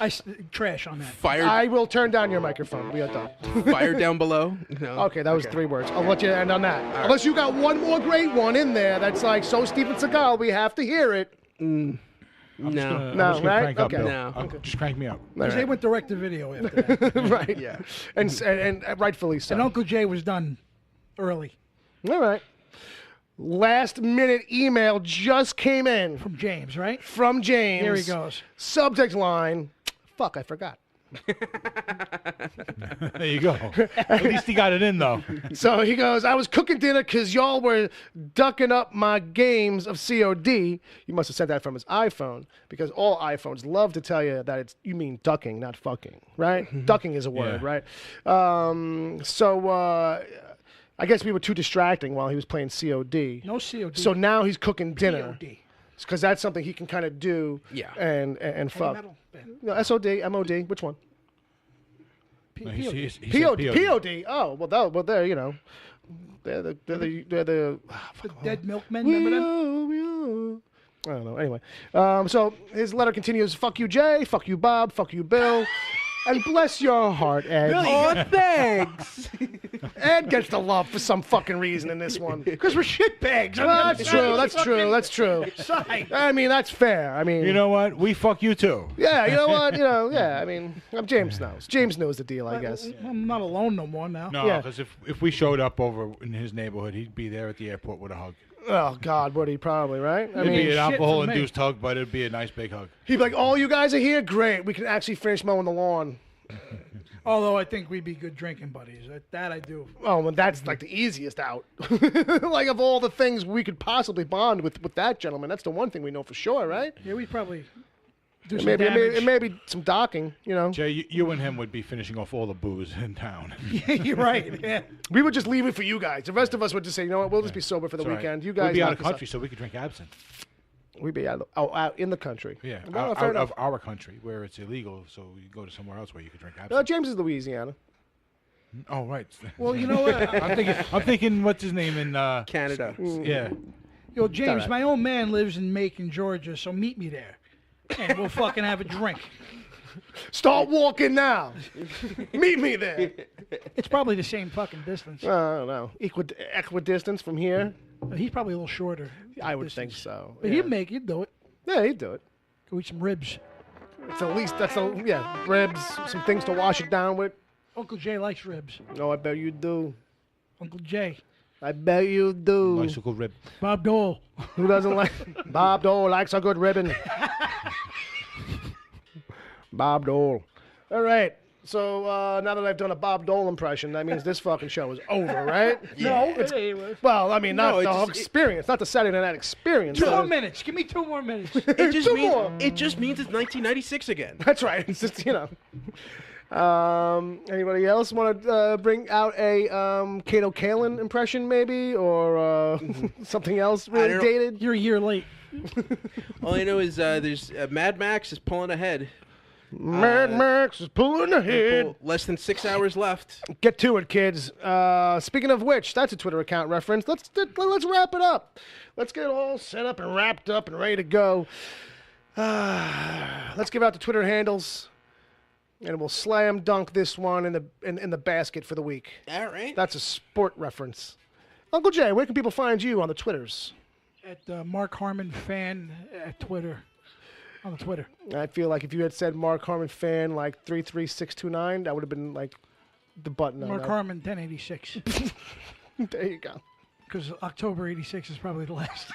Speaker 5: Trash on that.
Speaker 3: Fired.
Speaker 4: I will turn down your microphone. We are done.
Speaker 3: Fire Down Below. No.
Speaker 4: Okay, that was 3 words. I'll let you end on that. Unless you got one more great one in there that's like, so Steven Seagal, we have to hear it.
Speaker 3: No.
Speaker 4: Right?
Speaker 6: Crank up,
Speaker 4: Okay.
Speaker 6: Bill.
Speaker 3: No.
Speaker 6: Just crank me up.
Speaker 5: Because they went direct to video after that.
Speaker 4: Right.
Speaker 3: Yeah.
Speaker 4: And rightfully so.
Speaker 5: And Uncle Jay was done early.
Speaker 4: All right. Last minute email just came in.
Speaker 5: From James, right?
Speaker 4: From James.
Speaker 5: Here he goes.
Speaker 4: Subject line. Fuck, I forgot.
Speaker 6: There you go. At least he got it in, though.
Speaker 4: So he goes, I was cooking dinner because y'all were ducking up my games of COD. You must have sent that from his iPhone because all iPhones love to tell you that you mean ducking, not fucking, right? Ducking is a word, right? I guess we were too distracting while he was playing COD.
Speaker 5: No COD.
Speaker 4: So now he's cooking dinner.
Speaker 5: POD.
Speaker 4: Because that's something he can kind of do and fuck.
Speaker 5: Metal?
Speaker 4: No, SOD, MOD, which one?
Speaker 6: He said
Speaker 4: POD. Oh, well, they're, you know, they're the
Speaker 5: The Dead Milkmen, remember them?
Speaker 4: I don't know. Anyway, so his letter continues, fuck you, Jay, fuck you, Bob, fuck you, Bill. And bless your heart, Ed.
Speaker 3: Oh, thanks.
Speaker 4: Ed gets the love for some fucking reason in this one.
Speaker 5: Because we're shitbags.
Speaker 4: Well, that's true.
Speaker 5: Sorry.
Speaker 4: I mean, that's fair. I mean,
Speaker 6: You know what? We fuck you, too.
Speaker 4: yeah, you know what? Yeah, I mean, James knows. James knows the deal, I guess.
Speaker 5: I'm not alone no more now.
Speaker 6: No,
Speaker 4: Yeah.
Speaker 6: because if we showed up over in his neighborhood, he'd be there at the airport with a hug.
Speaker 4: Oh, God, would he probably, right? I
Speaker 6: It'd
Speaker 4: mean,
Speaker 6: be an
Speaker 5: shit
Speaker 6: alcohol-induced hug, but it'd be a nice big hug.
Speaker 4: he'd be like, oh, you guys are here? Great. We can actually finish mowing the lawn.
Speaker 5: Although I think we'd be good drinking buddies. That I do.
Speaker 4: Oh, well, that's like the easiest out. Like of all the things we could possibly bond with that gentleman, that's the one thing we know for sure, right?
Speaker 5: Yeah, we'd probably do some
Speaker 4: maybe
Speaker 5: damage.
Speaker 4: it may be some docking, you know.
Speaker 6: Jay, you and him would be finishing off all the booze in town.
Speaker 5: Yeah, you're right. Yeah.
Speaker 4: We would just leave it for you guys. The rest of us would just say, you know what, we'll just be sober for the
Speaker 6: That's
Speaker 4: weekend.
Speaker 6: right.
Speaker 4: You guys
Speaker 6: We'd be out
Speaker 4: knock
Speaker 6: of
Speaker 4: us
Speaker 6: country so we could drink absinthe.
Speaker 4: We'd be out in the country.
Speaker 6: Yeah,
Speaker 4: Well, fair
Speaker 6: out
Speaker 4: enough.
Speaker 6: of our country where it's illegal, so you go to somewhere else where you could drink absinthe.
Speaker 4: James is Louisiana.
Speaker 6: Oh, right.
Speaker 5: Well, you know what?
Speaker 6: I'm thinking, what's his name in
Speaker 3: Canada.
Speaker 6: Yeah.
Speaker 5: Yo, James,
Speaker 4: All right.
Speaker 5: my old man lives in Macon, Georgia, so meet me there. And we'll fucking have a drink.
Speaker 4: Start walking now. Meet me there.
Speaker 5: It's probably the same fucking distance.
Speaker 4: I don't know. Equidistance from here?
Speaker 5: He's probably a little shorter.
Speaker 4: I would think so.
Speaker 5: But he'd do it.
Speaker 4: Yeah, he'd do it.
Speaker 5: Go eat some ribs.
Speaker 4: It's at least, ribs, some things to wash it down with.
Speaker 5: Uncle Jay likes ribs.
Speaker 4: No, I bet you do.
Speaker 5: Uncle Jay.
Speaker 4: I bet you do.
Speaker 6: Bicycle rib.
Speaker 5: Bob Dole.
Speaker 4: Who doesn't like? Bob Dole likes a good ribbon. Bob Dole. All right. So now that I've done a Bob Dole impression, that means this fucking show is over, right?
Speaker 5: No, it was.
Speaker 4: Well, I mean, not
Speaker 3: No,
Speaker 4: the whole experience, not the Saturday Night experience.
Speaker 5: 2 more minutes. Give me 2 more minutes.
Speaker 3: It just
Speaker 4: Two
Speaker 3: means
Speaker 4: more.
Speaker 3: it just means it's 1996 again.
Speaker 4: That's right. It's just, you know. Anybody else want to bring out a Kato Kalin impression, maybe, or something else really dated?
Speaker 5: You're a year late.
Speaker 3: All I know is there's Mad Max is pulling ahead.
Speaker 4: Mad Max is pulling ahead.
Speaker 3: Less than 6 hours left.
Speaker 4: Get to it, kids. Speaking of which, that's a Twitter account reference. Let's wrap it up. Let's get it all set up and wrapped up and ready to go. Let's give out the Twitter handles, and we'll slam dunk this one in the basket for the week.
Speaker 3: All right.
Speaker 4: That's a sport reference. Uncle Jay, where can people find you on the Twitters?
Speaker 5: At Mark Harmon Fan at Twitter. On the Twitter.
Speaker 4: I feel like if you had said Mark Harmon Fan like 33629, that would have been like the button on
Speaker 5: Mark
Speaker 4: that.
Speaker 5: Harmon 1086.
Speaker 4: There you go.
Speaker 5: Because October 86 is probably the last.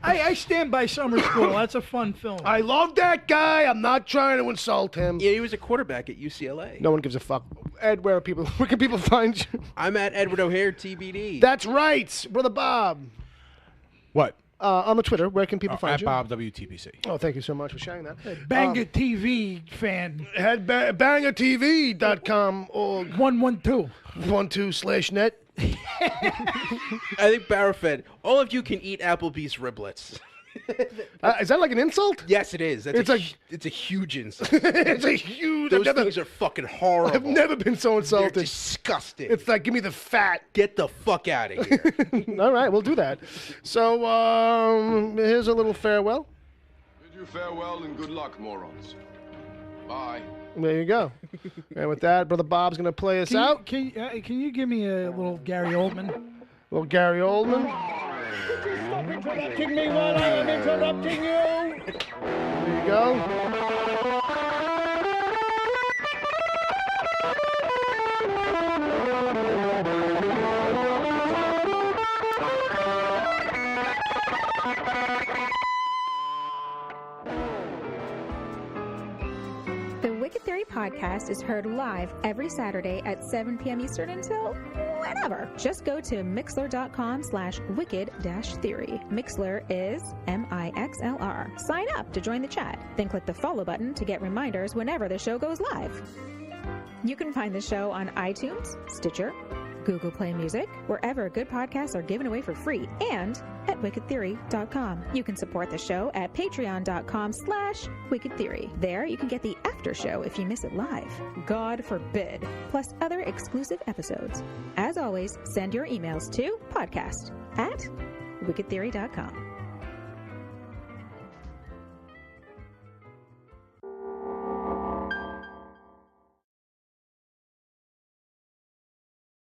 Speaker 5: I stand by Summer School. That's a fun film.
Speaker 4: I love that guy. I'm not trying to insult him.
Speaker 3: Yeah, he was a quarterback at UCLA.
Speaker 4: No one gives a fuck. Ed, where can people find you?
Speaker 3: I'm at Edward O'Hare TBD.
Speaker 4: That's right, Brother Bob.
Speaker 6: What?
Speaker 4: On the Twitter, where can people find
Speaker 6: at
Speaker 4: you?
Speaker 6: Bob WTPC.
Speaker 4: Oh, thank you so much for sharing that.
Speaker 5: Banger TV fan.
Speaker 4: At bangertv.com or
Speaker 5: 112.
Speaker 4: /net.
Speaker 3: I think Barrowfed. All of you can eat Applebee's riblets.
Speaker 4: Is that like an insult?
Speaker 3: Yes, it is. That's it's a huge insult.
Speaker 4: It's a huge.
Speaker 3: Those things are fucking horrible.
Speaker 4: I've never been so
Speaker 3: They're
Speaker 4: insulted.
Speaker 3: disgusting.
Speaker 4: It's like, give me the fat.
Speaker 3: Get the fuck out of here.
Speaker 4: All right, we'll do that. So here's a little farewell.
Speaker 2: Bid you farewell and good luck, morons. Bye.
Speaker 4: There you go. And with that, Brother Bob's going to play us out.
Speaker 5: Can you give me a little Gary Oldman?
Speaker 4: Little Gary Oldman.
Speaker 1: Stop interrupting me while I am interrupting you.
Speaker 4: There you go.
Speaker 10: The Wicked Theory podcast is heard live every Saturday at 7 p.m. Eastern until whenever. Just go to mixler.com/wicked-theory. Mixler is MIXLR. Sign up to join the chat. Then click the follow button to get reminders whenever the show goes live. You can find the show on iTunes, Stitcher, Google Play Music, wherever good podcasts are given away for free, and at wickedtheory.com. You can support the show at patreon.com/wickedtheory. There you can get the after show if you miss it live. God forbid. Plus other exclusive episodes. As always, send your emails to podcast@wickedtheory.com.